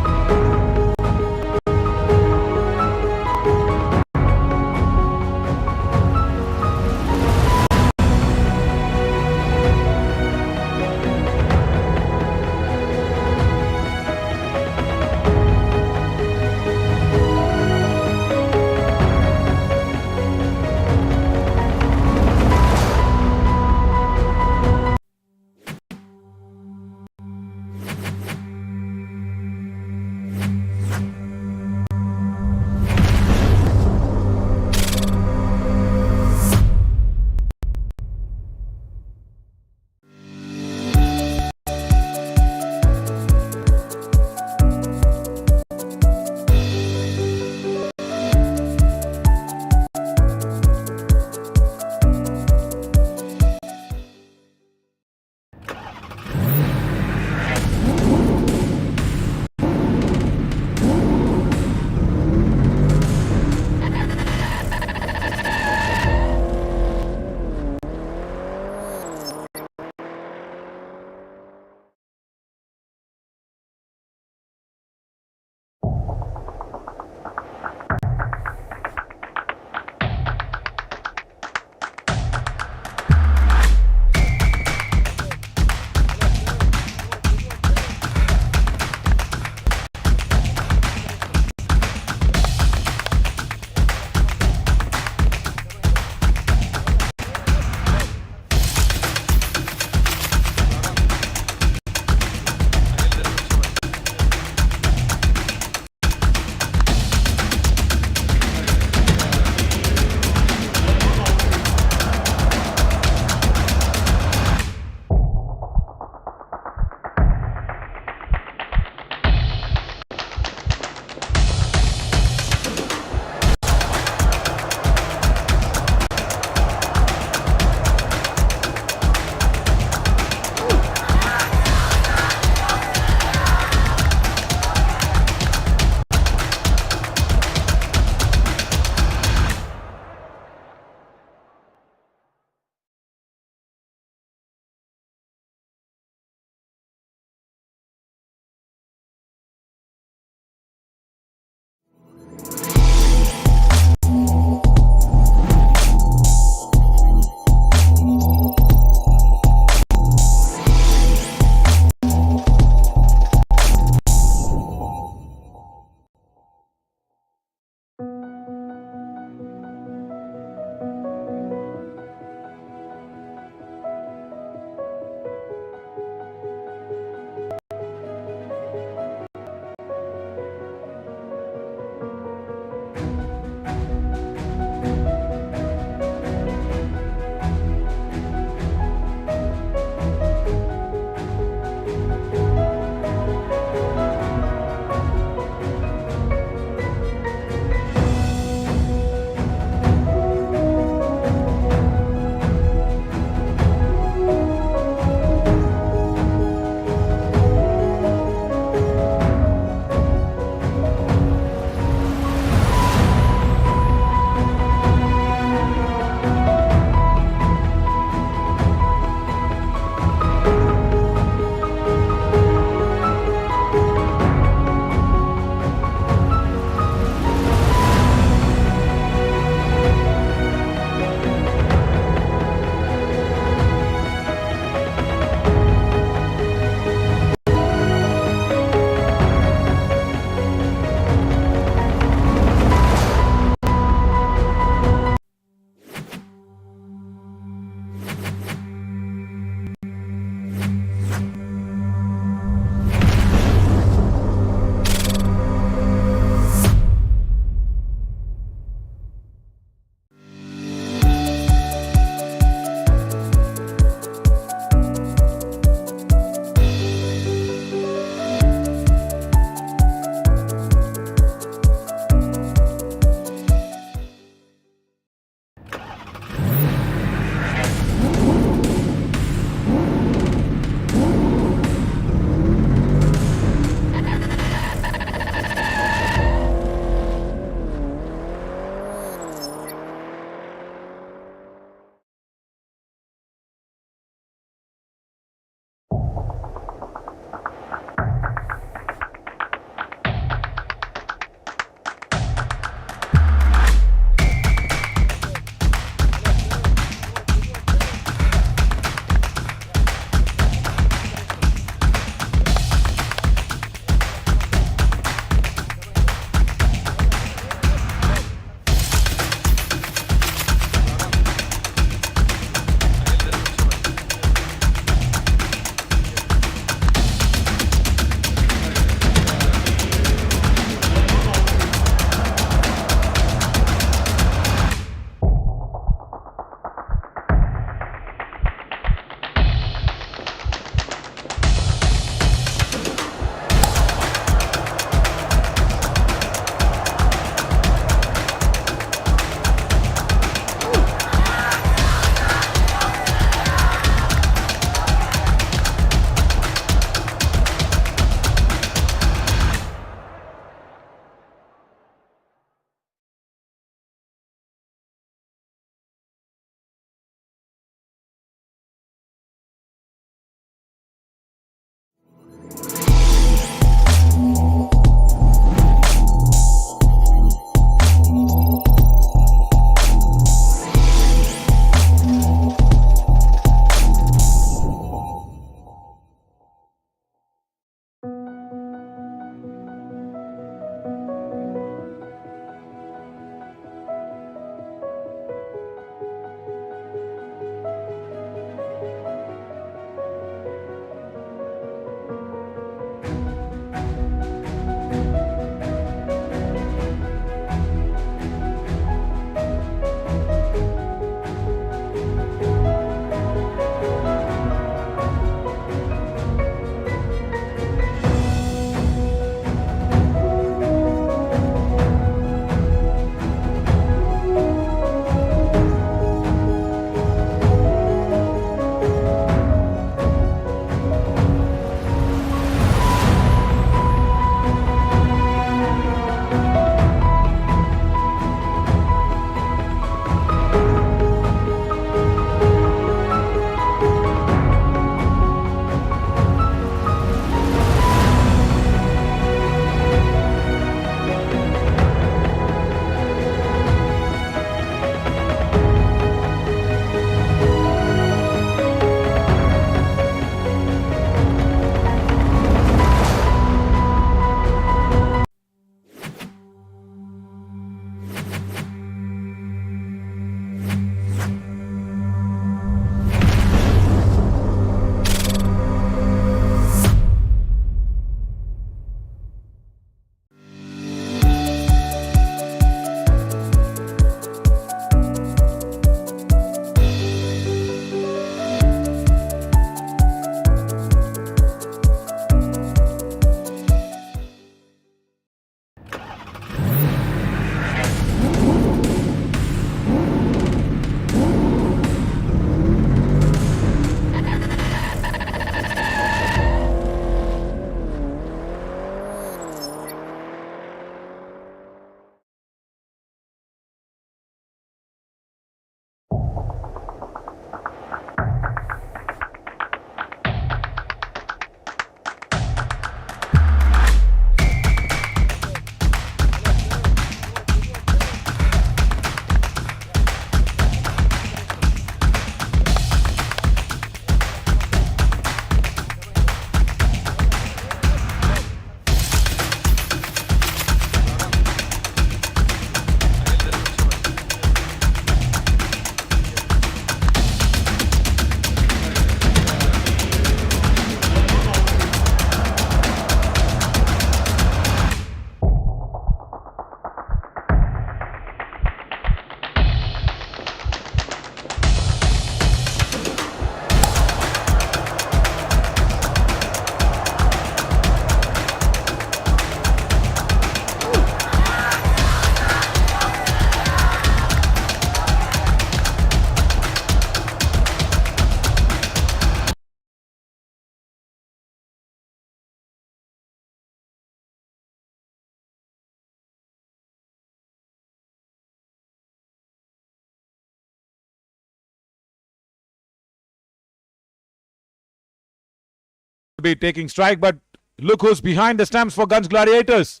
be taking strike, but look who's behind the stumps for Gunj Gladiators.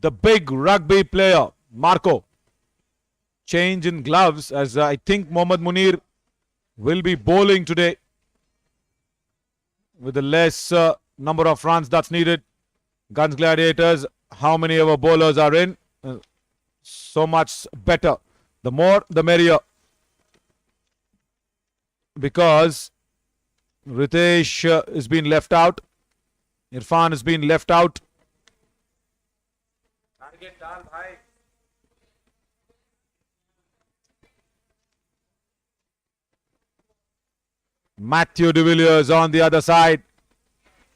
The big rugby player, Marco. Change in gloves as I think Mohammad Munir will be bowling today with the less number of runs that's needed. Gunj Gladiators, how many of our bowlers are in? So much better. The more, the merrier. Because Ritesh has been left out. Irfan has been left out. Matthew de Villiers on the other side.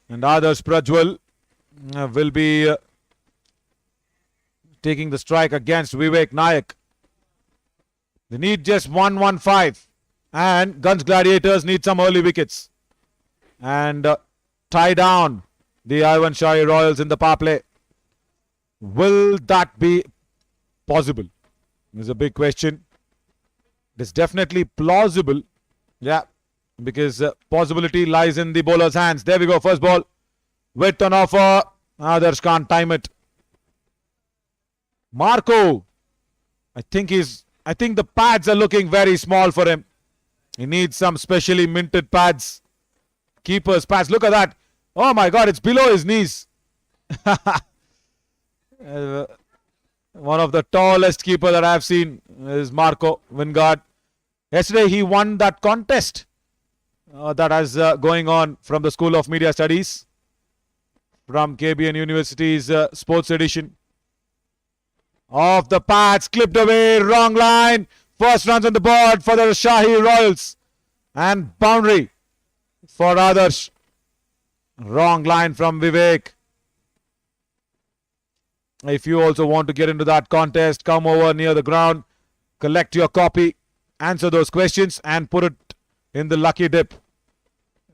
And Adarsh Prajwal will be taking the strike against Vivek Nayak. They need just 1-1-5. And Gunj Gladiators need some early wickets. And tie down the Aiwan Shahi Royals in the power play. Will that be possible? Is a big question. It's definitely plausible. Yeah, because possibility lies in the bowler's hands. There we go. First ball. Width on offer. Others can't time it. Marco. I think the pads are looking very small for him. He needs some specially minted pads. Keeper's pads. Look at that. Oh my God, it's below his knees. One of the tallest keeper that I've seen is Marco Wingard. Yesterday he won that contest that is going on from the School of Media Studies from KBN University's sports edition. Off the pads, clipped away, wrong line. First runs on the board for the Shahi Royals. And boundary for others. Wrong line from Vivek. If you also want to get into that contest, come over near the ground, collect your copy, answer those questions and put it in the lucky dip.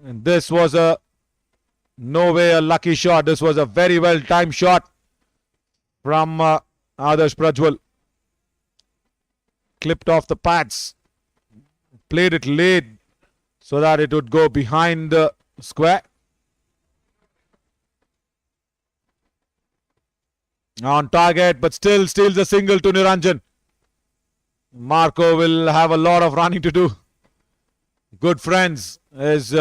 And this was no way a lucky shot. This was a very well timed shot from Adarsh Prajwal. Clipped off the pads. Played it late so that it would go behind the square. On target, but still steals a single to Niranjan. Marco will have a lot of running to do. Good friends is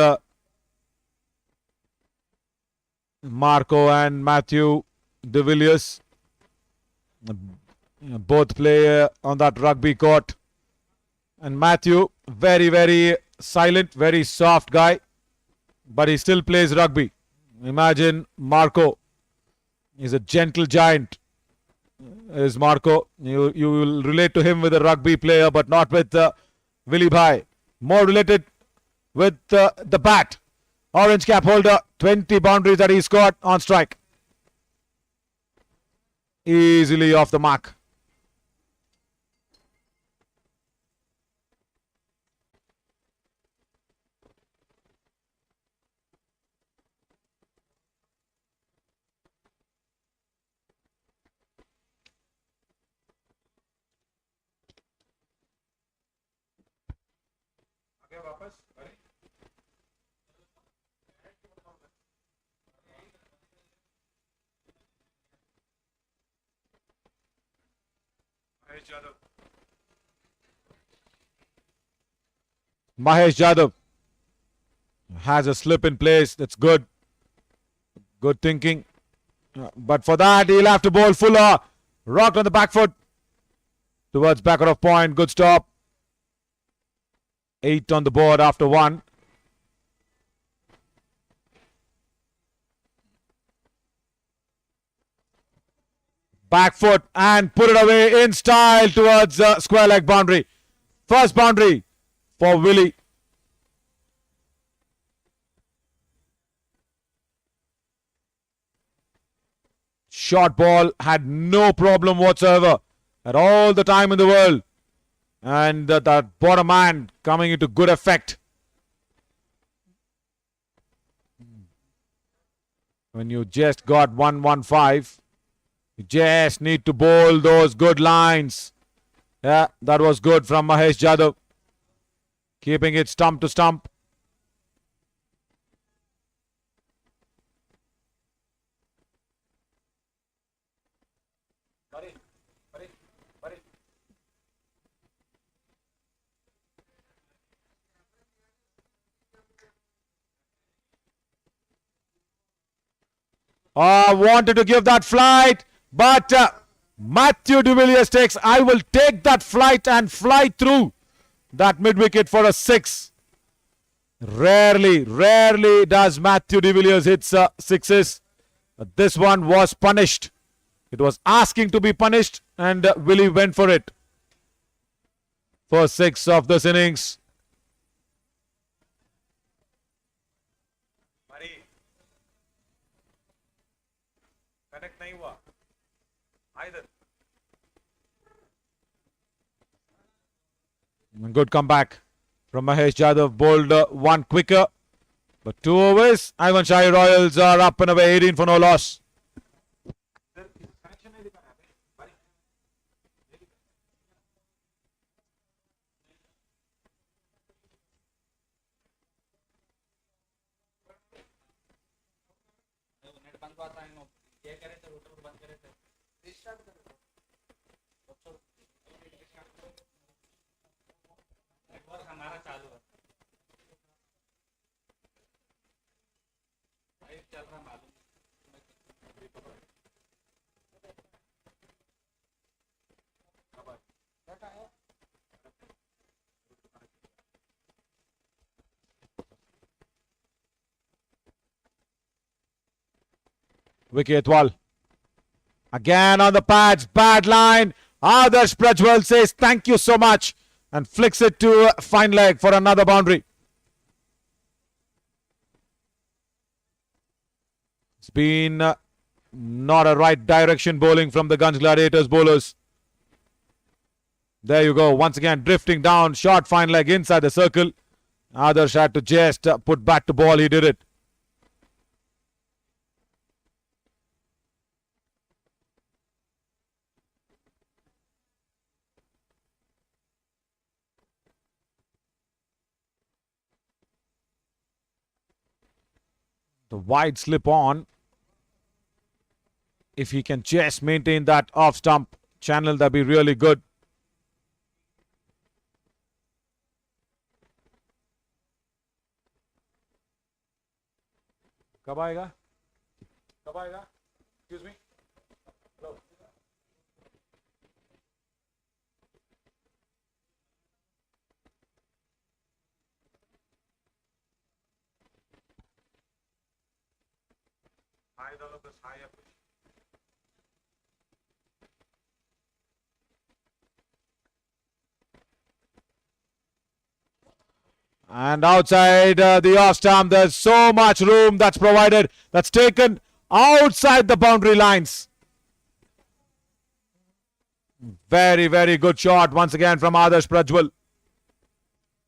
Marco and Matthew de Villiers. Both play on that rugby court. And Matthew, very, very silent, very soft guy. But he still plays rugby. Imagine Marco. He's a gentle giant. Is Marco. You will relate to him with a rugby player, but not with Willie Bhai. More related with the bat. Orange cap holder. 20 boundaries that he scored on strike. Easily off the mark. Mahesh Jadhav has a slip in place. That's good. Good thinking. But for that, he'll have to bowl Fuller. Rocked on the back foot. Towards back of point. Good stop. 8 on the board after 1. Back foot and put it away in style towards square leg boundary. First boundary for Willie. Short ball, had no problem whatsoever. Had all the time in the world. And that bottom man coming into good effect. When you just got 1-1-5, you just need to bowl those good lines. Yeah, that was good from Mahesh Jadhav. Keeping it stump to stump. Wanted to give that flight, but Matthew de Villiers takes, I will take that flight and fly through that mid-wicket for a 6. Rarely does Matthew de Villiers hit sixes. But this one was punished. It was asking to be punished, and Willie went for it. First 6 of this innings. Connect नहीं हुआ either. Good comeback from Mahesh Jadhav. Bowled one quicker. But 2 overs. Aiwan Shahi Royals are up and away, 18 for no loss. Vicky Etwal. Again on the pads. Bad line. Adarsh Prajwal says thank you so much and flicks it to fine leg for another boundary. It's been not a right direction bowling from the Gunj Gladiators bowlers. There you go. Once again drifting down. Short fine leg inside the circle. Adarsh had to just put back to ball. He did it. The wide slip on. If he can just maintain that off stump channel, that'd be really good. कब आएगा? कब आएगा? Excuse me. Hello. High developers, high up. And outside the off stump, there's so much room that's provided. That's taken outside the boundary lines. Very good shot once again from Adarsh Prajwal.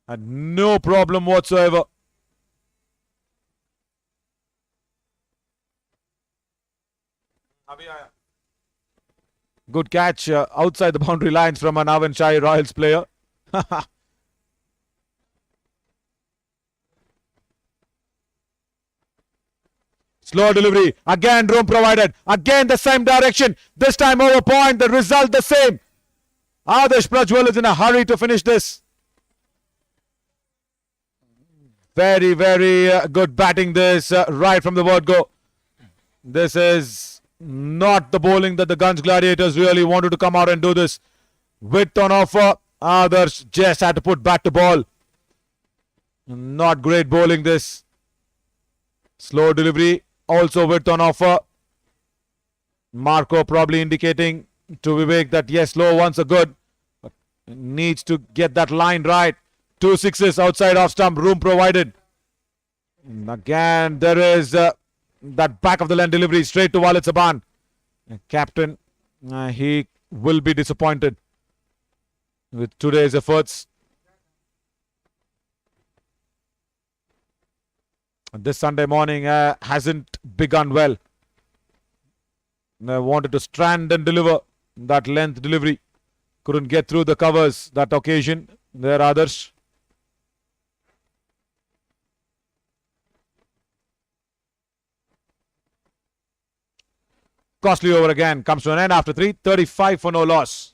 And no problem whatsoever. Good catch outside the boundary lines from an Aiwan Shahi Royals player. Slow delivery. Again room provided. Again the same direction. This time over point. The result the same. Adarsh Prajwal is in a hurry to finish this. Very good batting this right from the word go. This is not the bowling that the Gunj Gladiators really wanted to come out and do this. Width on offer. Adarsh just had to put back to ball. Not great bowling this. Slow delivery. Also width on offer. Marco probably indicating to Vivek that yes, slow ones are good. But needs to get that line right. 2 sixes outside off stump. Room provided. And again, there is that back of the lane delivery straight to Walid Saban. Captain, he will be disappointed with today's efforts. This Sunday morning hasn't begun well. They wanted to strand and deliver that length delivery. Couldn't get through the covers that occasion. There are others. Costly over again. Comes to an end after 3. 35 for no loss.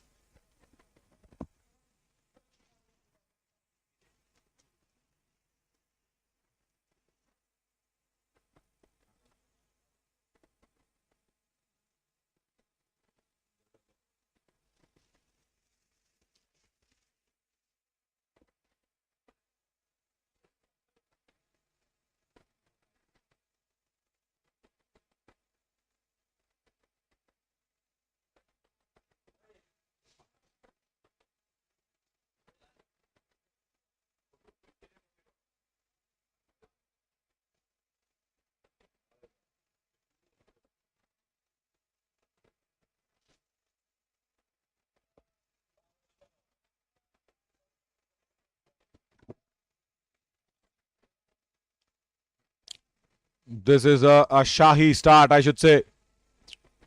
This is a Shahi start, I should say,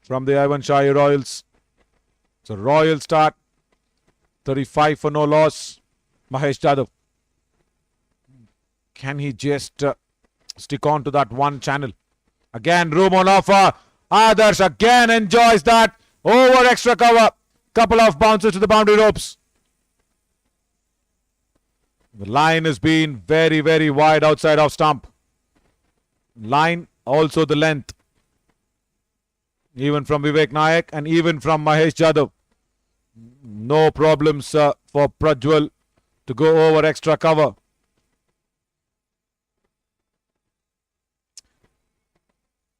from the Aiwan Shahi Royals. It's a royal start. 35 for no loss. Mahesh Jadhav. Can he just stick on to that one channel? Again, room on offer. Adarsh again enjoys that. Over extra cover. Couple of bounces to the boundary ropes. The line has been very, very wide outside of stump. Line, also the length. Even from Vivek Nayak and even from Mahesh Jadhav. No problems for Prajwal to go over extra cover.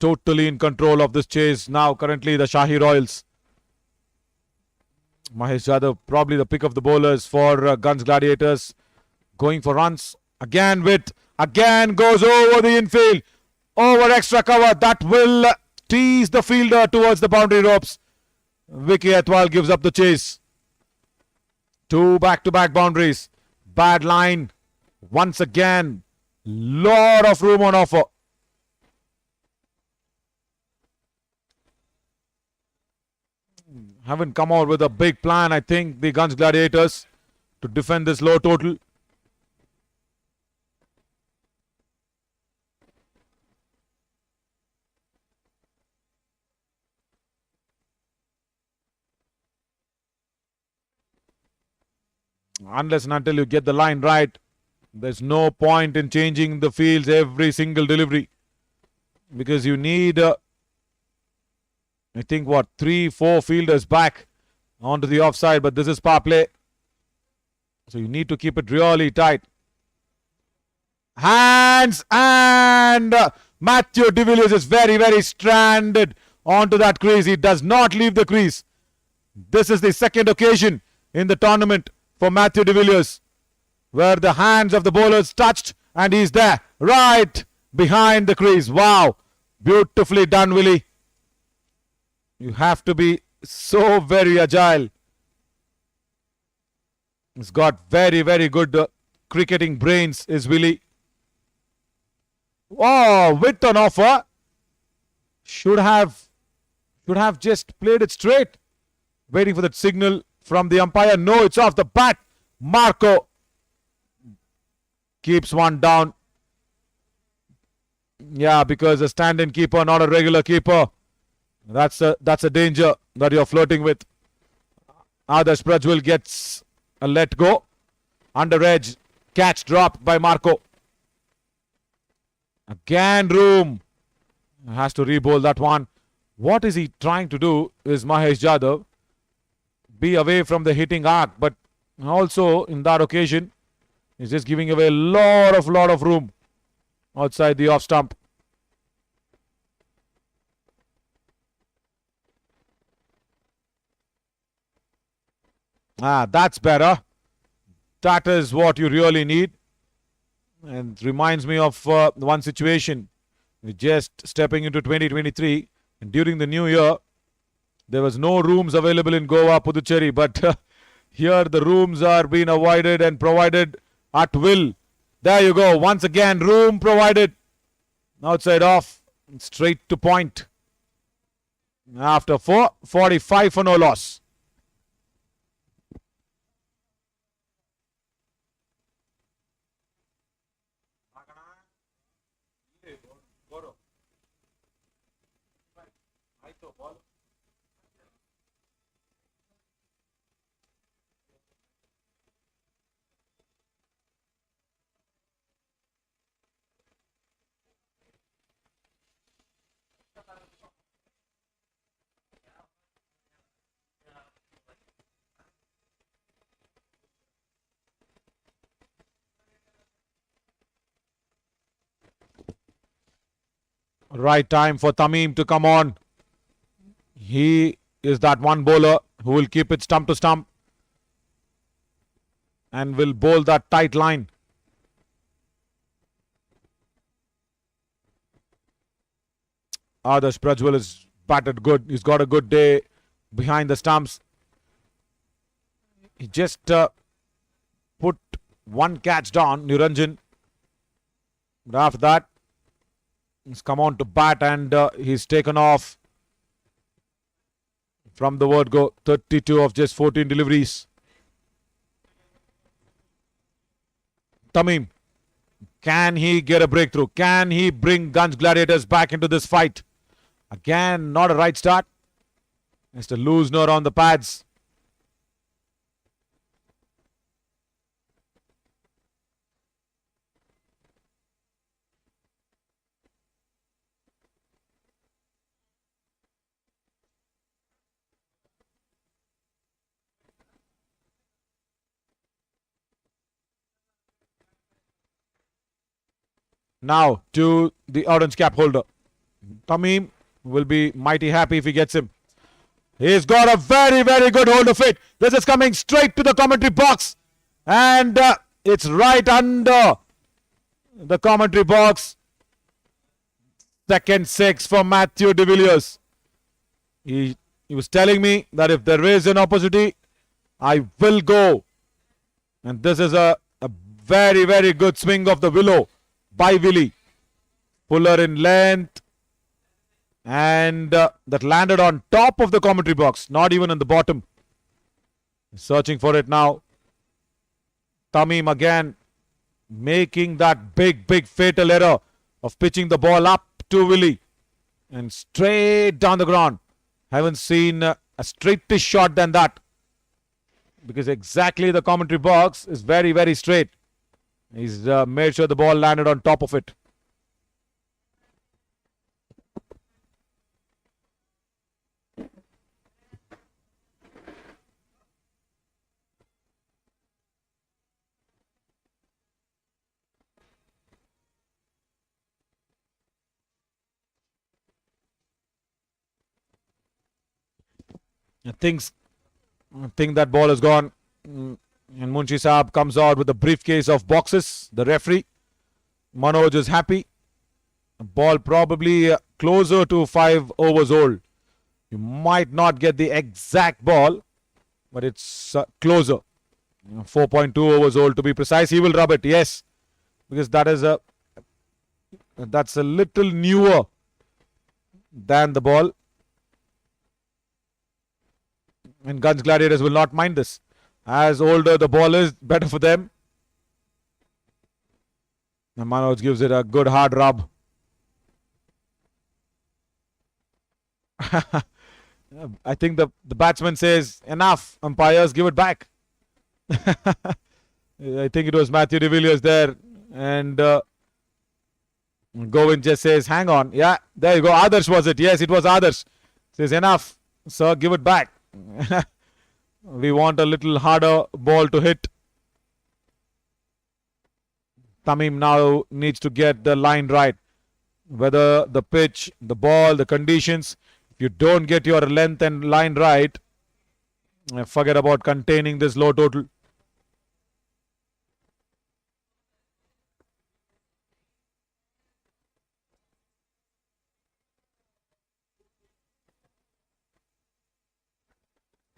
Totally in control of this chase now. Currently the Shahi Royals. Mahesh Jadhav probably the pick of the bowlers for Gunj Gladiators. Going for runs. Again goes over the infield. Over extra cover. That will tease the fielder towards the boundary ropes. Vicky Atwal gives up the chase. 2 back-to-back boundaries. Bad line. Once again. Lot of room on offer. Haven't come out with a big plan, I think, the Gunj Gladiators, to defend this low total. Unless and until you get the line right, there's no point in changing the fields every single delivery. Because you need, I think, 3-4 fielders back onto the offside. But this is power play. So you need to keep it really tight. Hands, and Matthew de Villiers is very, very stranded onto that crease. He does not leave the crease. This is the second occasion in the tournament for Matthew de Villiers where the hands of the bowlers touched and he's there right behind the crease. Wow, beautifully done, Willie. You have to be so very agile. He's got very, very good cricketing brains, is Willie. Oh, width on offer. Should have just played it straight. Waiting for that signal from the umpire. No, it's off the bat. Marco keeps one down. Yeah, because a stand-in keeper, not a regular keeper. That's a danger that you're flirting with. Adarsh Prajwal gets a let go. Under edge. Catch dropped by Marco. Again room. Has to re-bowl that one. What is he trying to do is Mahesh Jadhav be away from the hitting arc, but also in that occasion he's just giving away a lot of room outside the off stump. That's better. That is what you really need. And reminds me of one situation. We're just stepping into 2023, and during the new year there was no rooms available in Goa, Puducherry, but here the rooms are being avoided and provided at will. There you go. Once again, room provided. Outside off, straight to point. After 45 for no loss. Right time for Tamim to come on. He is that one bowler who will keep it stump to stump and will bowl that tight line. Adarsh Prajwal is batted good. He's got a good day behind the stumps. He just put one catch down, Niranjan. But after that, He's come on to bat and he's taken off from the word go. 32 of just 14 deliveries. Tamim, can he get a breakthrough? Can he bring Gunj Gladiators back into this fight? Again, not a right start. Mr. Loosner on the pads. Now to the orange cap holder. Tamim will be mighty happy if he gets him. He's got a very, very good hold of it. This is coming straight to the commentary box. And it's right under the commentary box. Second six for Matthew de Villiers. He was telling me that if there is an opportunity, I will go. And this is a very, very good swing of the willow by Willie. Fuller in length. And that landed on top of the commentary box, not even in the bottom. Searching for it now. Tamim again making that big, big fatal error of pitching the ball up to Willie. And straight down the ground. Haven't seen a straightish shot than that. Because exactly the commentary box is very, very straight. He's made sure the ball landed on top of it. I think that ball is gone. And Munshi Saab comes out with a briefcase of boxes. The referee, Manoj, is happy. Ball probably closer to 5 overs old. You might not get the exact ball, but it's closer. 4.2 overs old to be precise. He will rub it, yes, because that's a little newer than the ball. And Gunj Gladiators will not mind this. As older the ball is, better for them. And Manoj gives it a good hard rub. I think the batsman says, enough, umpires, give it back. I think it was Matthew de Villiers there. And Govind just says, hang on. Yeah, there you go. Adarsh was it. Yes, it was Adarsh. Says, enough, sir, give it back. We want a little harder ball to hit. Tamim now needs to get the line right. Whether the pitch, the ball, the conditions. If you don't get your length and line right, forget about containing this low total.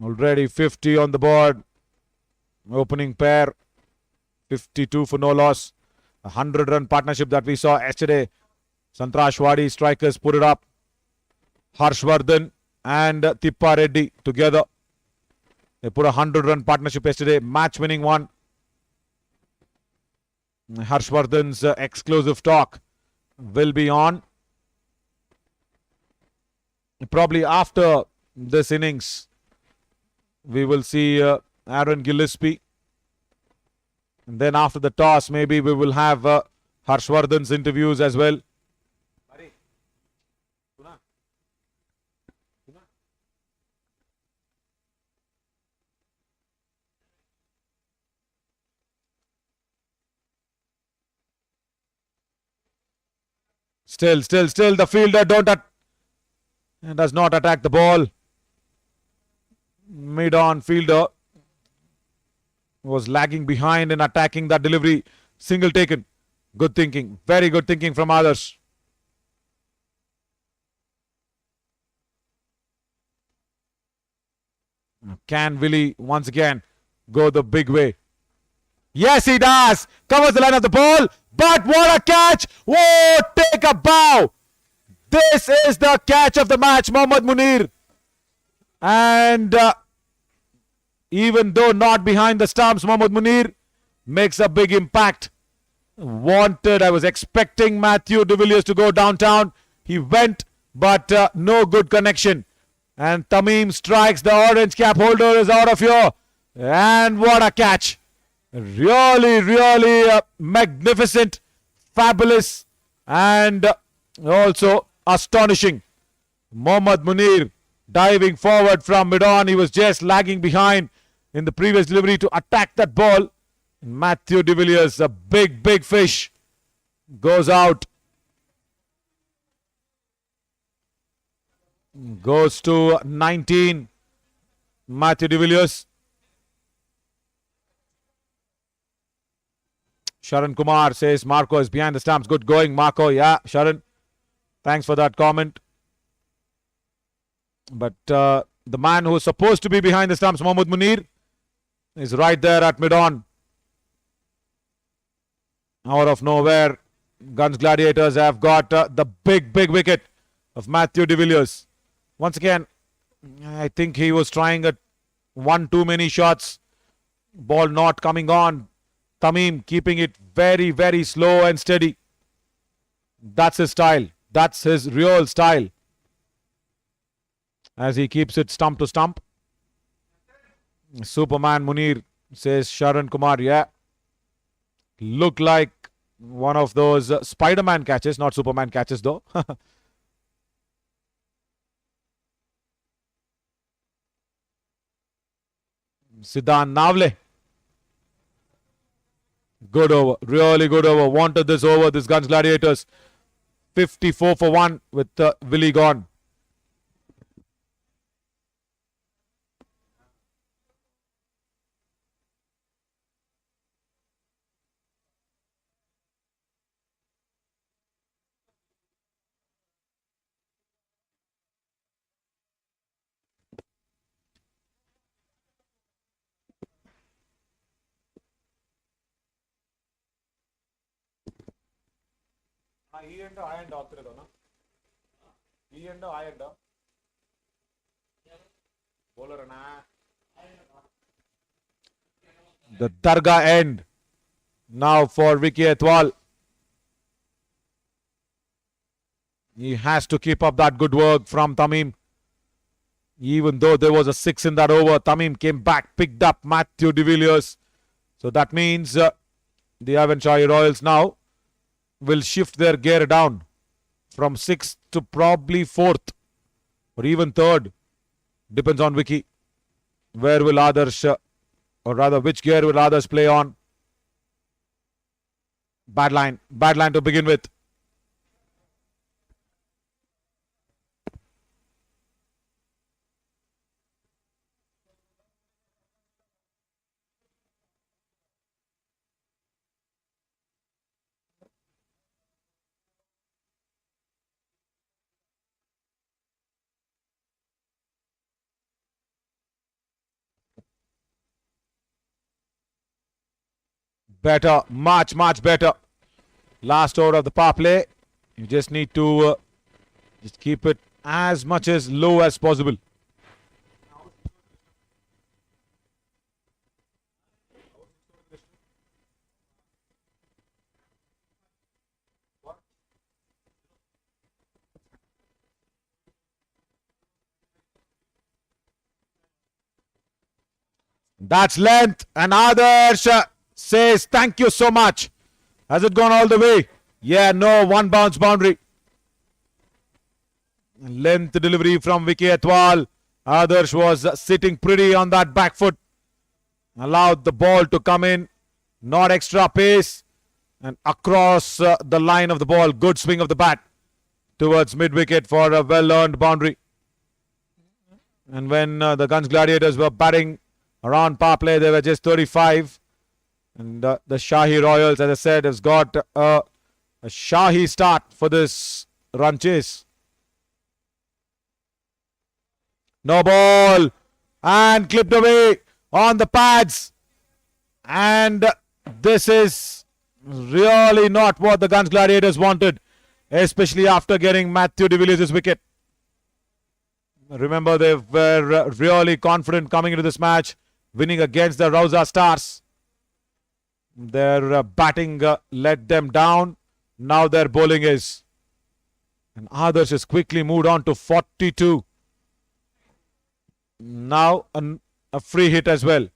Already 50 on the board. Opening pair. 52 for no loss. A 100-run partnership that we saw yesterday. Sangtrashwadi strikers put it up. Harshvardhan and Tippa Reddy together. They put a 100-run partnership yesterday. Match-winning one. Harshvardhan's exclusive talk will be on. Probably after this innings, we will see Aaron Gillespie. And then after the toss, maybe we will have Harshvardhan's interviews as well. Still, the fielder does not attack the ball. Mid-on fielder was lagging behind and attacking that delivery. Single taken. Good thinking. Very good thinking from others. Can Willie once again go the big way? Yes, he does. Covers the line of the ball. But what a catch. Whoa, take a bow. This is the catch of the match, Mohammad Munir. And even though not behind the stumps, Mohammad Munir makes a big impact. I was expecting Matthew de Villiers to go downtown. He went, but no good connection. And Tamim strikes. The orange cap holder is out of here. And what a catch. Really, really magnificent, fabulous, and also astonishing. Mohammad Munir diving forward from mid-on. He was just lagging behind in the previous delivery to attack that ball. Matthew de Villiers, a big, big fish, goes out. Goes to 19. Matthew de Villiers. Sharan Kumar says Marco is behind the stumps. Good going, Marco. Yeah, Sharan. Thanks for that comment. But the man who is supposed to be behind the stumps, Mohammad Munir, is right there at mid-on. Out of nowhere, Gunj Gladiators have got the big, big wicket of Matthew de Villiers. Once again, I think he was trying one too many shots. Ball not coming on. Tamim keeping it very, very slow and steady. That's his style. That's his real style. As he keeps it stump to stump. Superman Munir, says Sharan Kumar. Yeah. Look like one of those Spider-Man catches. Not Superman catches though. Siddhan Navle. Good over. Really good over. Wanted this over. This Gunj Gladiators. 54 for 1 with Willie gone. The Dargah end now for Vicky Etwal. He has to keep up that good work from Tamim. Even though there was a 6 in that over, Tamim came back, picked up Matthew de Villiers. So that means the Aiwan Shahi Royals now will shift their gear down from 6th to probably 4th or even 3rd. Depends on Vicky. Where will others, or rather which gear will others play on? Bad line to begin with. Better, much better. Last over of the power play. You just need to just keep it as much as low as possible. That's length, and Adarsh says thank you so much. Has it gone all the way? Yeah, no, 1 bounce boundary. Length delivery from Vicky Etwal. Adarsh was sitting pretty on that back foot. Allowed the ball to come in. Not extra pace. And across the line of the ball. Good swing of the bat towards mid-wicket for a well-earned boundary. And when the Gunj Gladiators were batting around power play, they were just 35. And the Shahi Royals, as I said, has got a Shahi start for this run chase. No ball. And clipped away on the pads. And this is really not what the Gunj Gladiators wanted. especially after getting Matthew de Villiers' wicket. Remember, they were really confident coming into this match, winning against the Rauza Stars. Their batting let them down. Now their bowling is. And Adarsh has quickly moved on to 42. Now a free hit as well.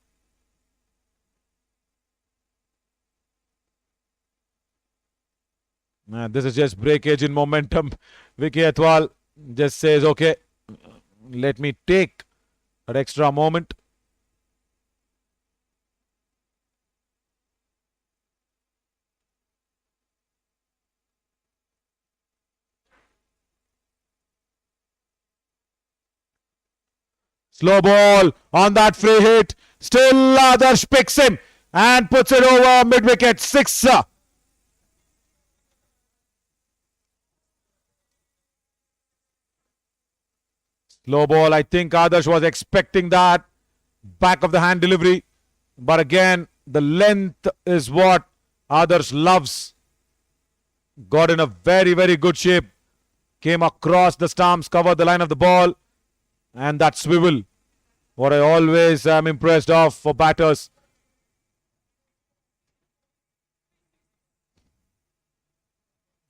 This is just breakage in momentum. Vicky Atwal just says, okay, let me take an extra moment. Slow ball on that free hit. Still Adarsh picks him and puts it over mid-wicket. Sixer. Slow ball. I think Adarsh was expecting that. Back of the hand delivery. But again, the length is what Adarsh loves. Got in a very, very good shape. Came across the stumps, covered the line of the ball. And that swivel. What I always am impressed of for batters.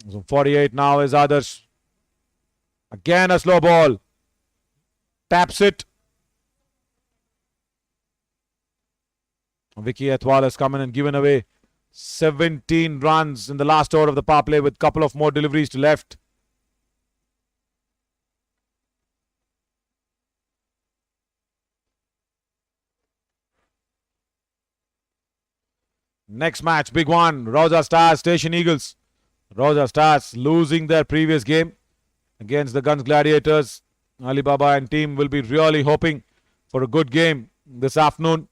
So 48 now is Adarsh. Again a slow ball. Taps it. Vicky Atwal has come in and given away 17 runs in the last over of the power play with a couple of more deliveries to left. Next match, big one. Rauza Stars, Station Eagles. Rauza Stars losing their previous game against the Gunj Gladiators. Alibaba and team will be really hoping for a good game this afternoon.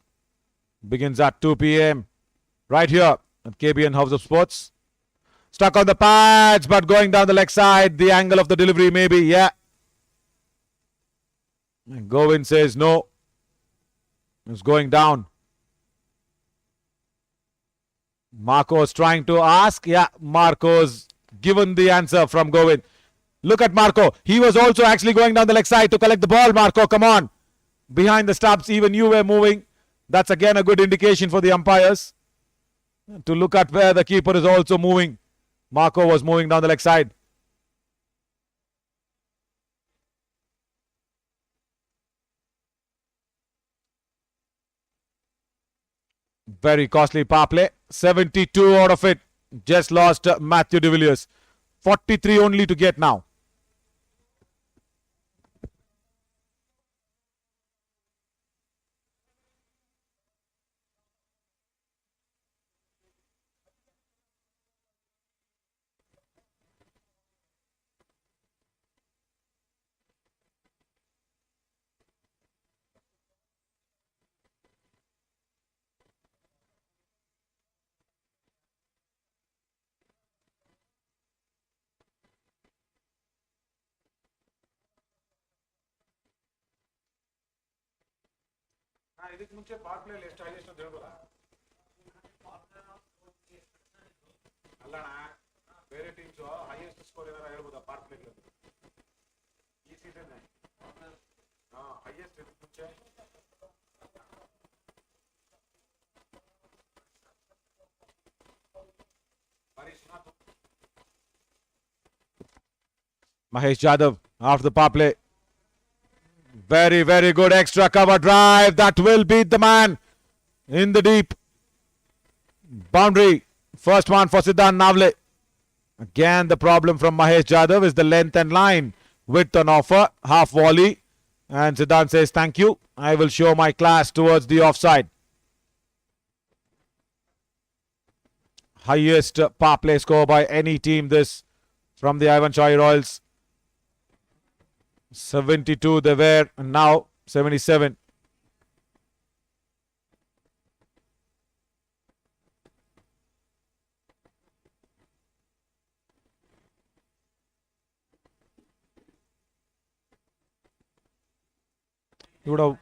Begins at 2 p.m. right here at KBN House of Sports. Stuck on the pads, but going down the leg side. The angle of the delivery maybe, yeah. And Govind says no. It's going down. Marco's trying to ask. Yeah, Marco's given the answer from Govind. Look at Marco. He was also actually going down the leg side to collect the ball. Marco, come on. Behind the stumps, even you were moving. That's again a good indication for the umpires to look at where the keeper is also moving. Marco was moving down the leg side. Very costly power play. 72 out of it. Just lost Matthew de Villiers. 43 only to get now. ಇದಕ್ಕೆ ಮುಂಚೆ part play ಎಷ್ಟು highest ಅಂತ ಹೇಳ್ಬೋದಾ ಅಲ್ಲಣ್ಣ ಬೇರೆ teams highest score ಏನಾರ ಹೇಳ್ಬೋದಾ part play ಈ season highest ಇದಕ್ಕೆ ಮುಂಚೆ Mahesh Jadhav after the power play. Very, very good extra cover drive. That will beat the man in the deep. Boundary. First one for Siddhant Navle. Again, the problem from Mahesh Jadhav is the length and line. Width on offer. Half volley. And Siddhant says, thank you. I will show my class towards the offside. Highest power play score by any team this from the Aiwan Shahi Royals. 72 they were, and now 77. You would have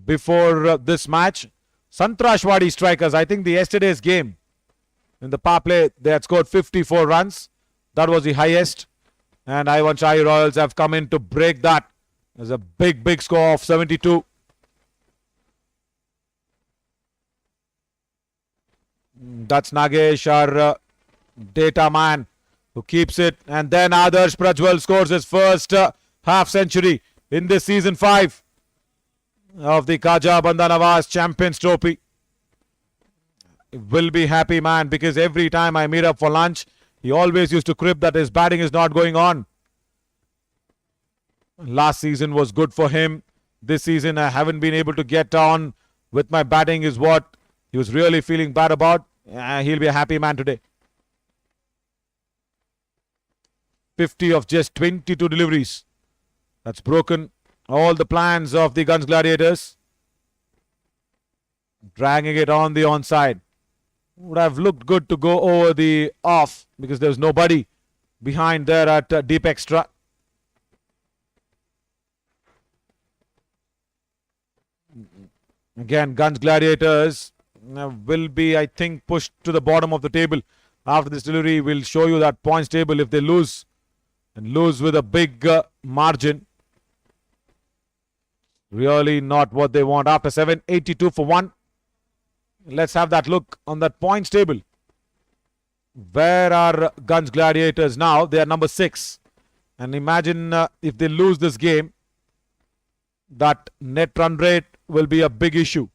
before this match. Sangtrashwadi strikers, I think the yesterday's game in the power play, they had scored 54 runs. That was the highest. And Aiwan Shahi Royals have come in to break that. There's a big score of 72. That's Nagesh, our data man, who keeps it. And then Adarsh Prajwal scores his first half century in this season 5 of the Khaja Banda Nawaz Champions Trophy. Will be happy, man, because every time I meet up for lunch, he always used to crib that his batting is not going on. Last season was good for him. This season I haven't been able to get on with my batting is what he was really feeling bad about. He'll be a happy man today. 50 of just 22 deliveries. That's broken all the plans of the Gunj Gladiators. Dragging it on the onside. Would have looked good to go over the off because there's nobody behind there at deep extra. Again, Gunj Gladiators will be, I think, pushed to the bottom of the table. After this delivery, we'll show you that points table if they lose. And lose with a big margin. Really not what they want. After 7, 82 for 1. Let's have that look on that points table. Where are Gunj Gladiators now? They are number 6. And imagine if they lose this game, that net run rate will be a big issue.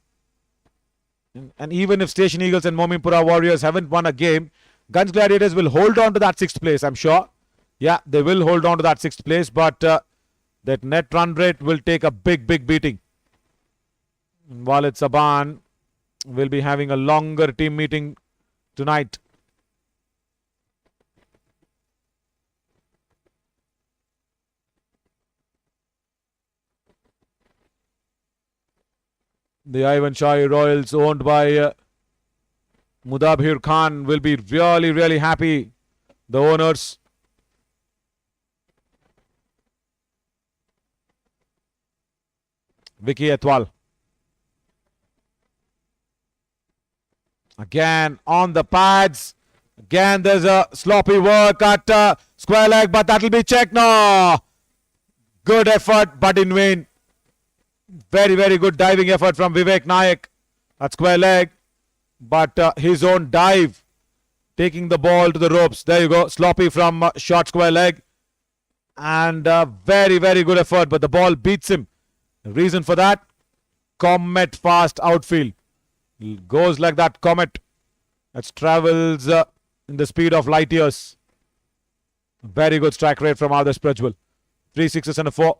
And even if Station Eagles and Mominpura Warriors haven't won a game, Gunj Gladiators will hold on to that 6th place, I'm sure. Yeah, they will hold on to that 6th place, but that net run rate will take a big beating. Walid Saban will be having a longer team meeting tonight. The Aiwan Shahi Royals, owned by Mudabhir Khan, will be really happy. The owners. Vicky Etwal. Again on the pads. Again there's a sloppy work at square leg, but that'll be checked. No. Good effort, but in vain. Very good diving effort from Vivek Nayak at square leg. But his own dive, taking the ball to the ropes. There you go. Sloppy from short square leg. And very good effort, but the ball beats him. The reason for that, comet fast outfield. Goes like that comet. That travels in the speed of light years. Very good strike rate from Adarsh Prajwal. 3 6s and a 4.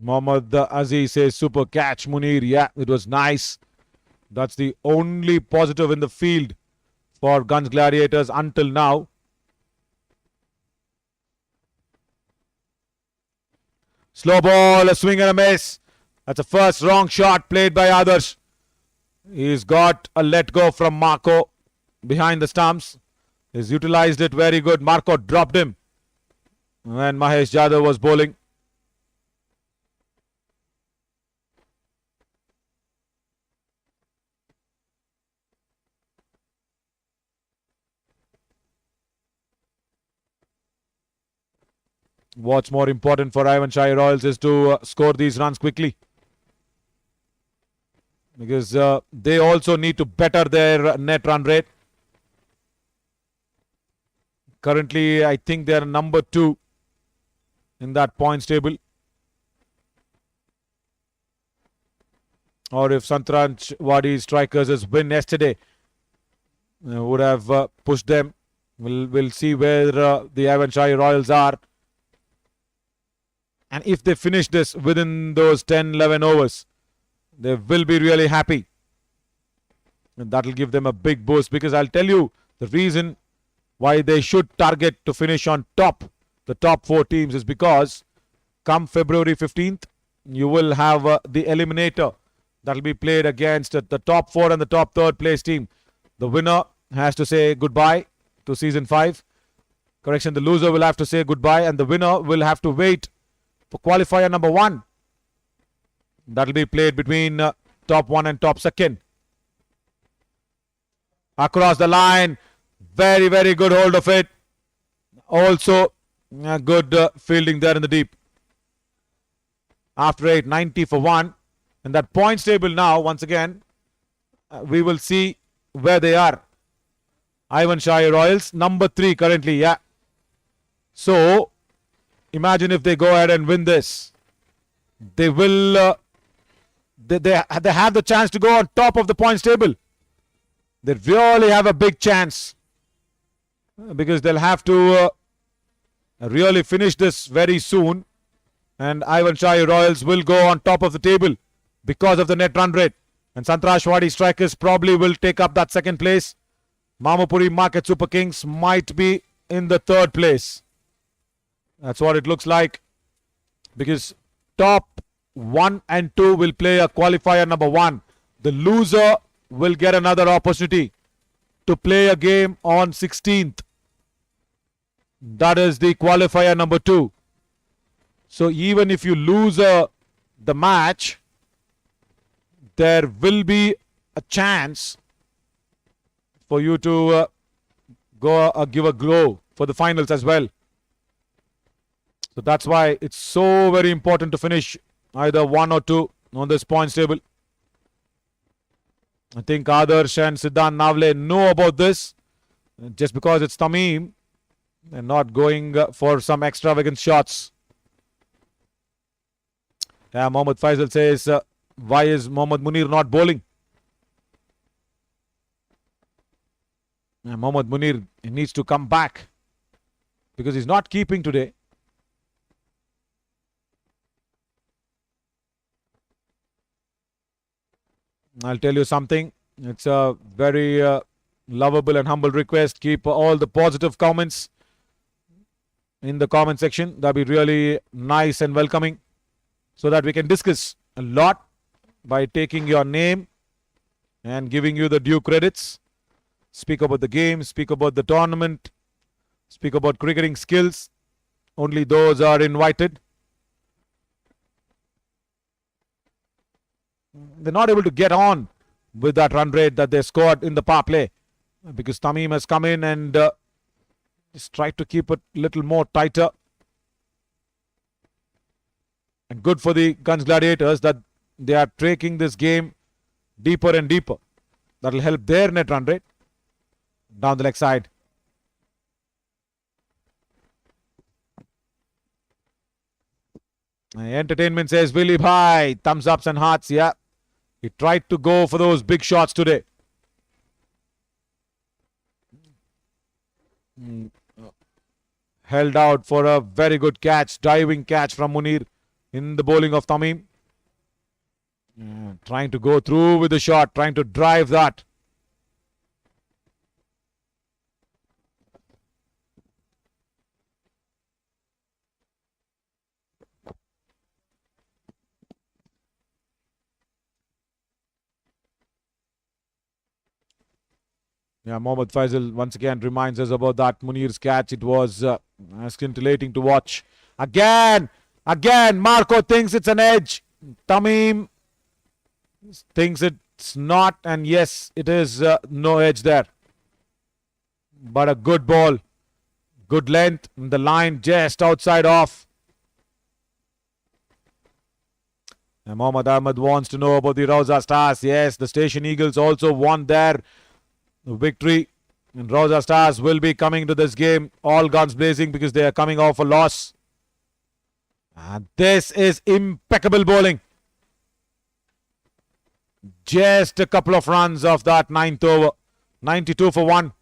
Mohammad Aziz says, super catch, Munir. Yeah, it was nice. That's the only positive in the field for Gunj Gladiators until now. Slow ball, a swing and a miss. That's a first wrong shot played by Adarsh. He's got a let go from Marco behind the stumps. He's utilized it very good. Marco dropped him when Mahesh Jadhav was bowling. What's more important for Aiwan Shahi Royals is to score these runs quickly. Because they also need to better their net run rate. Currently, I think they are number 2 in that points table. Or if Sangtrashwadi strikers' win yesterday would have pushed them. We'll see where the Aiwan Shahi Royals are. And if they finish this within those 10-11 overs, they will be really happy. And that will give them a big boost, because I'll tell you, The reason why they should target to finish on top, the top 4 teams, is because come February 15th, you will have the eliminator that will be played against the top 4 and the top 3rd place team. The winner has to say goodbye to season 5. Correction, the loser will have to say goodbye, and the winner will have to wait for qualifier number 1. That will be played between top 1 and top 2nd. Across the line, very, very good hold of it. Also, good fielding there in the deep. After 8, 90 for 1. And that points table now, once again, we will see where they are. Aiwan Shahi Royals, number 3 currently, yeah. So, imagine if they go ahead and win this. They will, they have the chance to go on top of the points table. They really have a big chance. Because they'll have to really finish this very soon. And Aiwan Shahi Royals will go on top of the table because of the net run rate. And Sangtrashwadi Strikers probably will take up that 2nd place. Mamapuri Market Super Kings might be in the 3rd place. That's what it looks like. Because top 1 and 2 will play a qualifier number 1. The loser will get another opportunity to play a game on 16th. That is the qualifier number 2. So even if you lose the match, there will be a chance for you to give a go for the finals as well. So that's why it's so very important to finish either 1 or 2 on this points table. I think Adarsh and Siddhant Navle know about this. Just because it's Tamim, they're not going for some extravagant shots. Yeah, Mohammad Faisal says, why is Mohammad Munir not bowling? Yeah, Mohammad Munir, he needs to come back because he's not keeping today. I'll tell you something. It's a very lovable and humble request. Keep all the positive comments in the comment section. That'll be really nice and welcoming so that we can discuss a lot by taking your name and giving you the due credits. Speak about the game, speak about the tournament, speak about cricketing skills. Only those are invited. They're not able to get on with that run rate that they scored in the power play because Tamim has come in and just tried to keep it a little more tighter. And good for the Gunj Gladiators that they are taking this game deeper and deeper. That will help their net run rate down the leg side. Entertainment says, Willie Bhai, thumbs ups and hearts. Yeah, he tried to go for those big shots today. Held out for a very good catch, diving catch from Munir in the bowling of Tamim. Trying to go through with the shot, trying to drive that. Yeah, Mohammad Faisal once again reminds us about that Munir's catch. It was scintillating to watch. Again, Marco thinks it's an edge. Tamim thinks it's not, and yes, it is no edge there. But a good ball, good length, the line just outside off. And Mohammad Ahmed wants to know about the Rosa Stars. Yes, the Station Eagles also won their victory. And Rosa Stars will be coming to this game all guns blazing because they are coming off a loss. And this is impeccable bowling. Just a couple of runs of that 9th over. 92 for 1.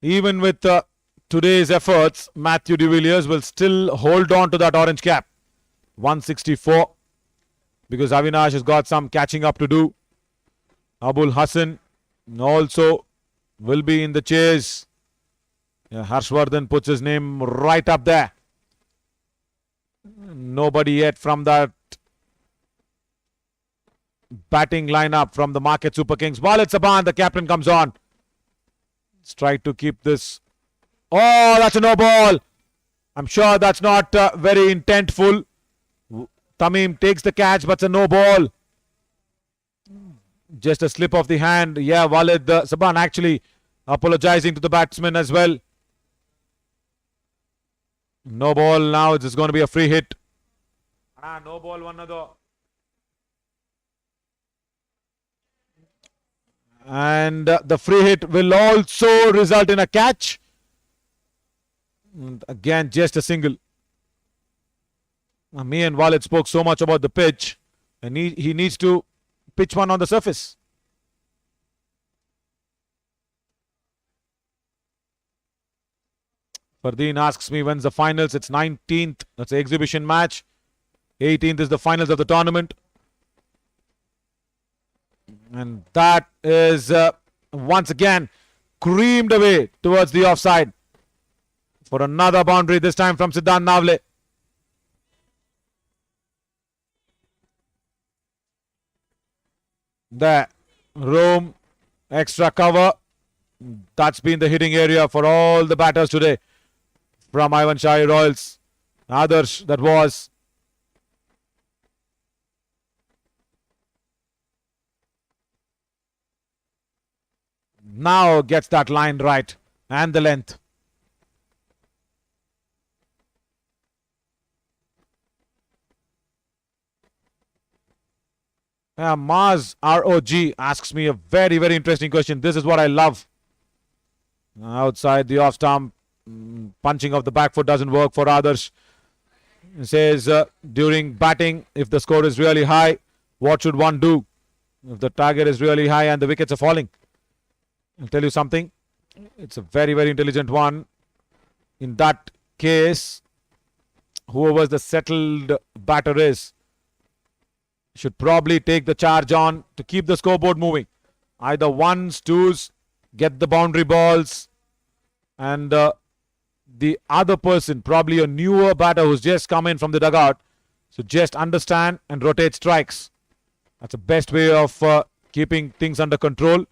Even with today's efforts, Matthew de Villiers will still hold on to that orange cap. 164. Because Avinash has got some catching up to do. Abul Hassan also will be in the chase. Yeah, Harshvardhan puts his name right up there. Nobody yet from that batting lineup from the Market Super Kings. Walid Saban, the captain, comes on. Let's try to keep this. Oh, that's a no ball. I'm sure that's not very intentful. Tamim takes the catch, but it's a no ball. Just a slip of the hand. Yeah, Walid Saban actually apologizing to the batsman as well. No ball now. It's going to be a free hit. No ball, one other. And the free hit will also result in a catch. And again, just a single. Me and Walid spoke so much about the pitch, and he needs to pitch one on the surface. Fardeen asks me when's the finals. It's 19th. That's the exhibition match. 18th is the finals of the tournament. And that is once again creamed away towards the offside. For another boundary, this time from Siddhant Navle. There. Room. Extra cover. That's been the hitting area for all the batters today. From Aiwan Shahi Royals. Adarsh, that was. Now gets that line right. And the length. Maz ROG asks me a very, very interesting question. This is what I love. Outside the off stump. Punching of the back foot doesn't work for others. He says during batting, if the score is really high, what should one do? If the target is really high and the wickets are falling. I'll tell you something. It's a very, very intelligent one. In that case, whoever the settled batter is, should probably take the charge on to keep the scoreboard moving. Either ones, twos, get the boundary balls, and the other person, probably a newer batter who's just come in from the dugout, so just understand and rotate strikes. That's the best way of keeping things under control.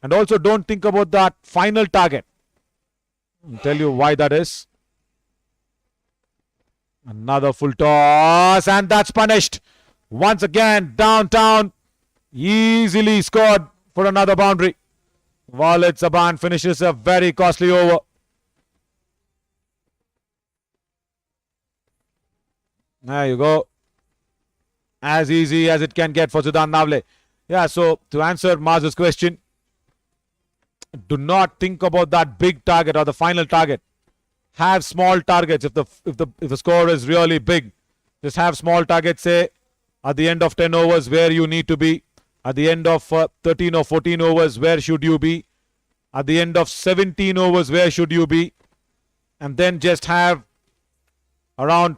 And also don't think about that final target. I'll tell you why that is. Another full toss, and that's punished. Once again, downtown, easily scored for another boundary. Walid Saban finishes a very costly over. There you go. As easy as it can get for Siddhant Navle. Yeah, so to answer Maz's question, do not think about that big target or the final target. Have small targets. If the score is really big, just have small targets. Say at the end of 10 overs where you need to be. At the end of 13 or 14 overs, where should you be? At the end of 17 overs, where should you be? And then just have around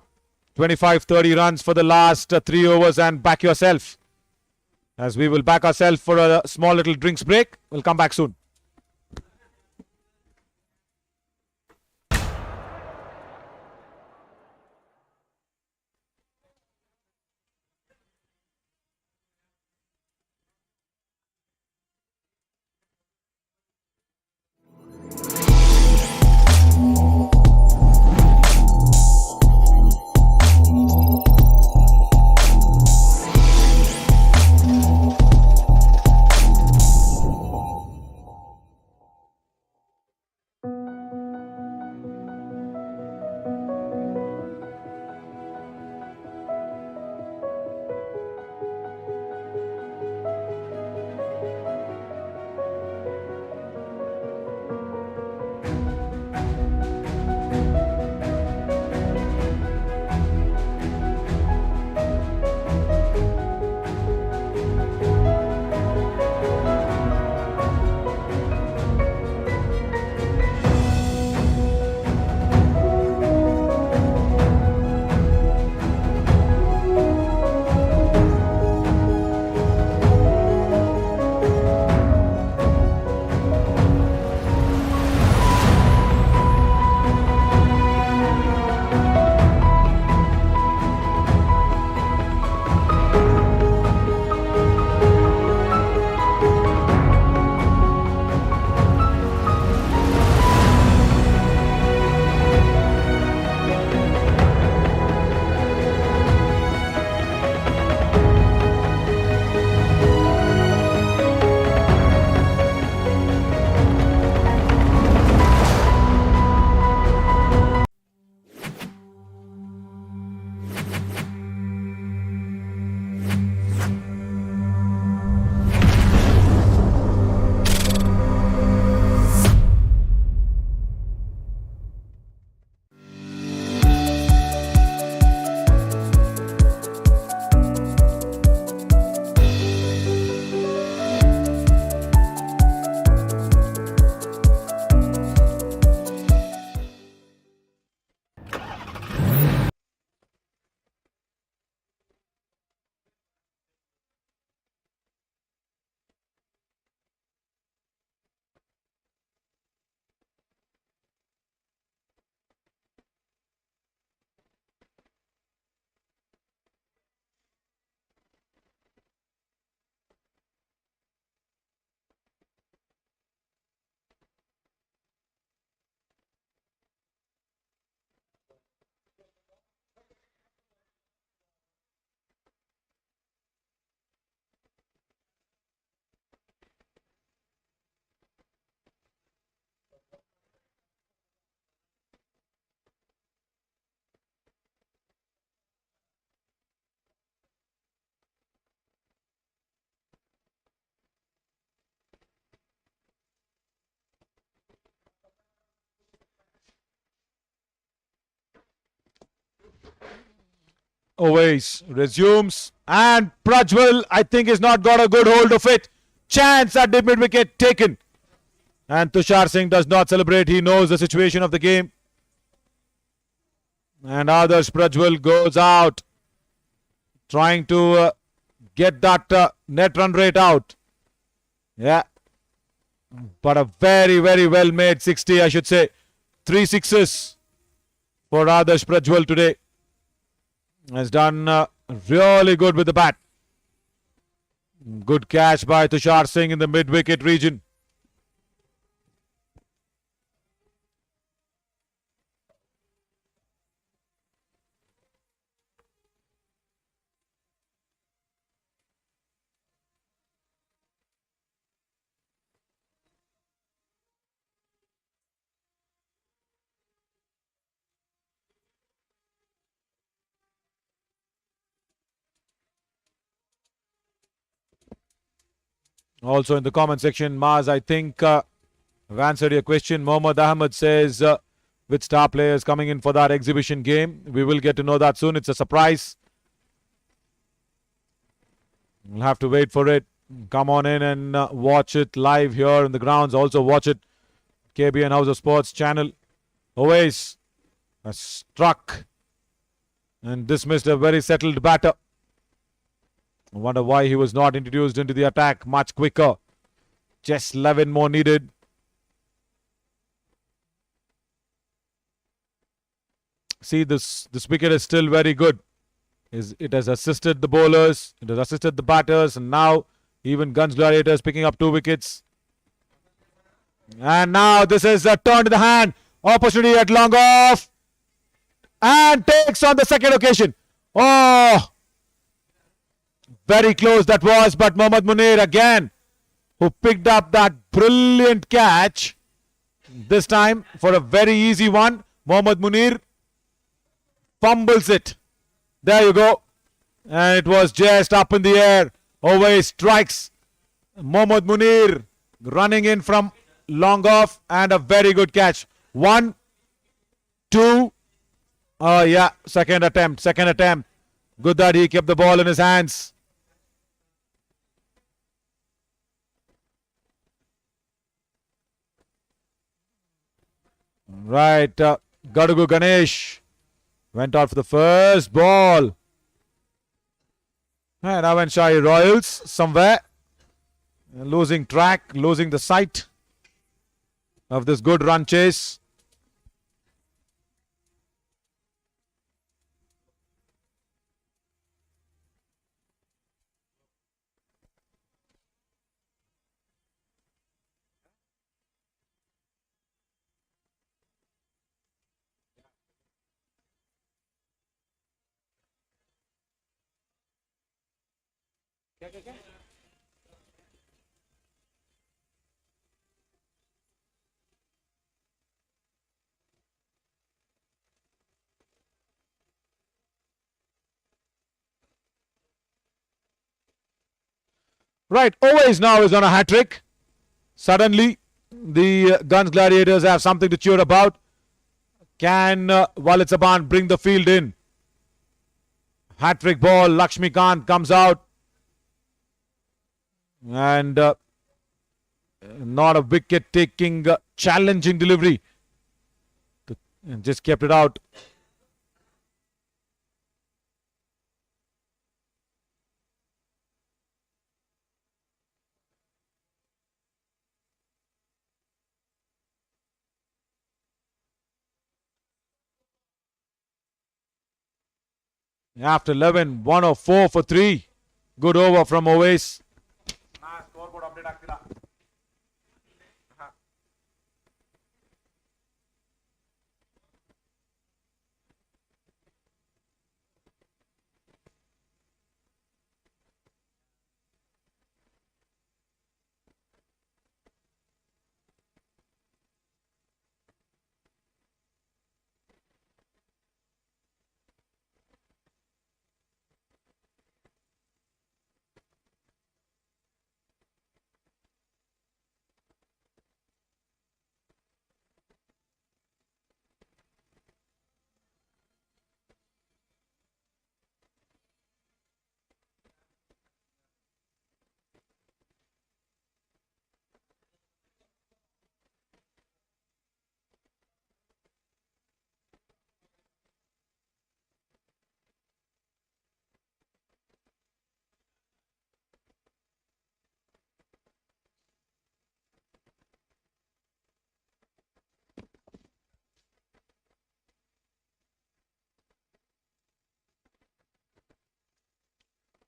25-30 runs for the last 3 overs and back yourself. As we will back ourselves for a small little drinks break. We'll come back soon. Always resumes. And Prajwal, I think, has not got a good hold of it. Chance at the mid wicket taken. And Tushar Singh does not celebrate. He knows the situation of the game. And Adarsh Prajwal goes out, trying to get that net run rate out. Yeah. But a very, very well made 60, I should say. 3 sixes for Adarsh Prajwal today. Has done really good with the bat. Good catch by Tushar Singh in the mid wicket region. Also in the comment section, Maz, I think I've answered your question. Mohammad Ahmed says, with star players coming in for that exhibition game, we will get to know that soon. It's a surprise. We'll have to wait for it. Come on in and watch it live here in the grounds. Also watch it KBN House of Sports channel. Always struck and dismissed a very settled batter. I wonder why he was not introduced into the attack much quicker. Just 11 more needed. See, this wicket is still very good. It has assisted the bowlers, it has assisted the batters, and now even Gunj Gladiators picking up 2 wickets. And now this is a turn to the hand. Opportunity at long off. And takes on the second occasion. Oh! Very close that was, but Mohammad Munir again, who picked up that brilliant catch. This time for a very easy one. Mohammad Munir fumbles it. There you go. And it was just up in the air. Always strikes. Mohammad Munir running in from long off and a very good catch. 1, 2. Yeah, second attempt. Good that he kept the ball in his hands. Right, Gadugu Ganesh went out for the first ball. And Aiwan Shahi Royals somewhere. Losing track, losing the sight of this good run chase. Right, always now is on a hat-trick. Suddenly, the Gunj Gladiators have something to cheer about. Can Walid Saban bring the field in? Hat-trick ball, Lakshmikant comes out. And not a wicket-taking, challenging delivery. And just kept it out. After 11, 104 for 3. Good over from Owais.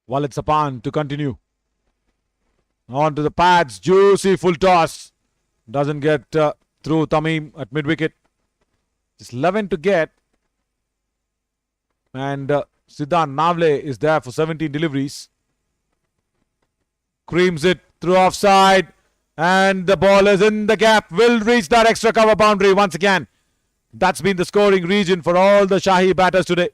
Walid Sapan to continue. On to the pads. Juicy full toss. Doesn't get through Tamim at mid-wicket. Just 11 to get. And Siddhan Navle is there for 17 deliveries. Creams it through offside. And the ball is in the gap. Will reach that extra cover boundary once again. That's been the scoring region for all the Shahi batters today.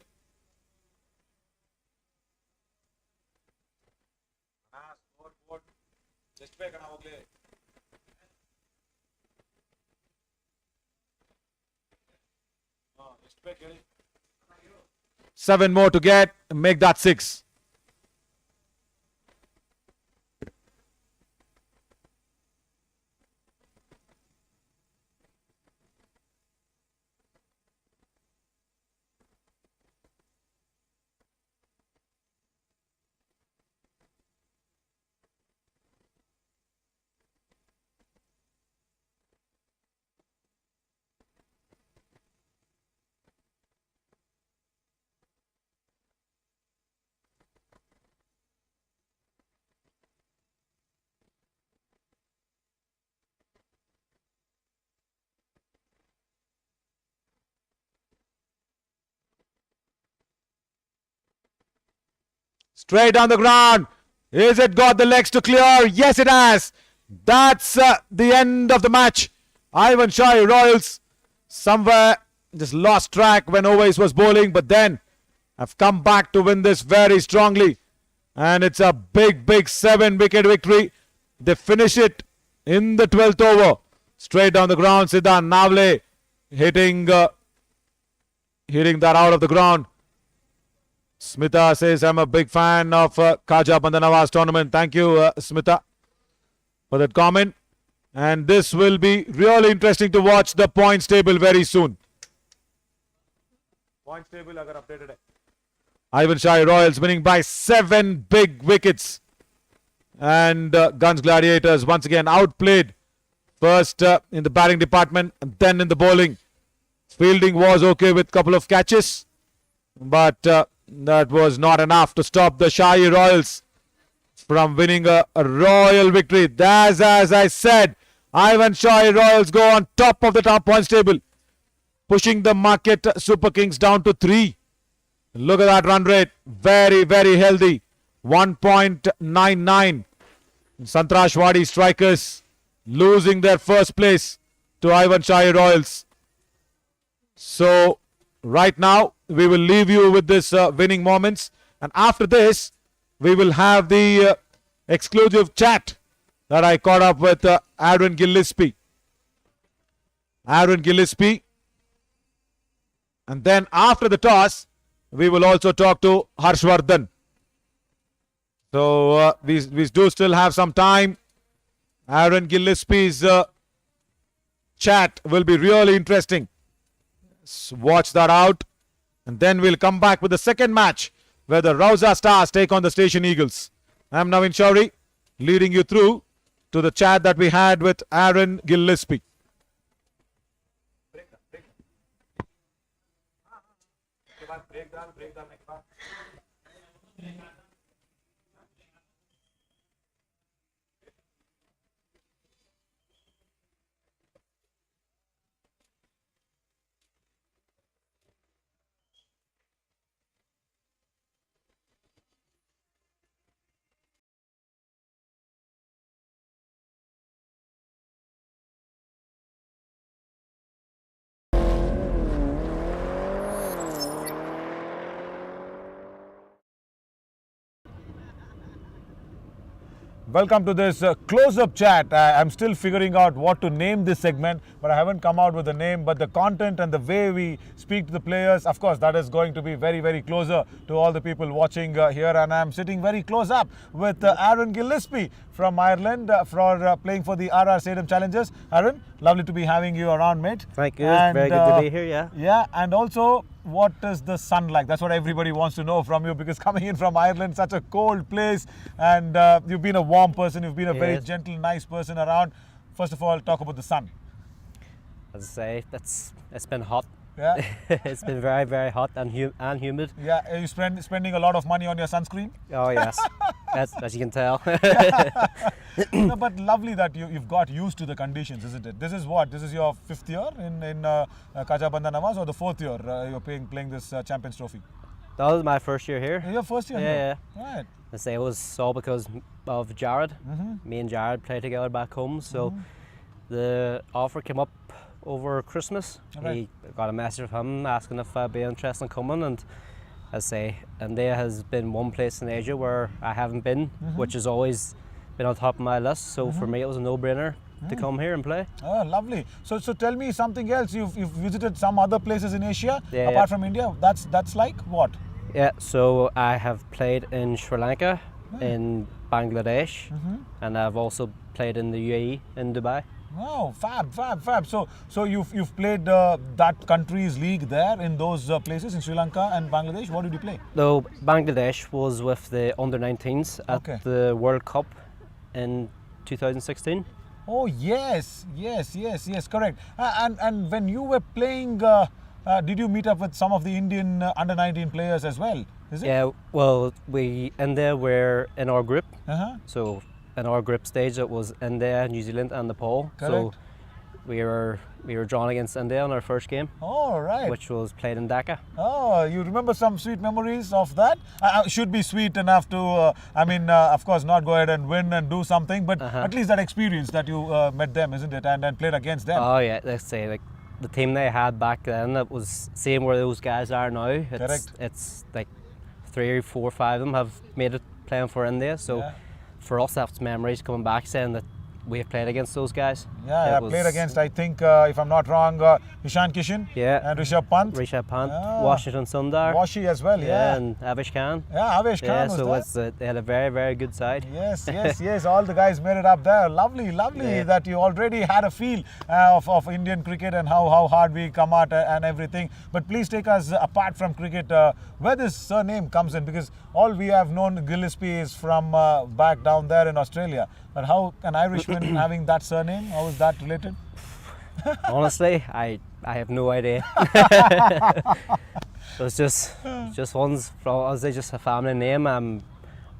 Seven more to get. Make that 6. Straight on the ground. Is it got the legs to clear? Yes, it has. That's the end of the match. Aiwan Shahi Royals somewhere just lost track when Owais was bowling, but then have come back to win this very strongly. And it's a big 7-wicket victory. They finish it in the 12th over. Straight down the ground. Siddhan Navle hitting that out of the ground. Smita says, I'm a big fan of Khaja Bandanawaz tournament. Thank you, Smita, for that comment. And this will be really interesting to watch the points table very soon. Points table agar updated hai. Aiwan Shahi Royals winning by 7 big wickets. And Gunj Gladiators once again outplayed. First in the batting department and then in the bowling. Fielding was okay with a couple of catches. But that was not enough to stop the Shahi Royals from winning a royal victory. As I said, Aiwan Shahi Royals go on top of the top points table, pushing the market Super Kings down to 3. Look at that run rate. Very healthy. 1.99. Sangtrashwadi strikers losing their first place to Aiwan Shahi Royals. So, right now, we will leave you with this winning moments. And after this, we will have the exclusive chat that I caught up with Aaron Gillespie. Aaron Gillespie. And then after the toss, we will also talk to Harshvardhan. So, we do still have some time. Aaron Gillespie's chat will be really interesting. So watch that out. And then we'll come back with the second match where the Rauza Stars take on the Station Eagles. I'm Navin Shourie, leading you through to the chat that we had with Aaron Gillespie. Welcome to this close-up chat. I'm still figuring out what to name this segment, but I haven't come out with a name. But the content and the way we speak to the players, of course, that is going to be very closer to all the people watching here. And I'm sitting very close up with Aaron Gillespie from Ireland for playing for the RR Stadium Challengers. Aaron, lovely to be having you around, mate. Thank you. And, very good to be here, yeah. Yeah, and also, what is the sun like? That's what everybody wants to know from you, because coming in from Ireland, such a cold place, and you've been a warm person, you've been a very gentle, nice person around. First of all, talk about the sun. As I say, it's been hot Yeah. It's been very, very hot and humid. Yeah. Are you spending a lot of money on your sunscreen? Oh yes, as you can tell. No, but lovely that you've got used to the conditions, isn't it? This is what? This is your 5th year in Kajabanda Nawaz, or the 4th year you're playing this Champions Trophy? That was my first year here. Your first year Yeah, here? Right. I say it was all because of Jared. Me and Jared played together back home, so the offer came up over Christmas. Right. He got a message from him asking if I'd be interested in coming, and I say India has been one place in Asia where I haven't been, which has always been on top of my list. So for me, it was a no-brainer to come here and play. Oh, lovely. So tell me something else. You've visited some other places in Asia Yeah, apart yeah. from India. That's like what? Yeah, so I have played in Sri Lanka, in Bangladesh, and I've also played in the UAE, in Dubai. Wow, fab. So you've played that country's league there in those places in Sri Lanka and Bangladesh. What did you play? Though Bangladesh was with the under-19s at Okay. the World Cup in 2016. Oh yes, correct. And when you were playing, did you meet up with some of the Indian under-19 players as well? Is it? Yeah, well, India were in our group. Uh-huh. So in our group stage, it was India, New Zealand, and Nepal. So Correct. we were drawn against India on our first game, Oh right. which was played in Dargah. Oh, you remember some sweet memories of that? Should be sweet enough to, of course, not go ahead and win and do something, but at least that experience that you met them, isn't it? And played against them. Oh yeah, let's say like the team they had back then, it was same where those guys are now. It's, Correct. It's like 3, 4, 5 of them have made it playing for India. So Yeah. for us, that's memories coming back saying that we have played against those guys. Yeah, It I was played against, I think, if I'm not wrong, Ishan Kishan Yeah. and Rishabh Pant. Rishabh Pant, Ah. Washington Sundar, Washi as well, yeah. and Avish Khan. Yeah, Avesh Yeah, Khan so was there. they had a very, very good side. Yes. All the guys made it up there. Lovely Yeah. that you already had a feel of Indian cricket and how hard we come out and everything. But please take us apart from cricket, where this surname comes in, because all we have known Gillespie is from back down there in Australia. But how an Irishman having that surname, how is that related? Honestly, I have no idea. It was just one's from, I was just a family name. I'm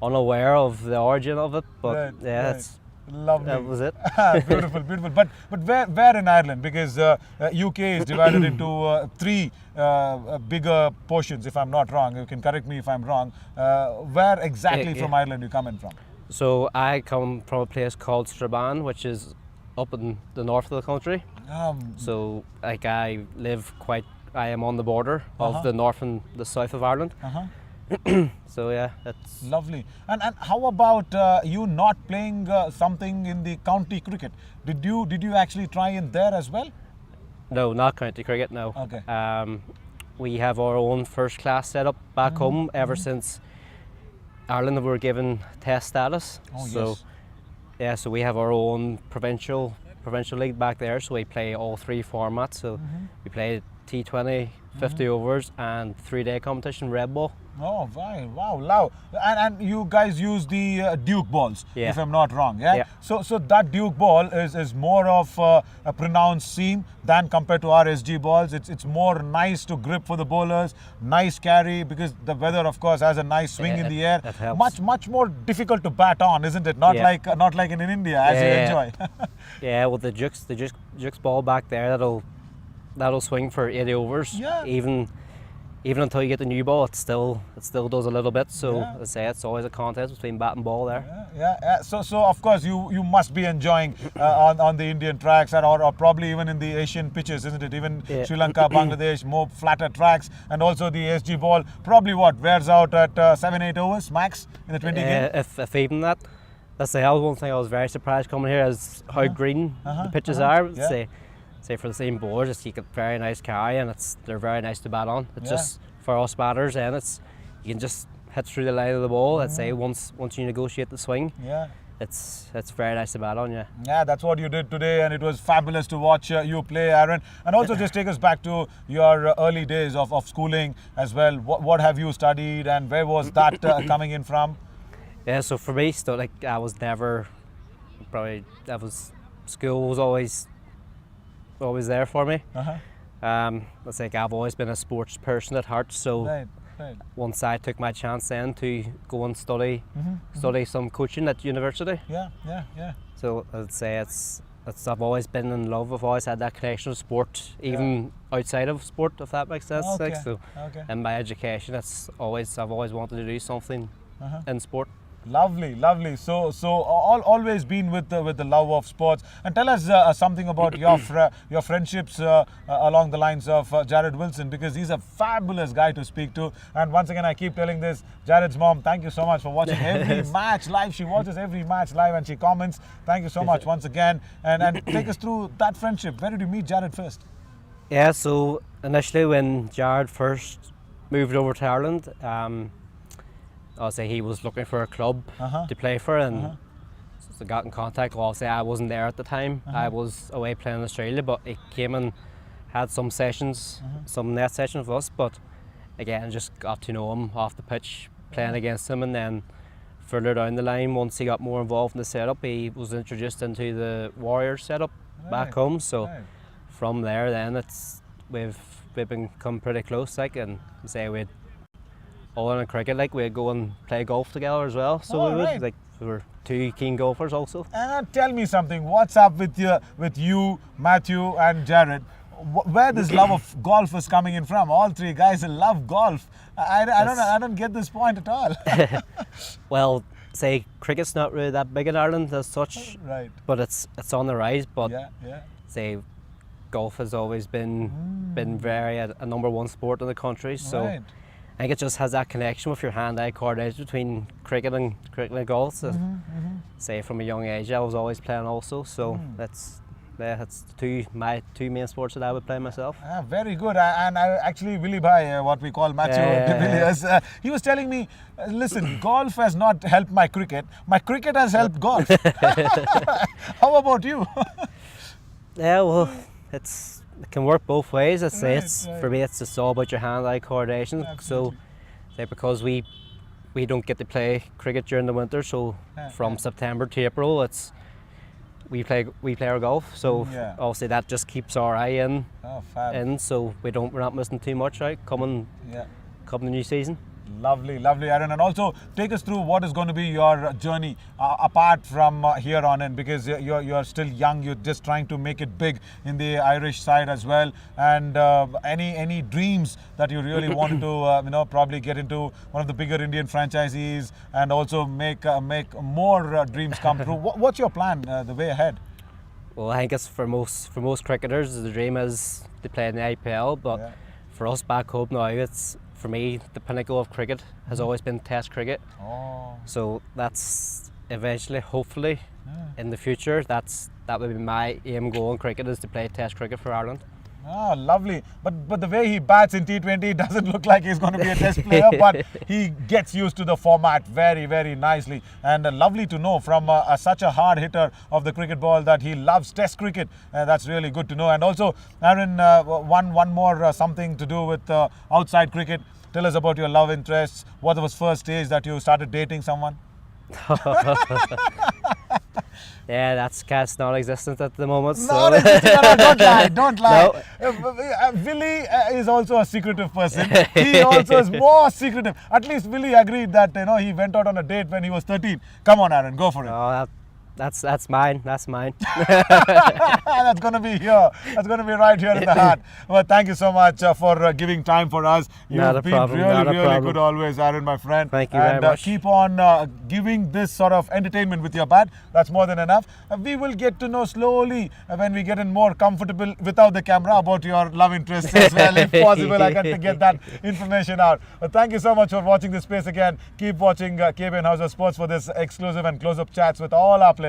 unaware of the origin of it, but Right, yeah, right. that's Lovely. that was it. Beautiful. But where in Ireland? Because UK is divided into 3 bigger portions, if I'm not wrong. You can correct me if I'm wrong. Where exactly Yeah. from Ireland you coming from? So I come from a place called Strabane, which is up in the north of the country. So like I am on the border of the north and the south of Ireland. So yeah, that's Lovely. And how about you not playing something in the county cricket? Did you actually try in there as well? no, not county cricket. No. Okay. We have our own first class set up back home ever since Ireland were given test status. Oh, so yes. yeah, so we have our own provincial league back there. So we play all 3 formats. So we play T20, 50 overs, and 3-day competition red ball. Oh, right. Wow. And you guys use the Duke balls, Yeah. if I'm not wrong. Yeah. Yeah. So that Duke ball is more of a pronounced seam than compared to our SG balls. It's more nice to grip for the bowlers, nice carry, because the weather, of course, has a nice swing in the air. That helps. Much more difficult to bat on, isn't it? Not Yeah. like in India, as you Yeah. enjoy. Yeah, well, the Jukes ball back there, that'll swing for 80 overs. Yeah. Even until you get the new ball, it still does a little bit. So Yeah. I say it's always a contest between bat and ball there. Yeah. So of course you must be enjoying on the Indian tracks or probably even in the Asian pitches, isn't it? Even Yeah. Sri Lanka, Bangladesh, more flatter tracks, and also the SG ball probably wears out at 7-8 overs max in the 20 game. If even that. That's the one thing I was very surprised coming here is how green the pitches are. Yeah. Say for the same bowlers, you get very nice carry and they're very nice to bat on. It's Yeah. just for us batters, and you can just hit through the line of the ball. Let's say once you negotiate the swing, Yeah. it's very nice to bat on. Yeah. Yeah, that's what you did today, and it was fabulous to watch you play, Aaron. And also just take us back to your early days of schooling as well. What have you studied, and where was that coming in from? Yeah, so for me, still like school was always there for me. It's like I've always been a sports person at heart, so Right. once I took my chance then to go and study some coaching at university. Yeah. So I'd say it's I've always been in love. I've always had that connection with sport, even outside of sport, if that makes sense. Okay. Like, so in my education, I've always wanted to do something in sport. Lovely. So always been with the love of sports. And tell us something about your friendships along the lines of Jared Wilson, because he's a fabulous guy to speak to. And once again, I keep telling this, Jared's mom, thank you so much for watching every match live. She watches every match live and she comments. Thank you so much once again. And take us through that friendship. Where did you meet Jared first? Yeah, so initially when Jared first moved over to Ireland, I'll say he was looking for a club to play for, and so got in contact. Well, I'll say I wasn't there at the time. I was away playing in Australia, but he came and had some sessions, some net sessions with us. But again, just got to know him off the pitch, playing against him, and then further down the line, once he got more involved in the setup, he was introduced into the Warriors setup back home. So from there, then we've become pretty close, like, and say we'd all in cricket, like we'd go and play golf together as well. So we would, like, we were two keen golfers also. Tell me something. What's up with you, Matthew, and Jared? Where this love of golf is coming in from? All three guys love golf. I don't get this point at all. Well, say cricket's not really that big in Ireland as such, right? But it's on the rise. But yeah. say golf has always been very a number one sport in the country. So I think it just has that connection with your hand-eye coordination between cricket and golf. So say from a young age, I was always playing also. So that's my two main sports that I would play myself. Very good. And I actually, Willie Bhai, what we call Matthew de Villiers, he was telling me, listen, golf has not helped my cricket has helped golf. How about you? Yeah, well, it can work both ways. I'd say for me, it's just all about your hand-eye coordination. Absolutely. So say because we don't get to play cricket during the winter, so from September to April, we play our golf. So obviously that just keeps our eye in. So we're not missing too much out coming the new season. Lovely, Aaron. And also take us through what is going to be your journey apart from here on in, because you're still young. You're just trying to make it big in the Irish side as well. And any dreams that you really want to probably get into one of the bigger Indian franchisees and also make more dreams come true. What's your plan the way ahead? Well, I think it's for most cricketers, the dream is to play in the IPL. But for us back home now, for me, the pinnacle of cricket has always been Test cricket. So that's eventually, hopefully, in the future, that would be my aim goal in cricket, is to play Test cricket for Ireland. Oh, lovely. But the way he bats in T20 doesn't look like he's going to be a test player, but he gets used to the format very, very nicely. And lovely to know from such a hard hitter of the cricket ball that he loves test cricket. That's really good to know. And also, Aaron, one more something to do with outside cricket. Tell us about your love interests. What was first stage that you started dating someone? Yeah, that's non-existent at the moment. Don't lie. No. Willie is also a secretive person. He also is more secretive. At least Willie agreed that he went out on a date when he was 13. Come on, Aaron, go for it. Oh, that's mine. That's mine. That's going to be here. That's going to be right here in the heart. Well, thank you so much for giving time for us. You've been really good always, Aaron, my friend. Thank you very much. Keep on giving this sort of entertainment with your bat. That's more than enough. We will get to know slowly when we get in more comfortable without the camera about your love interests as well. If possible, I can get that information out. But thank you so much for watching this space again. Keep watching KBN House of Sports for this exclusive and close-up chats with all our players.